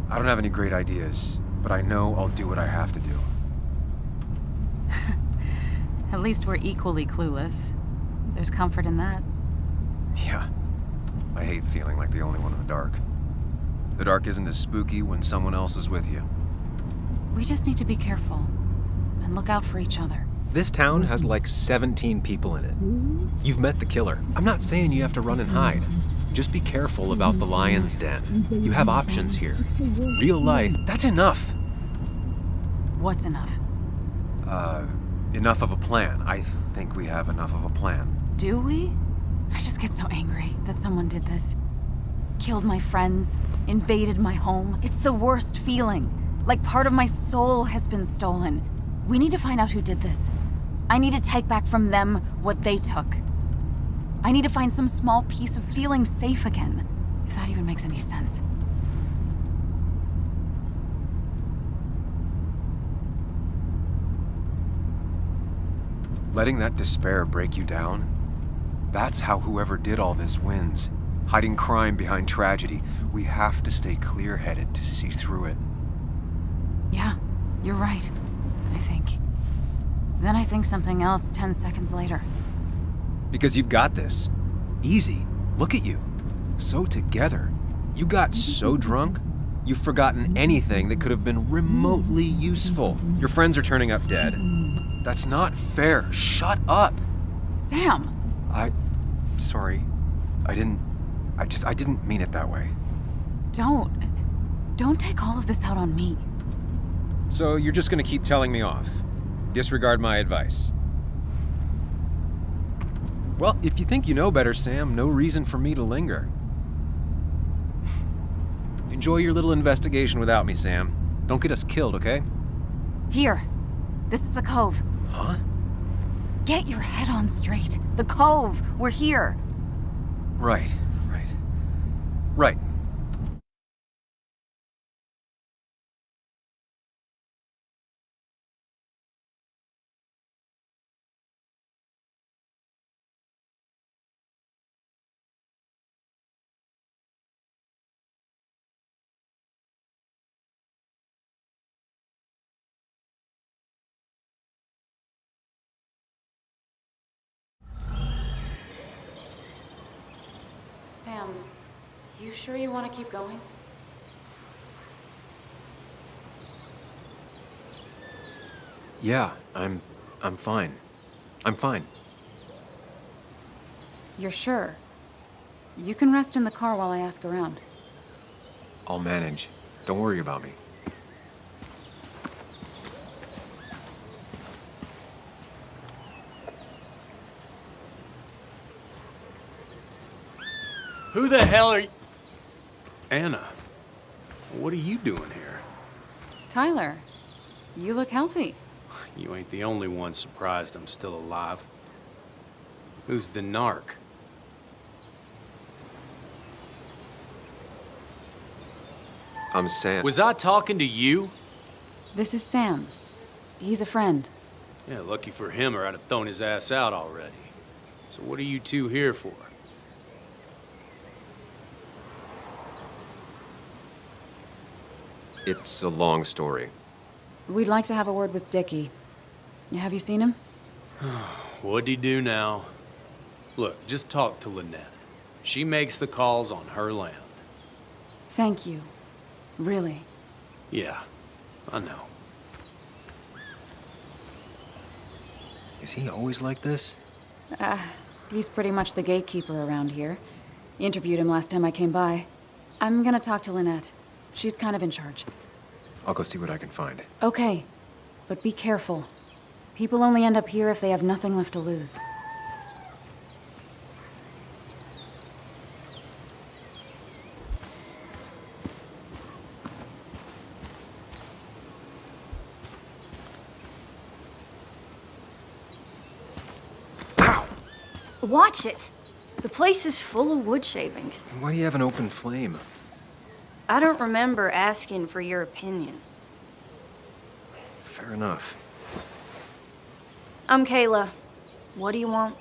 I don't have any great ideas, but I know I'll do what I have to do. At least we're equally clueless. There's comfort in that. Yeah. I hate feeling like the only one in the dark. The dark isn't as spooky when someone else is with you. We just need to be careful and look out for each other. This town has like 17 people in it. You've met the killer. I'm not saying you have to run and hide. Just be careful about the lion's den. You have options here. Real life, that's enough. What's enough? Enough of a plan. I think we have enough of a plan. Do we? I just get so angry that someone did this. Killed my friends, invaded my home. It's the worst feeling. Like part of my soul has been stolen. We need to find out who did this. I need to take back from them what they took. I need to find some small piece of feeling safe again, if that even makes any sense. Letting that despair break you down? That's how whoever did all this wins. Hiding crime behind tragedy. We have to stay clear-headed to see through it. Yeah, you're right, I think. Then I think something else 10 seconds later. Because you've got this. Easy. Look at you. So together. You got so drunk, you've forgotten anything that could have been remotely useful. Your friends are turning up dead. That's not fair. Shut up. Sam, Sorry. I didn't mean it that way. Don't take all of this out on me. So you're just gonna keep telling me off? Disregard my advice? Well, if you think you know better, Sam, no reason for me to linger. Enjoy your little investigation without me, Sam. Don't get us killed, okay? Here. This is the cove. Huh? Get your head on straight. The cove. We're here. Right. Sam, you sure you want to keep going? Yeah, I'm fine. I'm fine. You're sure? You can rest in the car while I ask around. I'll manage. Don't worry about me. Who the hell are you? Anna, what are you doing here? Tyler, you look healthy. You ain't the only one surprised I'm still alive. Who's the narc? I'm Sam. Was I talking to you? This is Sam. He's a friend. Yeah, lucky for him or I'd have thrown his ass out already. So what are you two here for? It's a long story. We'd like to have a word with Dickie. Have you seen him? What'd he do now? Look, just talk to Lynette. She makes the calls on her land. Thank you. Really. Yeah, I know. Is he always like this? He's pretty much the gatekeeper around here. Interviewed him last time I came by. I'm gonna talk to Lynette. She's kind of in charge. I'll go see what I can find. Okay, but be careful. People only end up here if they have nothing left to lose. Watch it! The place is full of wood shavings. Why do you have an open flame? I don't remember asking for your opinion. Fair enough. I'm Kayla. What do you want?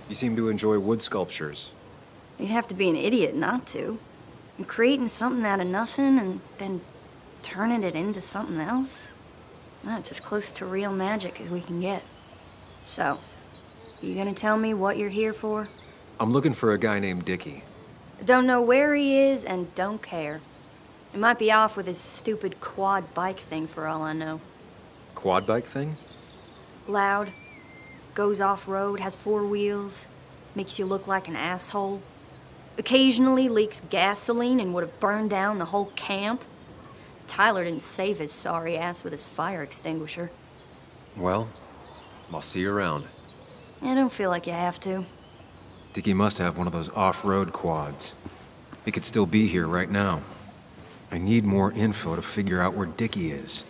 You seem to enjoy wood sculptures. You'd have to be an idiot not to. And creating something out of nothing and then turning it into something else? That's as close to real magic as we can get. So, you gonna tell me what you're here for? I'm looking for a guy named Dickie. Don't know where he is and don't care. He might be off with his stupid quad bike thing for all I know. Quad bike thing? Loud, goes off-road, has 4 wheels, makes you look like an asshole. Occasionally leaks gasoline and would have burned down the whole camp. Tyler didn't save his sorry ass with his fire extinguisher. Well, I'll see you around. I don't feel like you have to. Dickie must have one of those off-road quads. He could still be here right now. I need more info to figure out where Dickie is.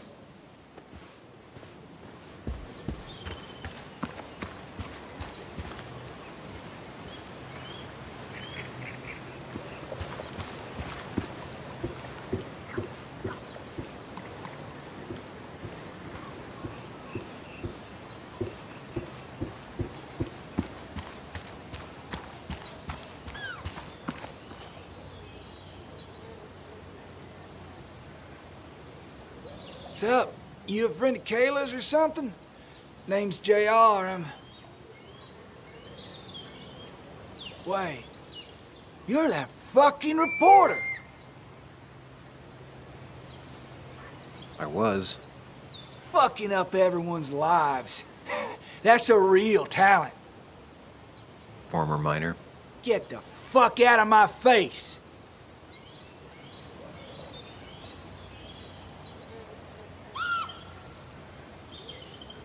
What's up? You a friend of Kayla's or something? Name's JR. Wait. You're that fucking reporter! I was. Fuck! fucking up everyone's lives. That's a real talent. Former miner. Get the fuck out of my face.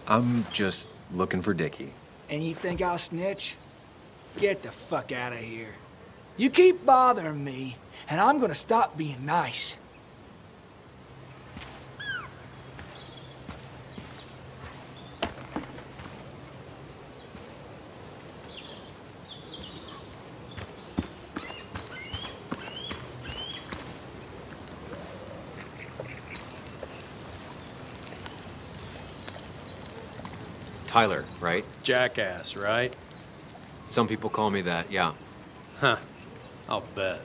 I'm just looking for Dickie. And you think I'll snitch? Get the fuck out of here. You keep bothering me, and I'm gonna stop being nice. Tyler, right? Jackass, right? Some people call me that, yeah. Huh. I'll bet.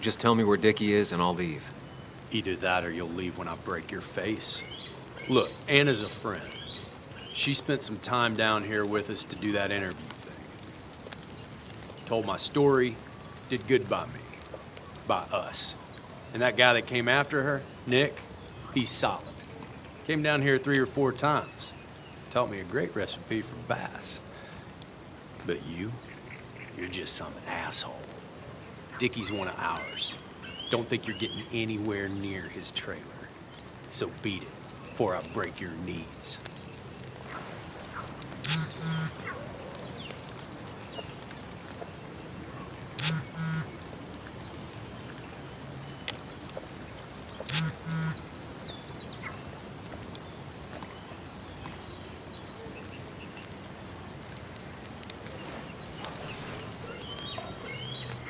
Just tell me where Dickie is and I'll leave. Either that or you'll leave when I break your face. Look, Anna's a friend. She spent some time down here with us to do that interview thing. Told my story, did good by me. By us. And that guy that came after her, Nick, he's solid. Came down here 3 or 4 times. Taught me a great recipe for bass. But you're just some asshole. Dickie's one of ours. Don't think you're getting anywhere near his trailer. So beat it before I break your knees.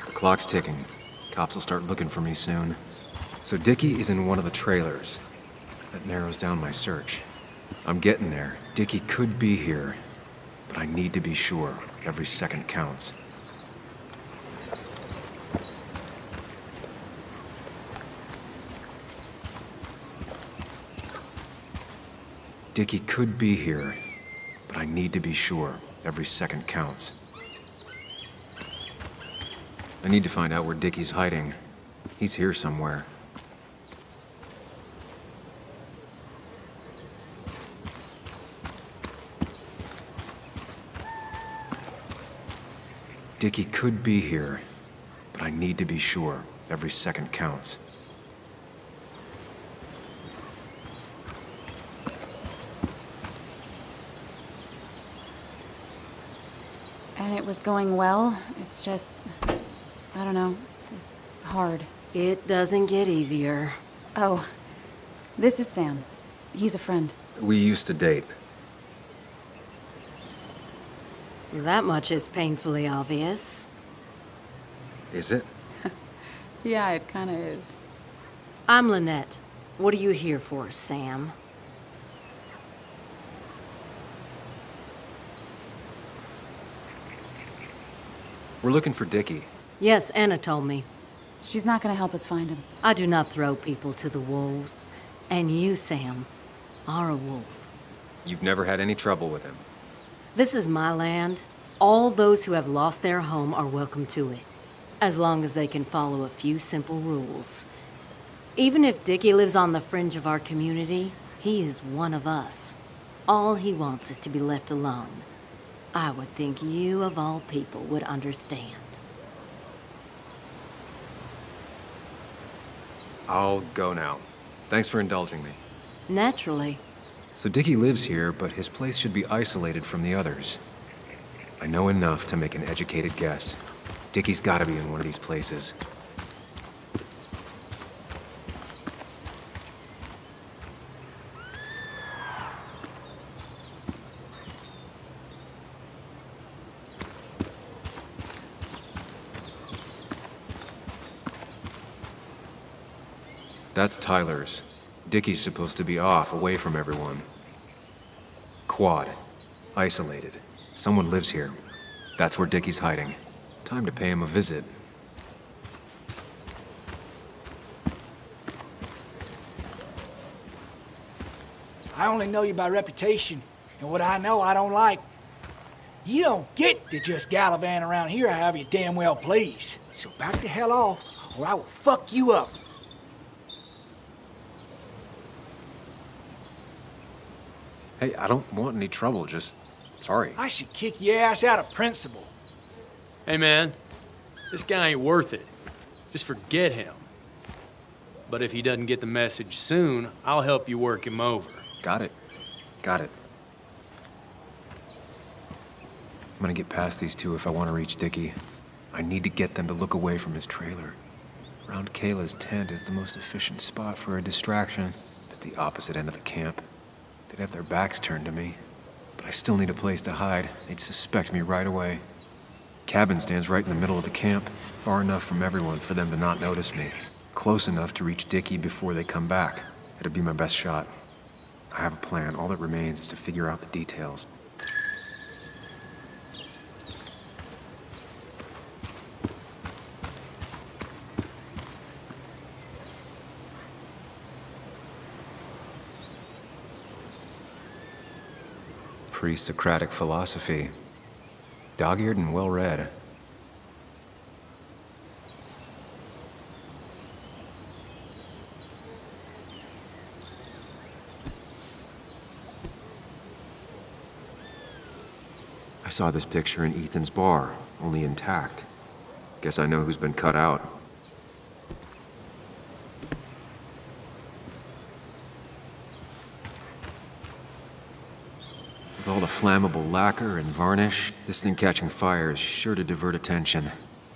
The clock's ticking. Cops will start looking for me soon. So Dickie is in one of the trailers. That narrows down my search. I'm getting there. Dickie could be here, but I need to be sure. Every second counts. Dickie could be here, but I need to be sure. Every second counts. I need to find out where Dickie's hiding. He's here somewhere. Dickie could be here, but I need to be sure. Every second counts. And it was going well. It's just, I don't know, hard. It doesn't get easier. Oh, this is Sam. He's a friend. We used to date. That much is painfully obvious. Is it? Yeah, it kinda is. I'm Lynette. What are you here for, Sam? We're looking for Dickie. Yes, Anna told me. She's not gonna help us find him. I do not throw people to the wolves. And you, Sam, are a wolf. You've never had any trouble with him. This is my land. All those who have lost their home are welcome to it, as long as they can follow a few simple rules. Even if Dickie lives on the fringe of our community, he is one of us. All he wants is to be left alone. I would think you, of all people, would understand. I'll go now. Thanks for indulging me. Naturally. So Dickie lives here, but his place should be isolated from the others. I know enough to make an educated guess. Dickie's gotta be in one of these places. That's Tyler's. Dickie's supposed to be off, away from everyone. Quad. Isolated. Someone lives here. That's where Dickie's hiding. Time to pay him a visit. I only know you by reputation, and what I know I don't like. You don't get to just gallivant around here however you damn well please. So back the hell off, or I will fuck you up. Hey, I don't want any trouble, just sorry. I should kick your ass out of principle. Hey, man, this guy ain't worth it. Just forget him. But if he doesn't get the message soon, I'll help you work him over. Got it. Got it. I'm gonna get past these two if I want to reach Dickie. I need to get them to look away from his trailer. Around Kayla's tent is the most efficient spot for a distraction. It's at the opposite end of the camp. They'd have their backs turned to me, but I still need a place to hide. They'd suspect me right away. Cabin stands right in the middle of the camp, far enough from everyone for them to not notice me. Close enough to reach Dickie before they come back. It'd be my best shot. I have a plan. All that remains is to figure out the details. Pre-Socratic philosophy. Dog-eared and well-read. I saw this picture in Ethan's bar, only intact. Guess I know who's been cut out. With all the flammable lacquer and varnish, this thing catching fire is sure to divert attention.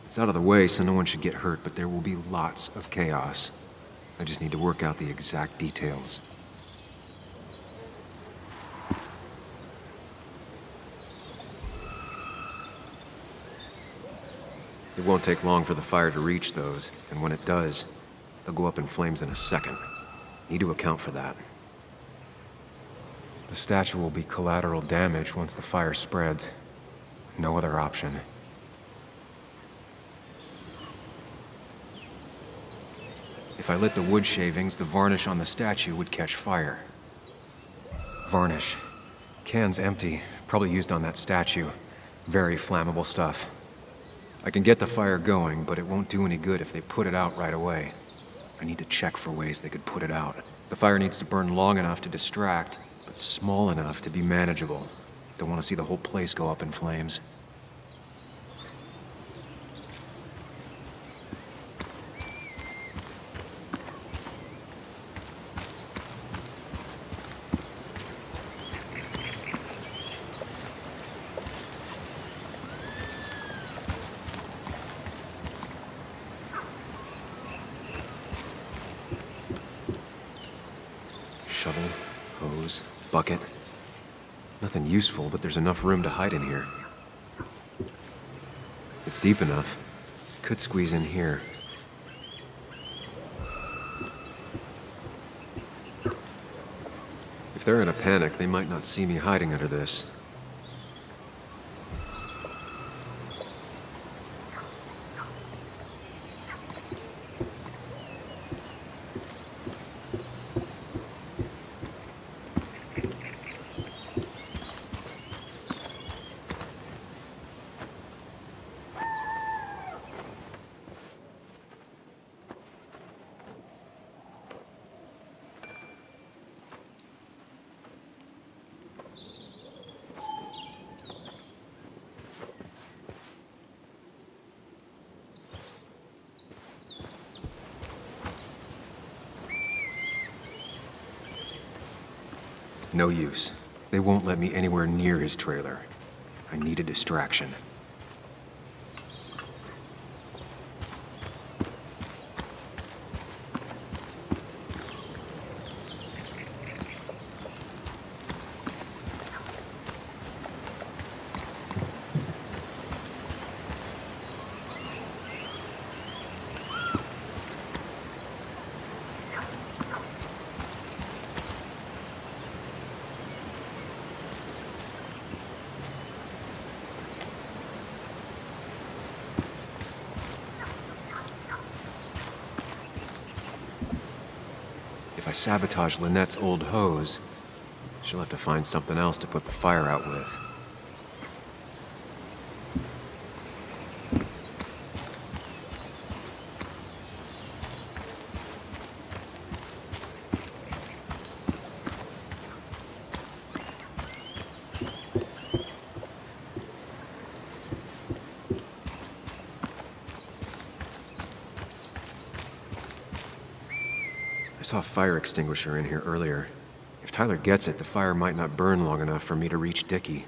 It's out of the way, so no one should get hurt, but there will be lots of chaos. I just need to work out the exact details. It won't take long for the fire to reach those, and when it does, they'll go up in flames in a second. Need to account for that. The statue will be collateral damage once the fire spreads. No other option. If I lit the wood shavings, the varnish on the statue would catch fire. Varnish. Can's empty. Probably used on that statue. Very flammable stuff. I can get the fire going, but it won't do any good if they put it out right away. I need to check for ways they could put it out. The fire needs to burn long enough to distract, but small enough to be manageable. Don't want to see the whole place go up in flames. Shovel, hose, bucket. Nothing useful, but there's enough room to hide in here. It's deep enough. Could squeeze in here. If they're in a panic, they might not see me hiding under this. No use. They won't let me anywhere near his trailer. I need a distraction. If I sabotage Lynette's old hose, she'll have to find something else to put the fire out with. I saw a fire extinguisher in here earlier. If Tyler gets it, the fire might not burn long enough for me to reach Dickie.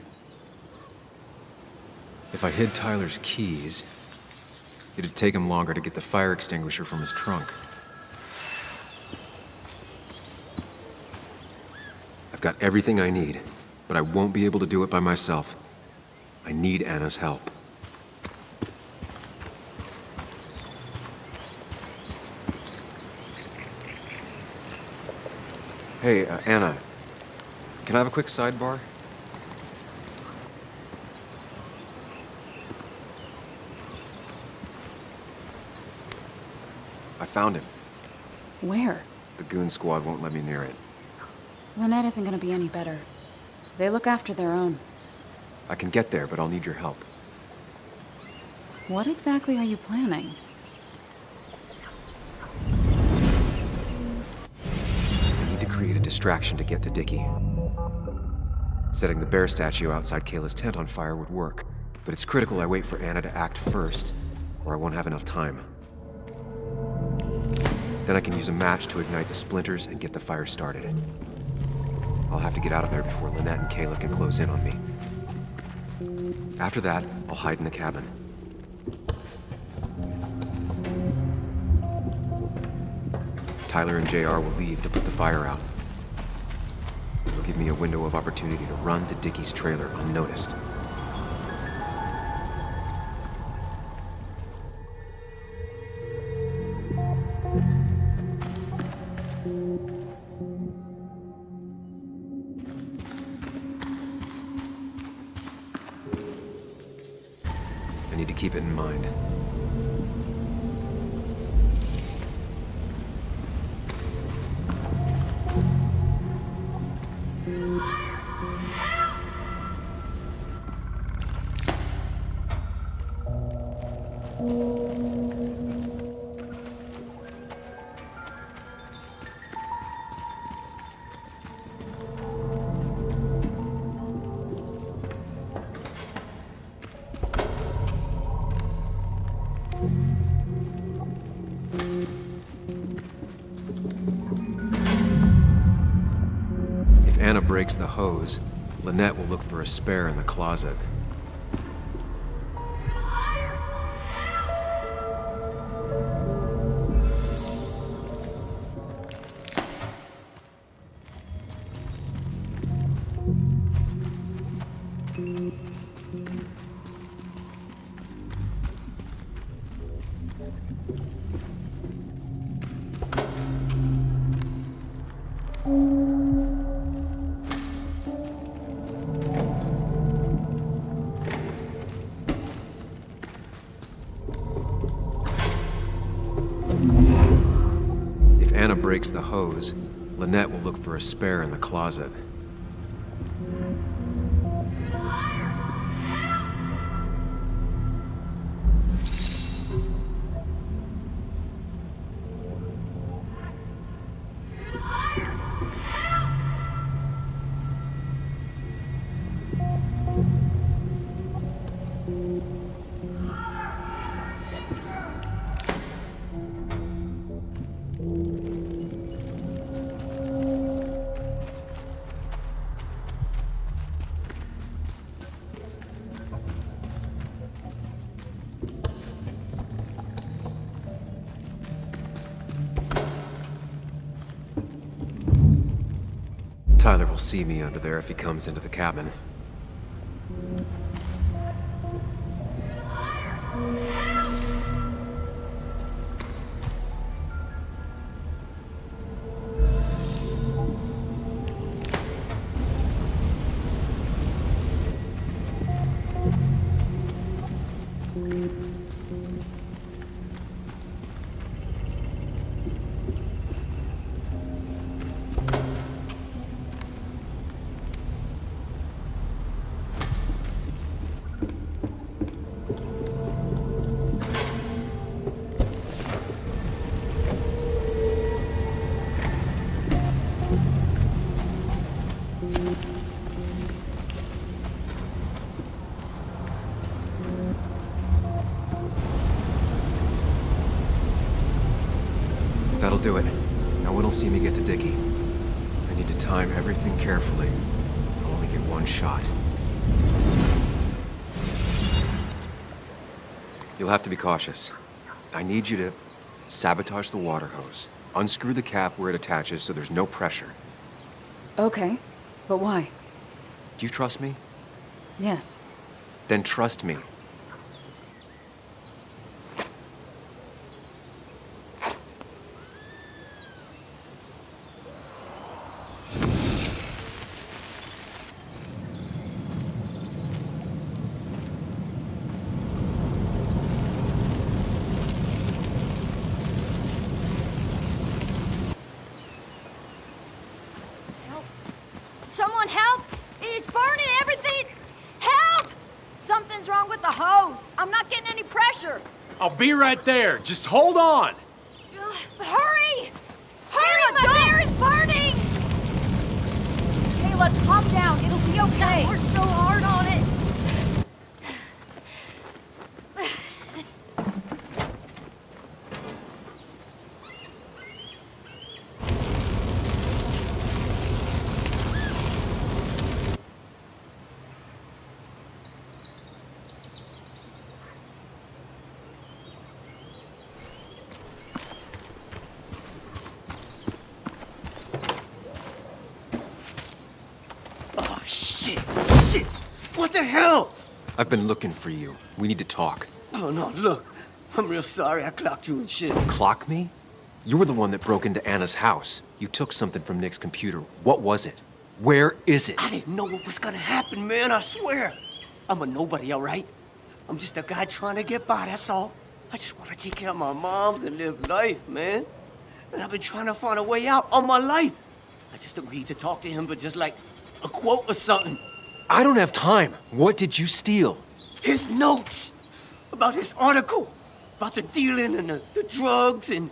If I hid Tyler's keys, it'd take him longer to get the fire extinguisher from his trunk. I've got everything I need, but I won't be able to do it by myself. I need Anna's help. Hey, Anna, can I have a quick sidebar? I found him. Where? The goon squad won't let me near it. Lynette isn't gonna be any better. They look after their own. I can get there, but I'll need your help. What exactly are you planning? I need to create a distraction to get to Dickie. Setting the bear statue outside Kayla's tent on fire would work, but it's critical I wait for Anna to act first, or I won't have enough time. Then I can use a match to ignite the splinters and get the fire started. I'll have to get out of there before Lynette and Kayla can close in on me. After that, I'll hide in the cabin. Tyler and JR will leave to put the fire out. It'll give me a window of opportunity to run to Dickie's trailer unnoticed. I need to keep it in mind. If Anna breaks the hose, Lynette will look for a spare in the closet. If Anna breaks the hose, Lynette will look for a spare in the closet. Tyler will see me under there if he comes into the cabin. That'll do it. No one will see me get to Dickie. I need to time everything carefully. I'll only get one shot. You'll have to be cautious. I need you to sabotage the water hose. Unscrew the cap where it attaches so there's no pressure. Okay, but why? Do you trust me? Yes. Then trust me. Someone help! It's burning everything! Help! Something's wrong with the hose. I'm not getting any pressure. I'll be right there. Just hold on. Hurry! Hurry! My bear is burning! Kayla, calm down. It'll be okay. I worked so hard on it. Shit! What the hell? I've been looking for you. We need to talk. Oh, no, look. I'm real sorry I clocked you and shit. Clock me? You were the one that broke into Anna's house. You took something from Nick's computer. What was it? Where is it? I didn't know what was gonna happen, man, I swear. I'm a nobody, all right? I'm just a guy trying to get by, that's all. I just want to take care of my moms and live life, man. And I've been trying to find a way out all my life. I just agreed to talk to him for just like a quote or something. I don't have time. What did you steal? His notes about his article, about the dealing and the drugs and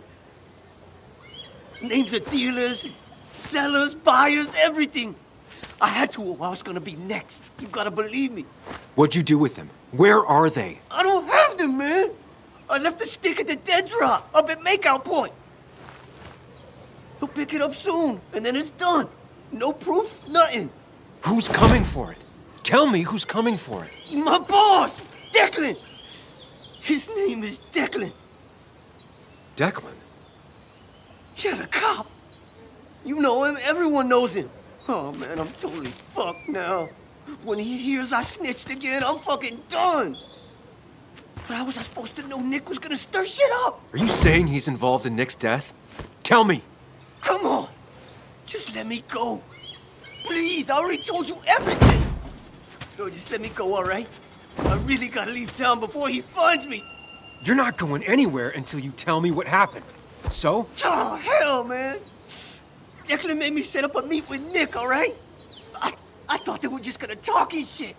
names of dealers, and sellers, buyers, everything. I had to or I was gonna be next. You gotta believe me. What'd you do with them? Where are they? I don't have them, man. I left the stick at the dead drop up at Makeout Point. He'll pick it up soon, and then it's done. No proof, nothing. Who's coming for it? Tell me who's coming for it. My boss, Declan. His name is Declan. Declan? Yeah, the cop. You know him, everyone knows him. Oh, man, I'm totally fucked now. When he hears I snitched again, I'm fucking done. But how was I supposed to know Nick was gonna stir shit up? Are you saying he's involved in Nick's death? Tell me. Come on. Just let me go. Please, I already told you everything. No, just let me go, all right? I really gotta leave town before he finds me. You're not going anywhere until you tell me what happened. So? Oh, hell, man. Declan made me set up a meet with Nick, all right? I thought they were just gonna talk and shit.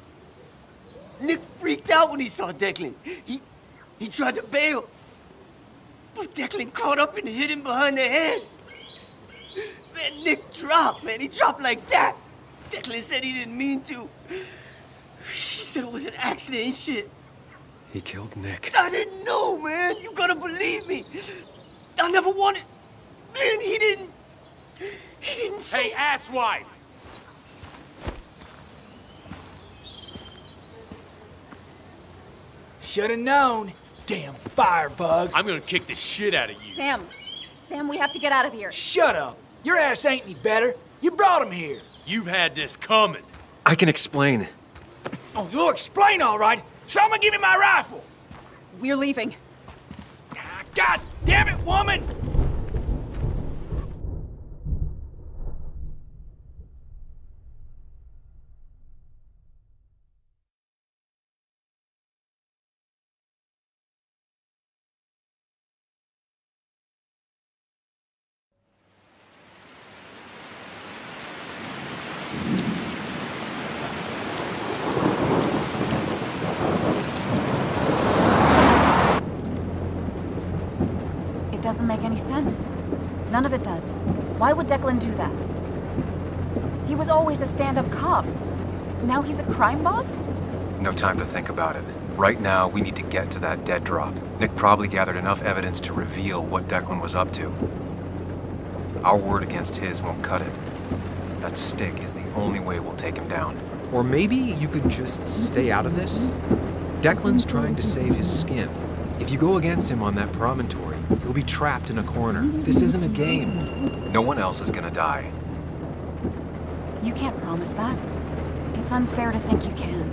Nick freaked out when he saw Declan. He tried to bail. But Declan caught up and hit him behind the head. Then Nick dropped, man. He dropped like that. Declan said he didn't mean to. He said it was an accident and shit. He killed Nick. I didn't know, man. You gotta believe me. I never wanted... Man, he didn't say... Hey, asswipe! Should've known. Damn firebug. I'm gonna kick the shit out of you. Sam, we have to get out of here. Shut up. Your ass ain't any better. You brought him here. You've had this coming. I can explain. Oh, you'll explain all right. Someone give me my rifle. We're leaving. God damn it, woman! It doesn't make any sense. None of it does. Why would Declan do that? He was always a stand-up cop. Now he's a crime boss? No time to think about it. Right now, we need to get to that dead drop. Nick probably gathered enough evidence to reveal what Declan was up to. Our word against his won't cut it. That stick is the only way we'll take him down. Or maybe you could just stay out of this? Declan's trying to save his skin. If you go against him on that promontory, he'll be trapped in a corner. This isn't a game. No one else is gonna die. You can't promise that. It's unfair to think you can.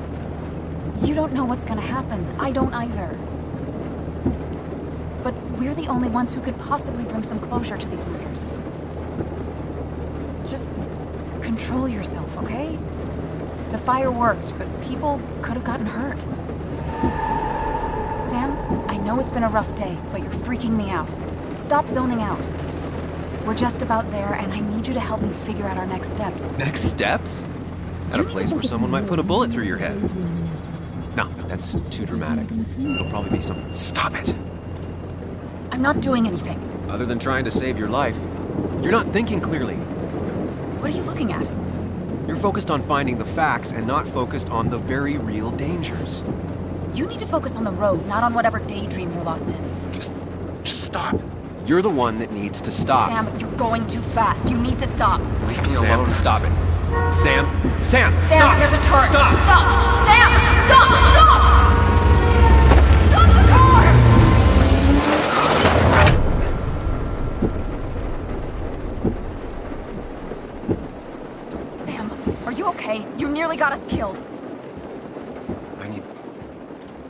You don't know what's gonna happen. I don't either. But we're the only ones who could possibly bring some closure to these murders. Just control yourself, okay? The fire worked, but people could have gotten hurt. Sam, I know it's been a rough day, but you're freaking me out. Stop zoning out. We're just about there, and I need you to help me figure out our next steps. Next steps? At a place where someone might put a bullet through your head. No, that's too dramatic. It'll probably be some... Stop it! I'm not doing anything. Other than trying to save your life, you're not thinking clearly. What are you looking at? You're focused on finding the facts and not focused on the very real dangers. You need to focus on the road, not on whatever daydream you're lost in. Just stop. You're the one that needs to stop. Sam, you're going too fast. You need to stop. Leave me alone. Stop it. Sam, Sam, stop! There's a turret. Stop! Stop! Sam, stop! Stop! Stop the car! Sam, are you okay? You nearly got us killed.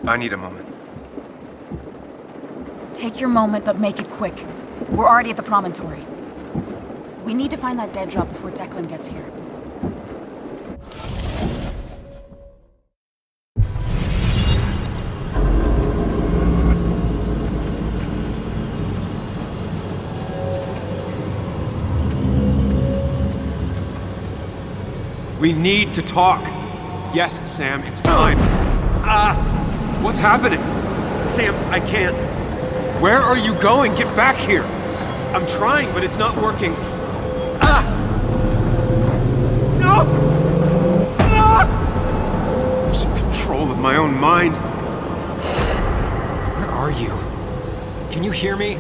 I need a moment. Take your moment, but make it quick. We're already at the promontory. We need to find that dead drop before Declan gets here. We need to talk. Yes, Sam, it's time. What's happening? Sam, I can't. Where are you going? Get back here. I'm trying, but it's not working. No! I'm losing control of my own mind. Where are you? Can you hear me?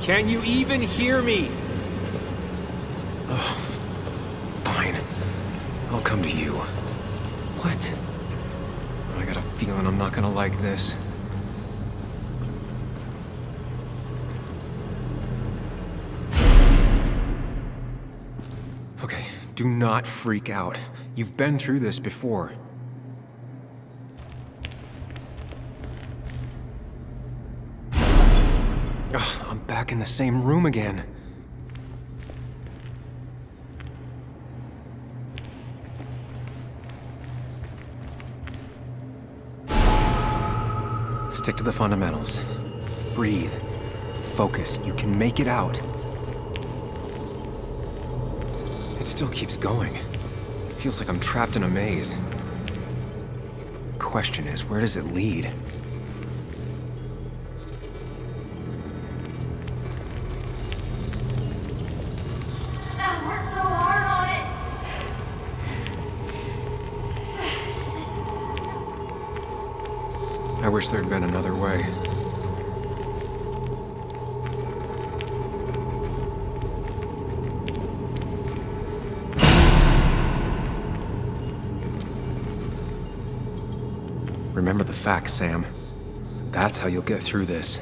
Can you even hear me? Oh, fine. I'll come to you. What? I got a feeling I'm not gonna like this. Okay, do not freak out. You've been through this before. Ugh, I'm back in the same room again. Stick to the fundamentals. Breathe. Focus. You can make it out. It still keeps going. It feels like I'm trapped in a maze. Question is, where does it lead? I worked so hard on it. I wish there'd been another way. Remember the facts, Sam. That's how you'll get through this.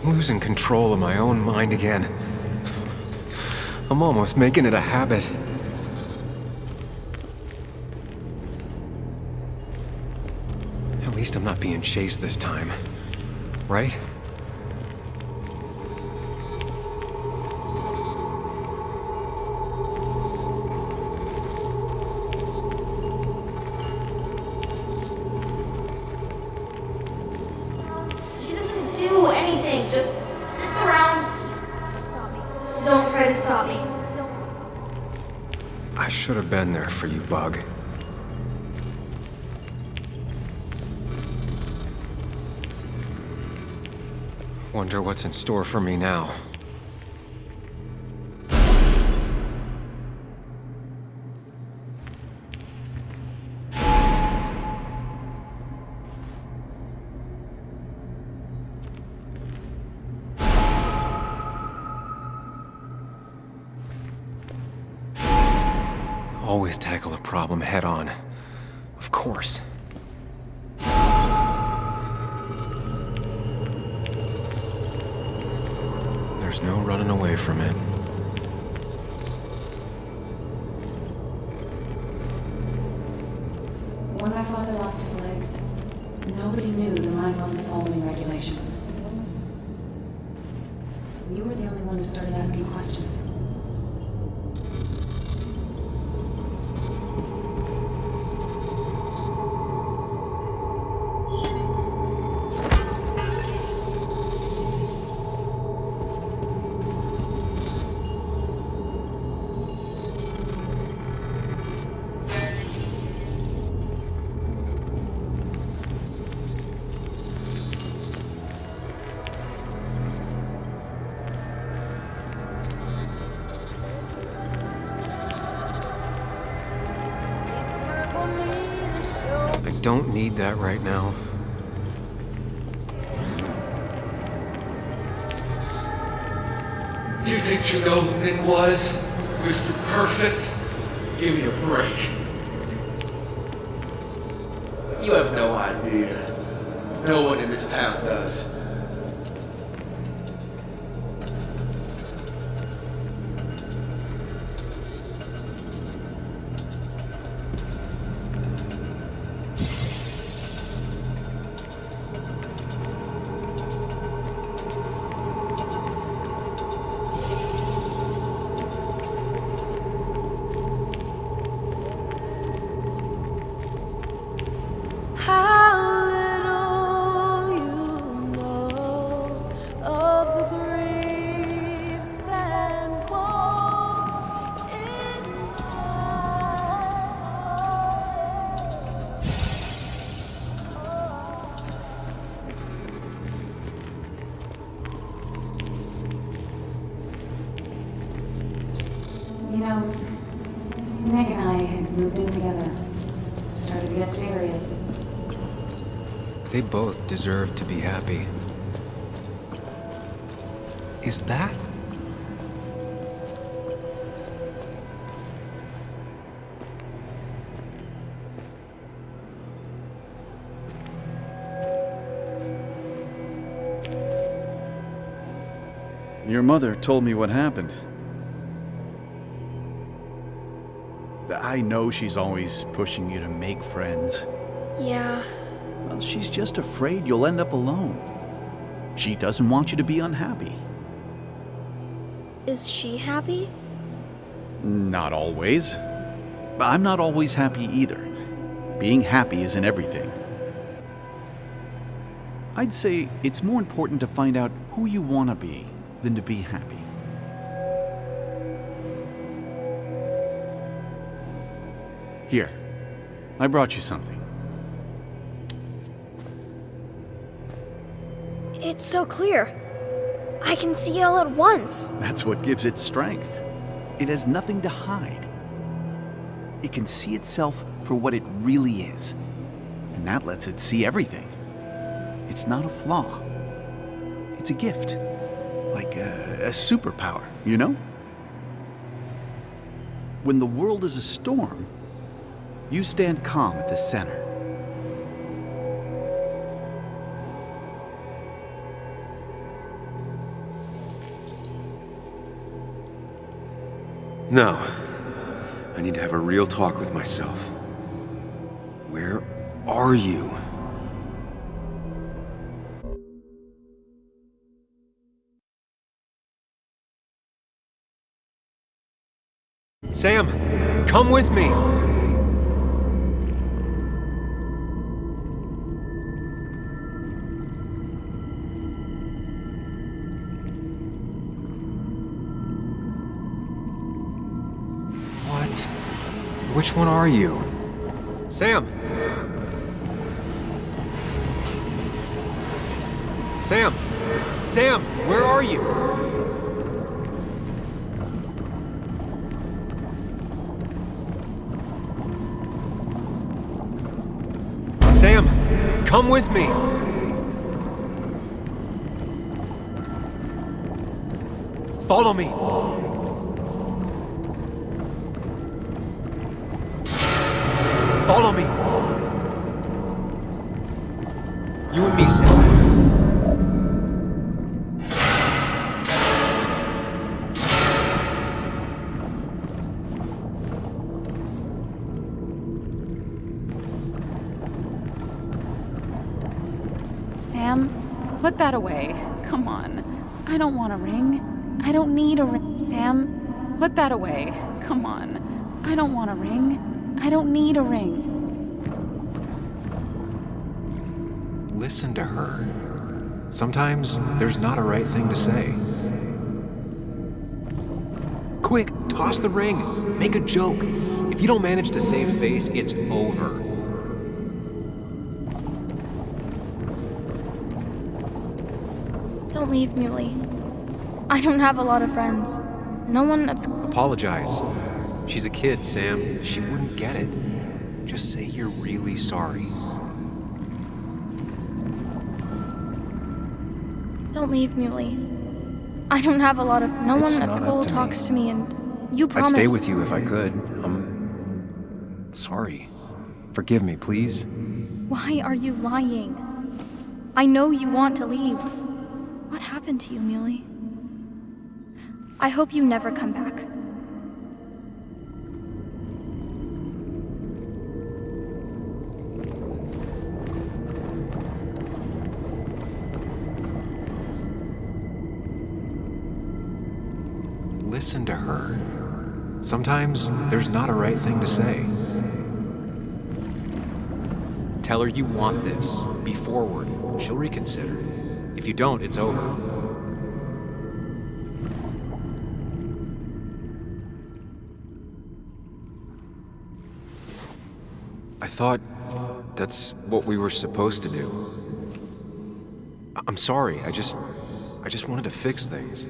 I'm losing control of my own mind again. I'm almost making it a habit. At least I'm not being chased this time, right? She doesn't do anything, just sits around. Don't try to stop me. should have been there for you, Bug. Wonder what's in store for me now. Always tackle a problem head on. Of course. There's no running away from it. When my father lost his legs, nobody knew the mine wasn't following regulations. You were the only one who started asking questions. I don't need that right now. You think you know who Nick was? Mr. Perfect? Give me a break. You have no idea. No one in this town does. You know, Nick and I had moved in together. Started to get serious. They both deserve to be happy. Is that? Your mother told me what happened. I know she's always pushing you to make friends. Yeah. Well, she's just afraid you'll end up alone. She doesn't want you to be unhappy. Is she happy? Not always. I'm not always happy either. Being happy isn't everything. I'd say it's more important to find out who you want to be than to be happy. Here, I brought you something. It's so clear. I can see it all at once. That's what gives it strength. It has nothing to hide. It can see itself for what it really is, and that lets it see everything. It's not a flaw. It's a gift, like a superpower, you know? When the world is a storm, you stand calm at the center. No. I need to have a real talk with myself. Where are you? Sam, come with me! What Which one are you? Sam! Sam! Sam, where are you? Sam, come with me! Follow me! Follow me! You and me, Sam. Sam, put that away. Come on. I don't want a ring. I don't need a ring. Sam, put that away. Come on. I don't want a ring. I don't need a ring. Listen to her. Sometimes there's not a right thing to say. Quick, toss the ring. Make a joke. If you don't manage to save face, it's over. Don't leave, Muley. I don't have a lot of friends. No one at school. Apologize. She's a kid, Sam. She wouldn't get it. Just say you're really sorry. Don't leave, Muley. I don't have a lot of... No It's one at not school up to talks me. to me, and you I'd promised... stay with you if I could. I'm sorry. Forgive me, please. Why are you lying? I know you want to leave. What happened to you, Muley? I hope you never come back. Listen to her. Sometimes there's not a right thing to say. Tell her you want this. Be forward. She'll reconsider. If you don't, it's over. I thought that's what we were supposed to do. I'm sorry. I just wanted to fix things.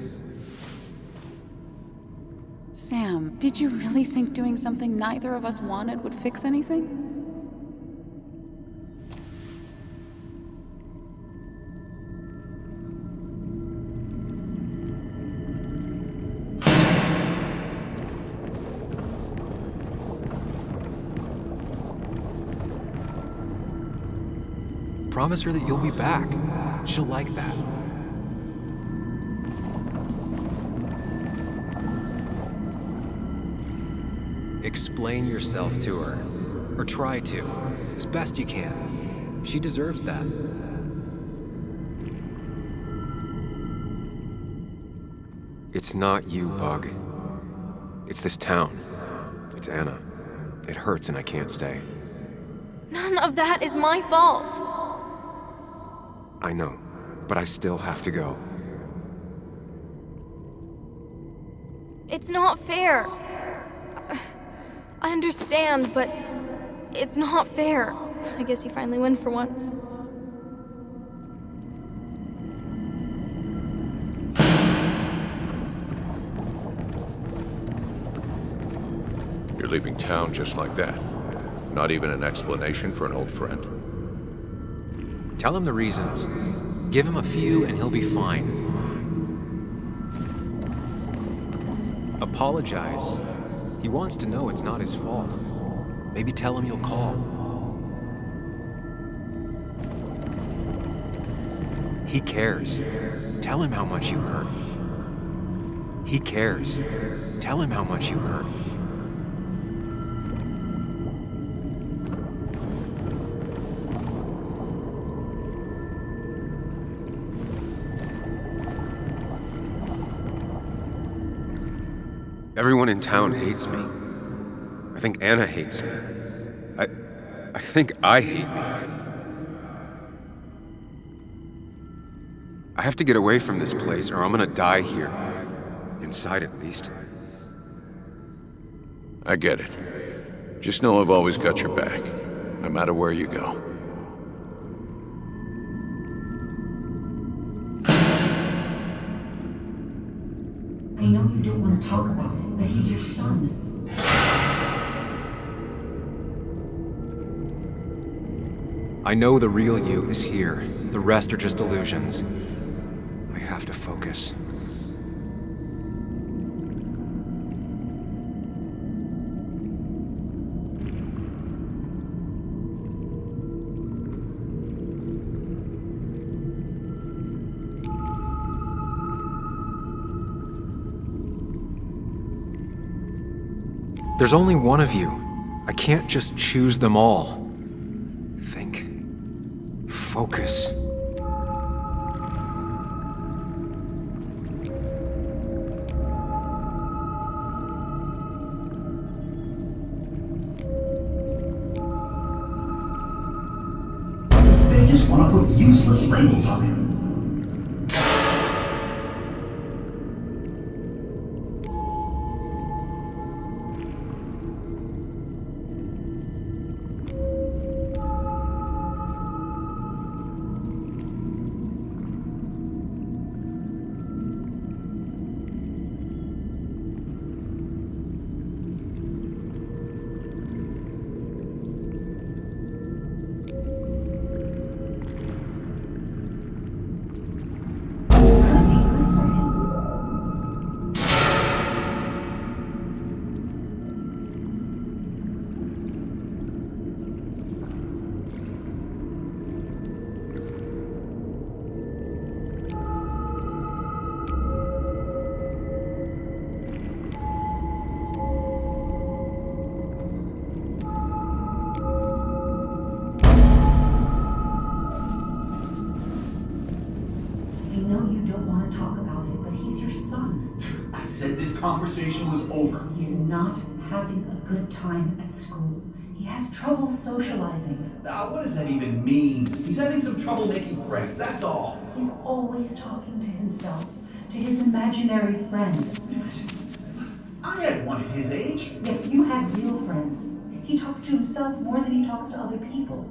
Sam, did you really think doing something neither of us wanted would fix anything? Promise her that you'll be back. She'll like that. Explain yourself to her. Or try to. As best you can. She deserves that. It's not you, Bug. It's this town. It's Anna. It hurts and I can't stay. None of that is my fault. I know, but I still have to go. It's not fair. I understand, but it's not fair. I guess you finally win for once. You're leaving town just like that. Not even an explanation for an old friend. Tell him the reasons. Give him a few and he'll be fine. Apologize. He wants to know it's not his fault. Maybe tell him you'll call. He cares. Tell him how much you hurt. He cares. Tell him how much you hurt. Everyone in town hates me. I think Anna hates me. I think I hate me. I have to get away from this place or I'm gonna die here. Inside at least. I get it. Just know I've always got your back, no matter where you go. I know you don't want to talk about it, but he's your son. I know the real you is here. The rest are just illusions. I have to focus. There's only one of you. I can't just choose them all. Think. Focus. They just want to put useless labels on him. Conversation was over. He's not having a good time at school. He has trouble socializing. What does that even mean? He's having some trouble making friends, that's all. He's always talking to himself, to his imaginary friend. I had one at his age. Yes, you had real friends. He talks to himself more than he talks to other people.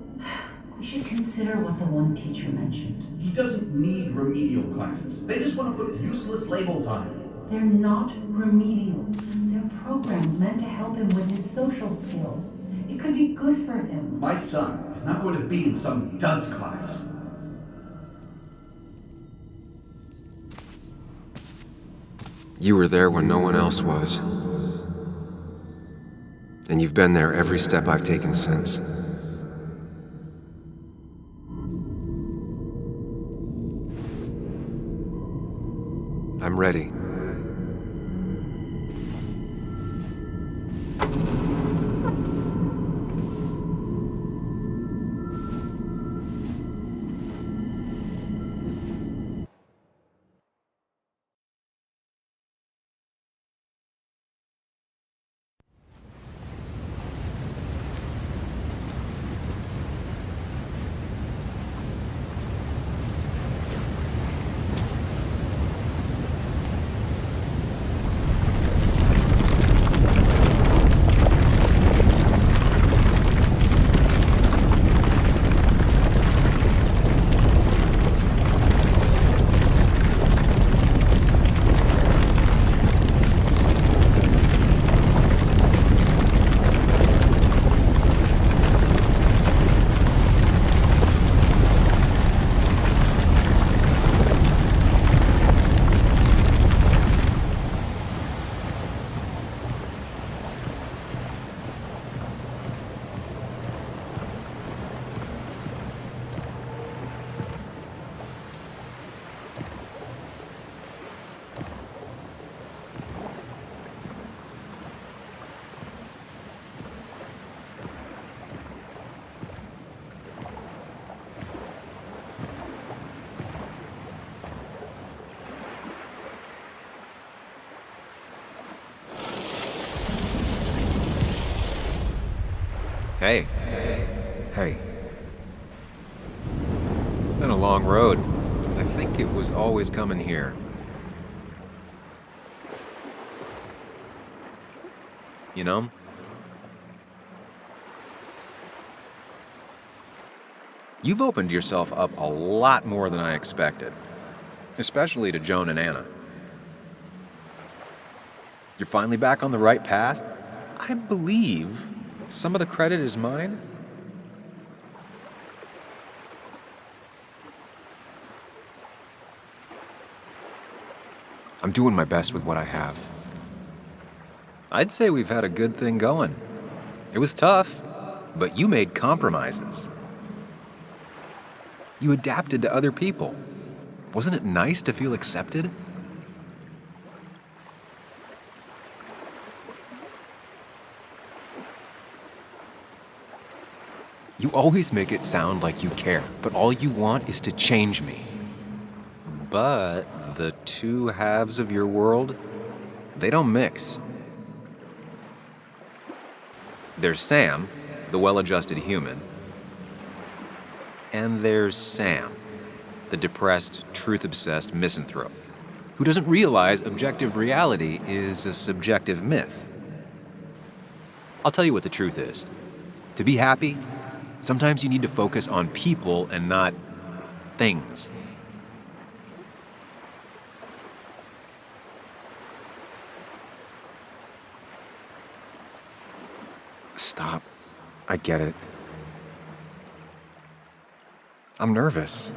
We should consider what the one teacher mentioned. He doesn't need remedial classes. They just want to put useless labels on him. They're not remedial. They're programs meant to help him with his social skills. It could be good for him. My son is not going to be in some dunce class. You were there when no one else was. And you've been there every step I've taken since. I'm ready. Hey. Hey. It's been a long road. I think it was always coming here. You know? You've opened yourself up a lot more than I expected, especially to Joan and Anna. You're finally back on the right path? I believe some of the credit is mine. I'm doing my best with what I have. I'd say we've had a good thing going. It was tough, but you made compromises. You adapted to other people. Wasn't it nice to feel accepted? You always make it sound like you care, but all you want is to change me. But the two halves of your world, they don't mix. There's Sam, the well-adjusted human, and there's Sam, the depressed, truth-obsessed misanthrope, who doesn't realize objective reality is a subjective myth. I'll tell you what the truth is. To be happy, sometimes you need to focus on people and not things. Stop. I get it. I'm nervous.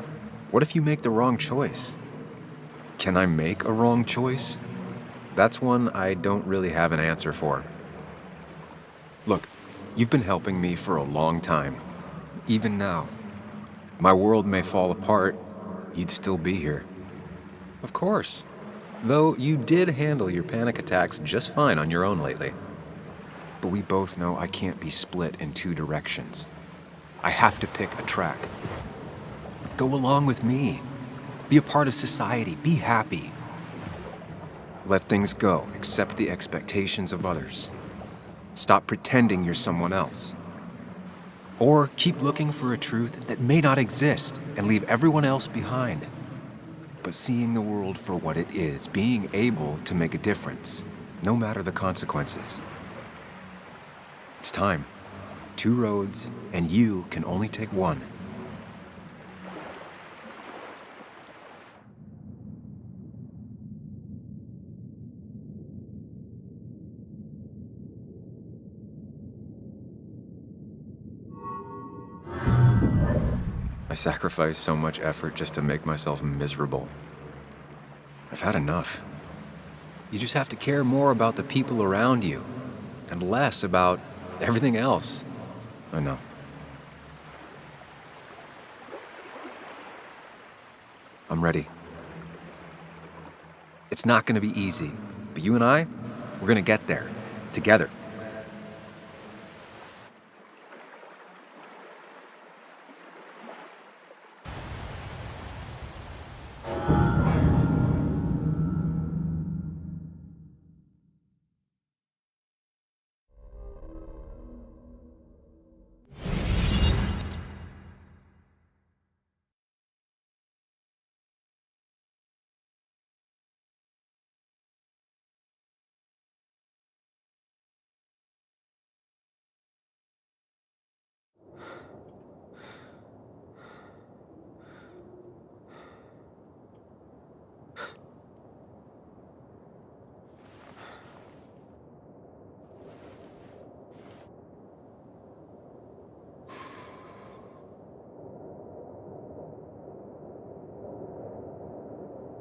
What if you make the wrong choice? Can I make a wrong choice? That's one I don't really have an answer for. Look, you've been helping me for a long time. Even now. My world may fall apart, you'd still be here. Of course. Though you did handle your panic attacks just fine on your own lately. But we both know I can't be split in two directions. I have to pick a track. Go along with me. Be a part of society. Be happy. Let things go. Accept the expectations of others. Stop pretending you're someone else. Or keep looking for a truth that may not exist and leave everyone else behind. But seeing the world for what it is, being able to make a difference, no matter the consequences. It's time. Two roads, and you can only take one. I sacrificed so much effort just to make myself miserable. I've had enough. You just have to care more about the people around you, and less about everything else. I know. I'm ready. It's not gonna be easy, but you and I, we're gonna get there, together.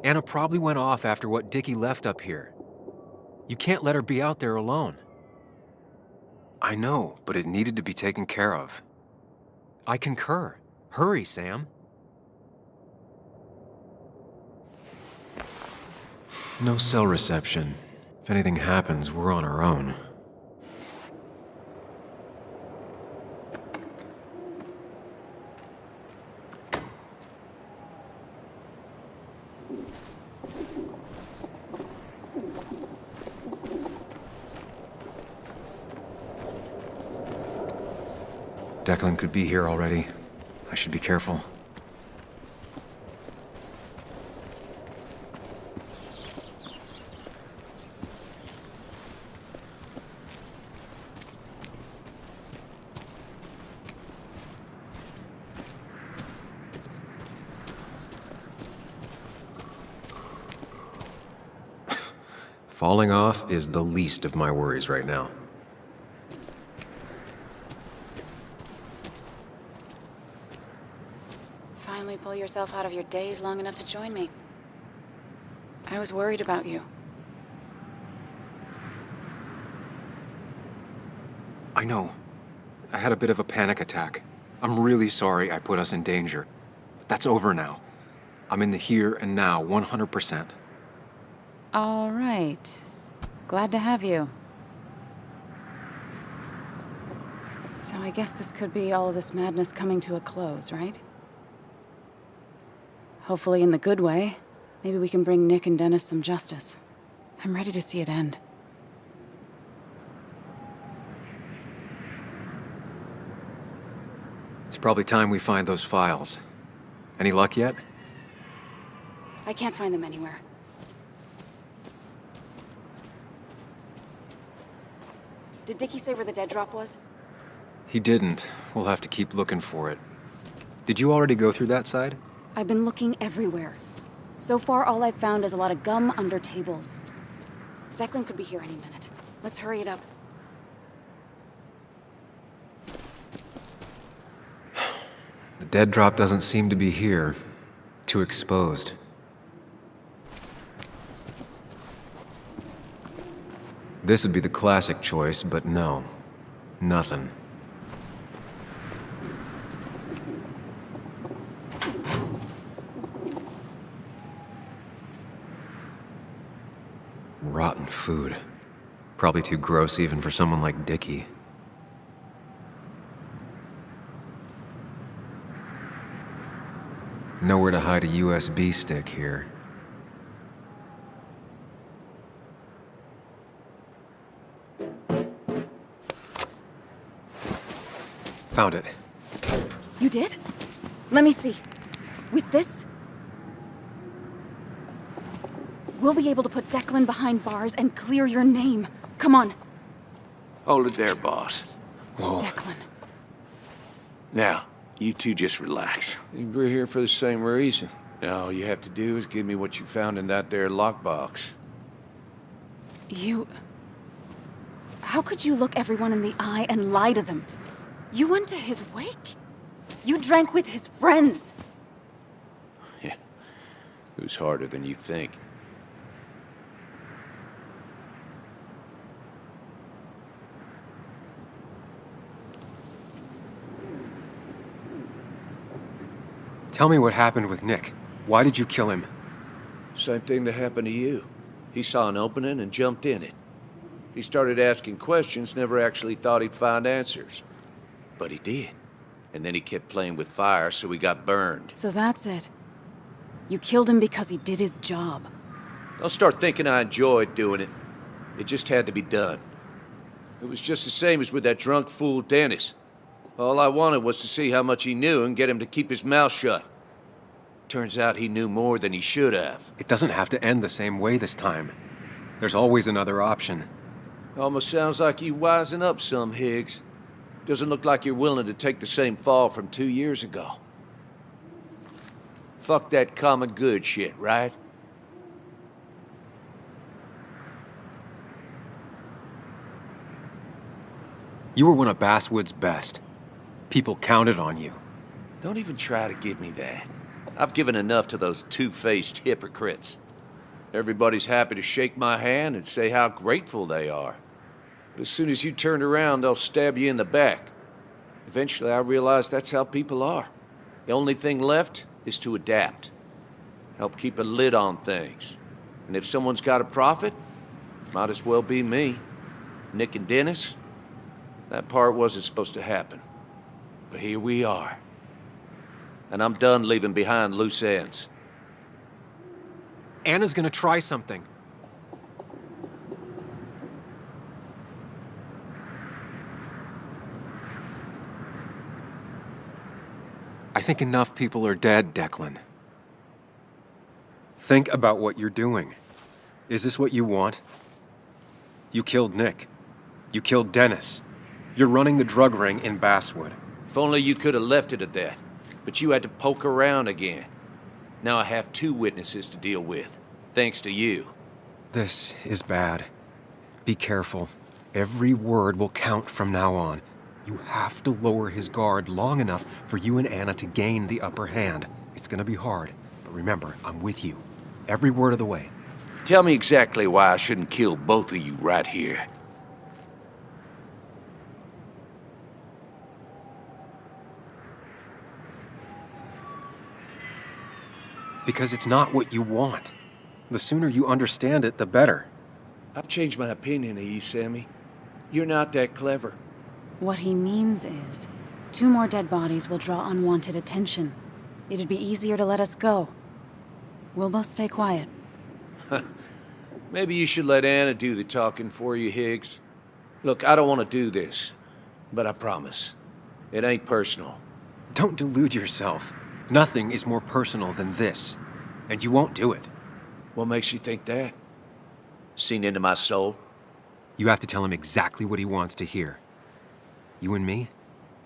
Anna probably went off after what Dickie left up here. You can't let her be out there alone. I know, but it needed to be taken care of. I concur. Hurry, Sam. No cell reception. If anything happens, we're on our own. Declan could be here already. I should be careful. Falling off is the least of my worries right now. Finally pull yourself out of your daze long enough to join me. I was worried about you. I know. I had a bit of a panic attack. I'm really sorry I put us in danger. But that's over now. I'm in the here and now, 100%. All right. Glad to have you. So I guess this could be all of this madness coming to a close, right? Hopefully in the good way. Maybe we can bring Nick and Dennis some justice. I'm ready to see it end. It's probably time we find those files. Any luck yet? I can't find them anywhere. Did Dickie say where the dead drop was? He didn't. We'll have to keep looking for it. Did you already go through that side? I've been looking everywhere. So far, all I've found is a lot of gum under tables. Declan could be here any minute. Let's hurry it up. The dead drop doesn't seem to be here. Too exposed. This would be the classic choice, but no. Nothing. Rotten food. Probably too gross even for someone like Dickie. Nowhere to hide a USB stick here. Found it. You did? Let me see. With this? We'll be able to put Declan behind bars and clear your name. Come on. Hold it there, boss. Whoa. Declan. Now, you two just relax. We're here for the same reason. All you have to do is give me what you found in that there lockbox. You... How could you look everyone in the eye and lie to them? You went to his wake? You drank with his friends. Yeah, it was harder than you think. Tell me what happened with Nick. Why did you kill him? Same thing that happened to you. He saw an opening and jumped in it. He started asking questions, never actually thought he'd find answers. But he did. And then he kept playing with fire, so he got burned. So that's it. You killed him because he did his job. Don't start thinking I enjoyed doing it. It just had to be done. It was just the same as with that drunk fool Dennis. All I wanted was to see how much he knew and get him to keep his mouth shut. Turns out he knew more than he should have. It doesn't have to end the same way this time. There's always another option. Almost sounds like you wising up some, Higgs. Doesn't look like you're willing to take the same fall from 2 years ago. Fuck that common good shit, right? You were one of Basswood's best. People counted on you. Don't even try to give me that. I've given enough to those two-faced hypocrites. Everybody's happy to shake my hand and say how grateful they are. But as soon as you turn around, they'll stab you in the back. Eventually, I realized that's how people are. The only thing left is to adapt. Help keep a lid on things. And if someone's got a profit, might as well be me. Nick and Dennis, that part wasn't supposed to happen. But here we are. And I'm done leaving behind loose ends. Anna's gonna try something. I think enough people are dead, Declan. Think about what you're doing. Is this what you want? You killed Nick. You killed Dennis. You're running the drug ring in Basswood. If only you could have left it at that. But you had to poke around again. Now I have 2 witnesses to deal with, thanks to you. This is bad. Be careful. Every word will count from now on. You have to lower his guard long enough for you and Anna to gain the upper hand. It's gonna be hard, but remember, I'm with you. Every word of the way. Tell me exactly why I shouldn't kill both of you right here. Because it's not what you want. The sooner you understand it, the better. I've changed my opinion of you, Sammy. You're not that clever. What he means is, 2 more dead bodies will draw unwanted attention. It'd be easier to let us go. We'll both stay quiet. Maybe you should let Anna do the talking for you, Higgs. Look, I don't want to do this, but I promise. It ain't personal. Don't delude yourself. Nothing is more personal than this. And you won't do it. What makes you think that? Seen into my soul? You have to tell him exactly what he wants to hear. You and me,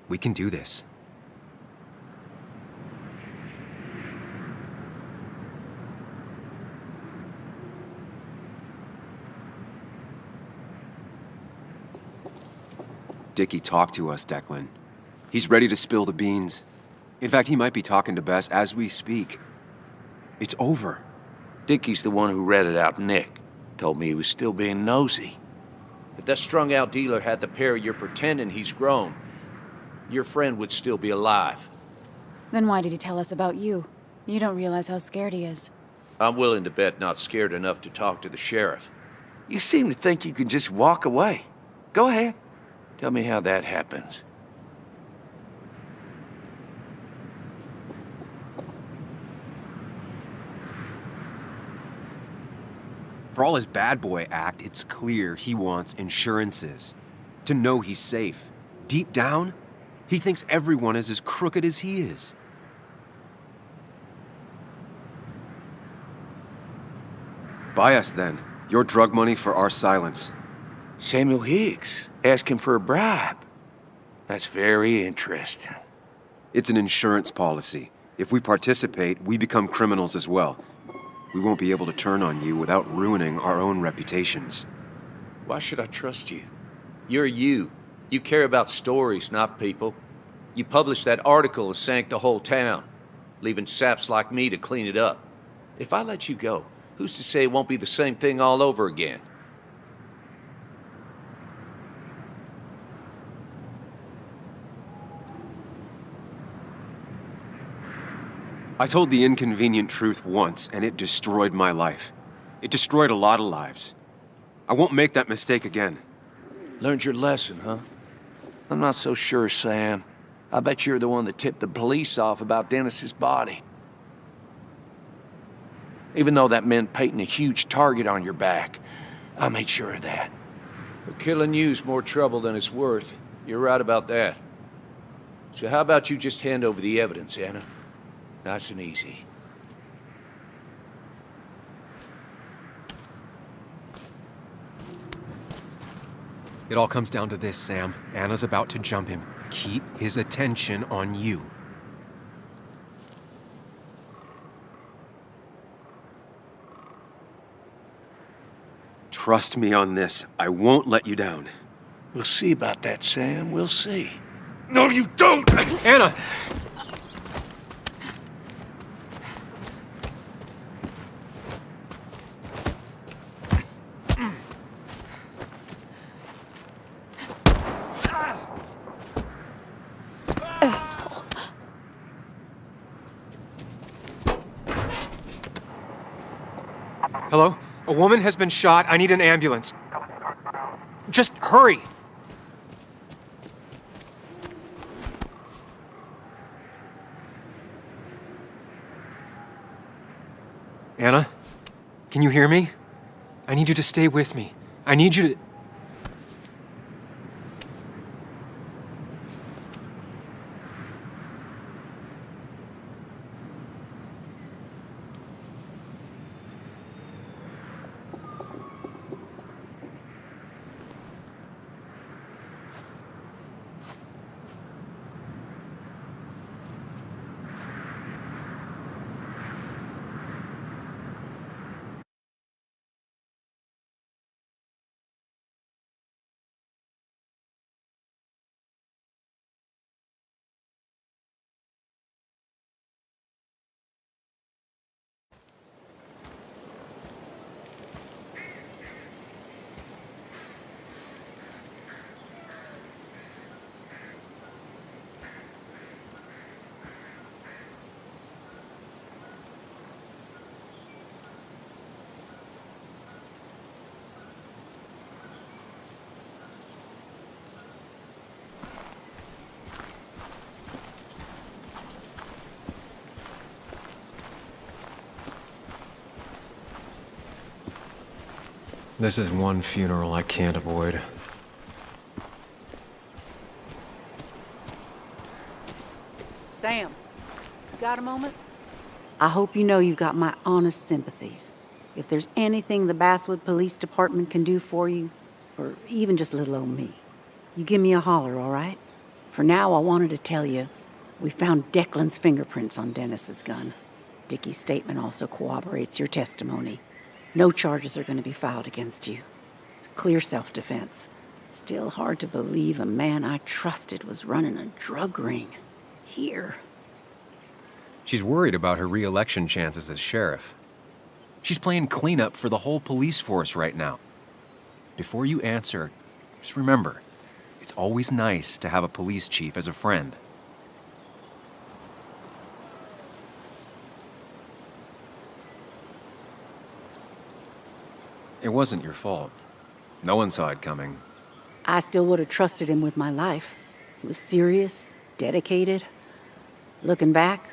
we can do this. Dickie talked to us, Declan. He's ready to spill the beans. In fact, he might be talking to Bess as we speak. It's over. Dickie's the one who ratted out Nick. Told me he was still being nosy. If that strung-out dealer had the pair you're pretending he's grown, your friend would still be alive. Then why did he tell us about you? You don't realize how scared he is. I'm willing to bet not scared enough to talk to the sheriff. You seem to think you can just walk away. Go ahead. Tell me how that happens. For all his bad boy act, it's clear he wants insurances. To know he's safe. Deep down, he thinks everyone is as crooked as he is. Buy us, then. Your drug money for our silence. Samuel Higgs, asking for a bribe. That's very interesting. It's an insurance policy. If we participate, we become criminals as well. We won't be able to turn on you without ruining our own reputations. Why should I trust you? You're you. You care about stories, not people. You published that article and sank the whole town, leaving saps like me to clean it up. If I let you go, who's to say it won't be the same thing all over again? I told the inconvenient truth once, and it destroyed my life. It destroyed a lot of lives. I won't make that mistake again. Learned your lesson, huh? I'm not so sure, Sam. I bet you're the one that tipped the police off about Dennis's body. Even though that meant painting a huge target on your back, I made sure of that. But killing you's more trouble than it's worth. You're right about that. So how about you just hand over the evidence, Anna? Nice and easy. It all comes down to this, Sam. Anna's about to jump him. Keep his attention on you. Trust me on this. I won't let you down. We'll see about that, Sam. We'll see. No, you don't! Anna! Asshole. Hello? A woman has been shot. I need an ambulance. Just hurry! Anna? Can you hear me? I need you to stay with me. I need you to... This is one funeral I can't avoid. Sam, you got a moment? I hope you know you've got my honest sympathies. If there's anything the Basswood Police Department can do for you, or even just little old me, you give me a holler, all right? For now, I wanted to tell you, we found Declan's fingerprints on Dennis's gun. Dickie's statement also corroborates your testimony. No charges are going to be filed against you. It's clear self-defense. Still hard to believe a man I trusted was running a drug ring. Here. She's worried about her re-election chances as sheriff. She's playing cleanup for the whole police force right now. Before you answer, just remember, it's always nice to have a police chief as a friend. It wasn't your fault. No one saw it coming. I still would have trusted him with my life. He was serious, dedicated. Looking back,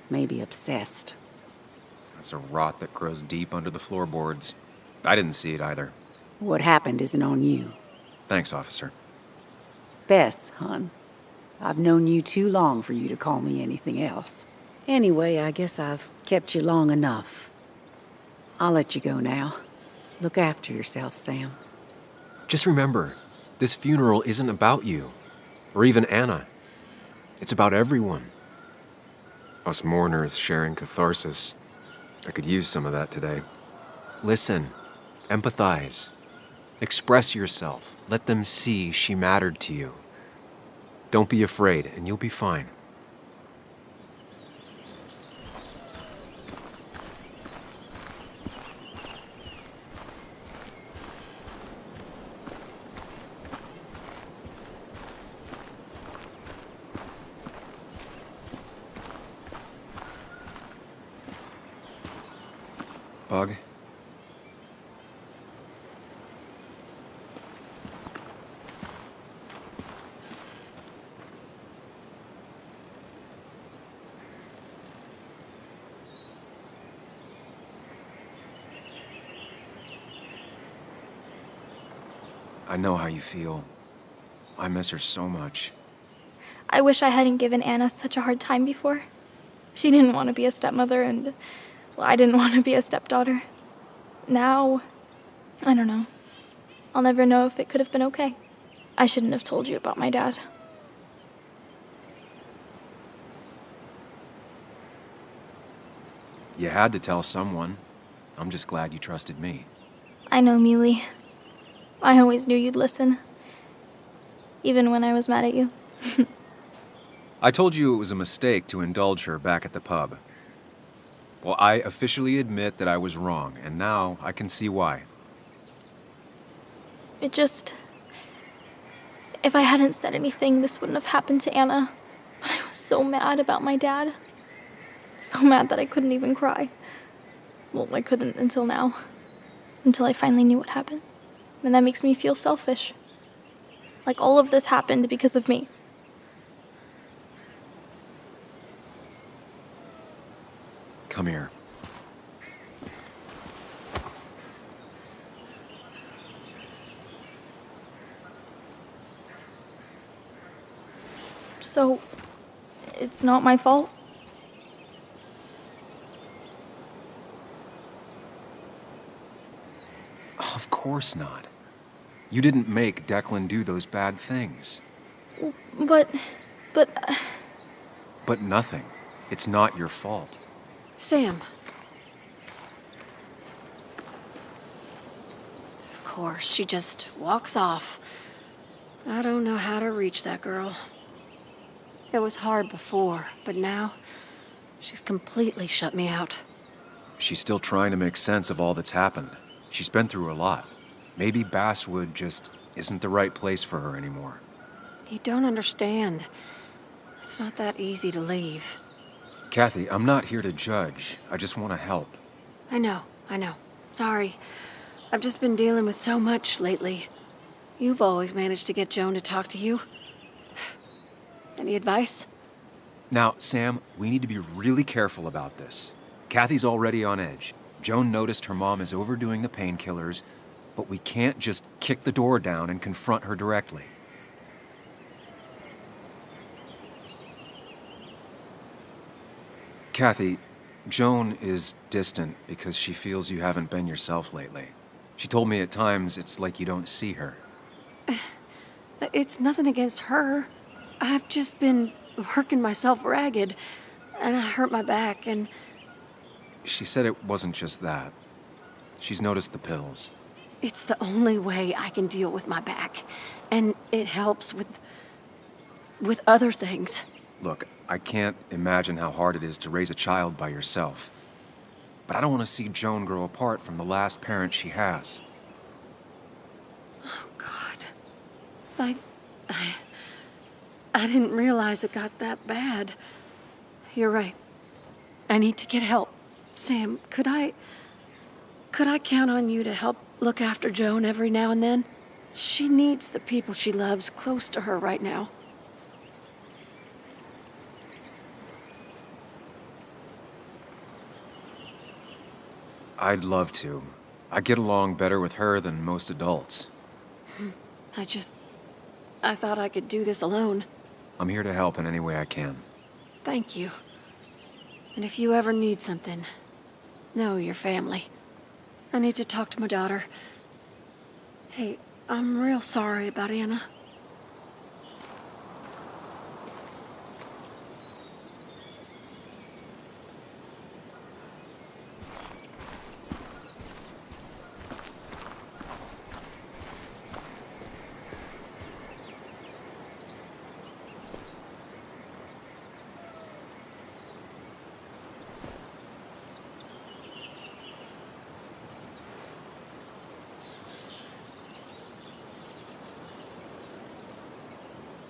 maybe obsessed. That's a rot that grows deep under the floorboards. I didn't see it either. What happened isn't on you. Thanks, officer. Bess, hon. I've known you too long for you to call me anything else. Anyway, I guess I've kept you long enough. I'll let you go now. Look after yourself, Sam. Just remember, this funeral isn't about you, or even Anna. It's about everyone. Us mourners sharing catharsis. I could use some of that today. Listen, empathize, express yourself. Let them see she mattered to you. Don't be afraid, and you'll be fine. Bug? I know how you feel. I miss her so much. I wish I hadn't given Anna such a hard time before. She didn't want to be a stepmother, and well, I didn't want to be a stepdaughter. Now, I don't know. I'll never know if it could have been okay. I shouldn't have told you about my dad. You had to tell someone. I'm just glad you trusted me. I know, Muley. I always knew you'd listen. Even when I was mad at you. I told you it was a mistake to indulge her back at the pub. Well, I officially admit that I was wrong, and now I can see why. It just... If I hadn't said anything, this wouldn't have happened to Anna. But I was so mad about my dad. So mad that I couldn't even cry. Well, I couldn't until now. Until I finally knew what happened. And that makes me feel selfish. Like all of this happened because of me. Come here. So, it's not my fault? Of course not. You didn't make Declan do those bad things. But... But nothing. It's not your fault. Sam. Of course, she just walks off. I don't know how to reach that girl. It was hard before, but now she's completely shut me out. She's still trying to make sense of all that's happened. She's been through a lot. Maybe Basswood just isn't the right place for her anymore. You don't understand. It's not that easy to leave. Kathy, I'm not here to judge. I just want to help. I know. Sorry. I've just been dealing with so much lately. You've always managed to get Joan to talk to you. Any advice? Now, Sam, we need to be really careful about this. Kathy's already on edge. Joan noticed her mom is overdoing the painkillers. but we can't just kick the door down and confront her directly. Kathy, Joan is distant because she feels you haven't been yourself lately. She told me at times it's like you don't see her. It's nothing against her. I've just been working myself ragged, and I hurt my back, and... She said it wasn't just that. She's noticed the pills. It's the only way I can deal with my back, and it helps with other things. Look, I can't imagine how hard it is to raise a child by yourself. But I don't want to see Joan grow apart from the last parent she has. Oh, God. I didn't realize it got that bad. You're right. I need to get help. Sam, could I count on you to help look after Joan every now and then? She needs the people she loves close to her right now. I'd love to. I get along better with her than most adults. I thought I could do this alone. I'm here to help in any way I can. Thank you. And if you ever need something, know your family. I need to talk to my daughter. Hey, I'm real sorry about Anna.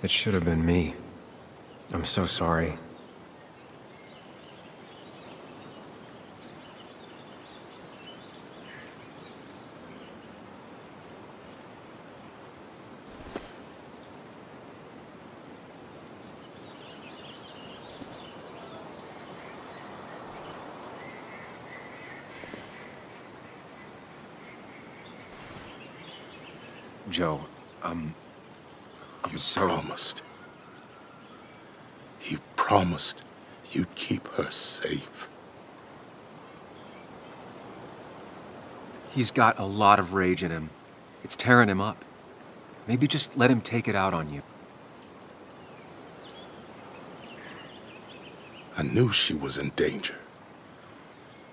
It should have been me. I'm so sorry. Joe, You promised you'd keep her safe. He's got a lot of rage in him. It's tearing him up. Maybe just let him take it out on you. I knew she was in danger.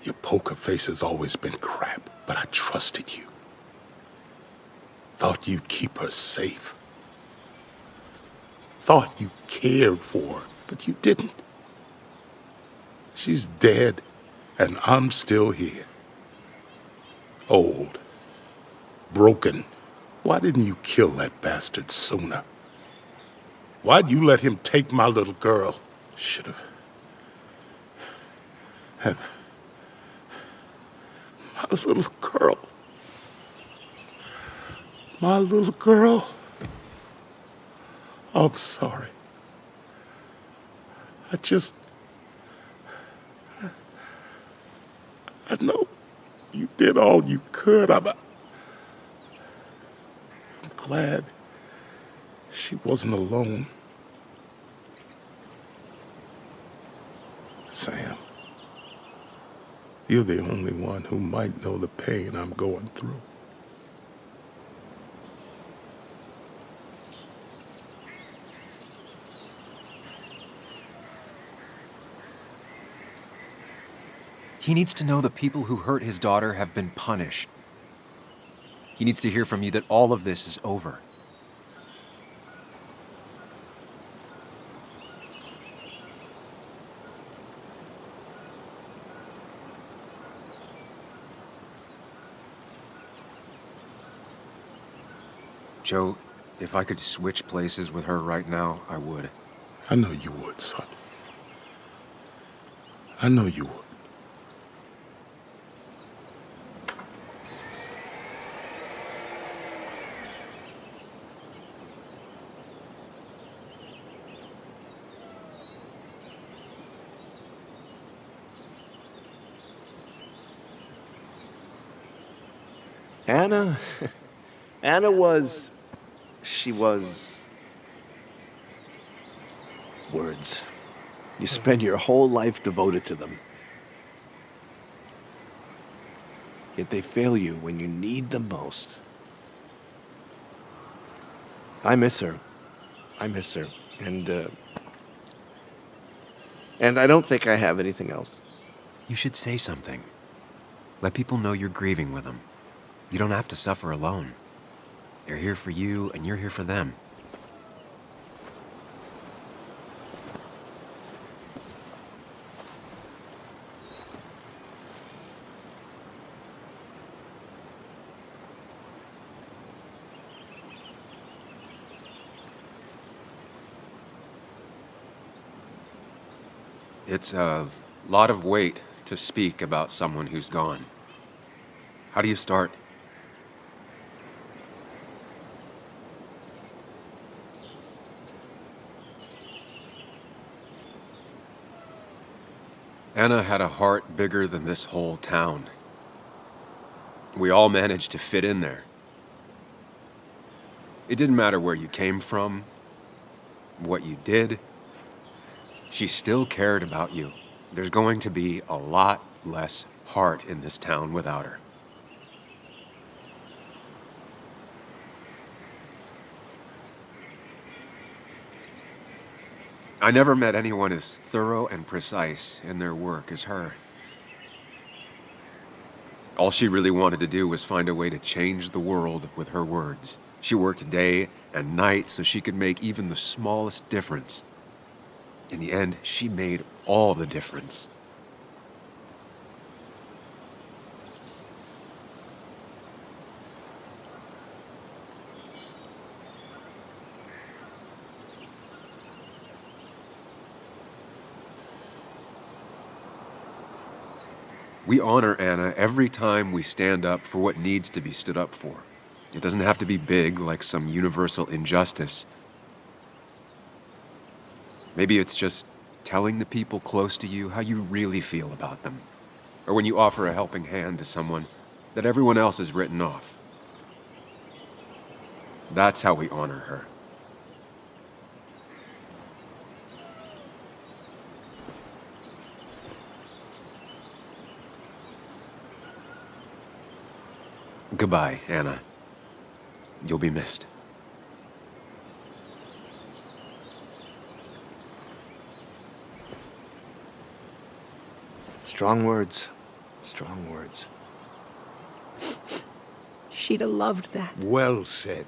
Your poker face has always been crap, but I trusted you. Thought you'd keep her safe. Thought you cared for her, but you didn't. She's dead, and I'm still here. Old. Broken. Why didn't you kill that bastard sooner? Why'd you let him take my little girl? Should have. My little girl. My little girl. I'm sorry. I know you did all you could. I'm glad she wasn't alone. Sam, you're the only one who might know the pain I'm going through. He needs to know the people who hurt his daughter have been punished. He needs to hear from you that all of this is over. Joe, if I could switch places with her right now, I would. I know you would, son. I know you would. Anna? Anna was... She was... Words. You spend your whole life devoted to them. Yet they fail you when you need them most. I miss her. I miss her. And I don't think I have anything else. You should say something. Let people know you're grieving with them. You don't have to suffer alone. They're here for you, and you're here for them. It's a lot of weight to speak about someone who's gone. How do you start? Anna had a heart bigger than this whole town. We all managed to fit in there. It didn't matter where you came from, what you did. She still cared about you. There's going to be a lot less heart in this town without her. I never met anyone as thorough and precise in their work as her. All she really wanted to do was find a way to change the world with her words. She worked day and night so she could make even the smallest difference. In the end, she made all the difference. We honor Anna every time we stand up for what needs to be stood up for. It doesn't have to be big like some universal injustice. Maybe it's just telling the people close to you how you really feel about them. Or when you offer a helping hand to someone that everyone else has written off. That's how we honor her. Goodbye, Anna. You'll be missed. Strong words. Strong words. She'd have loved that. Well said.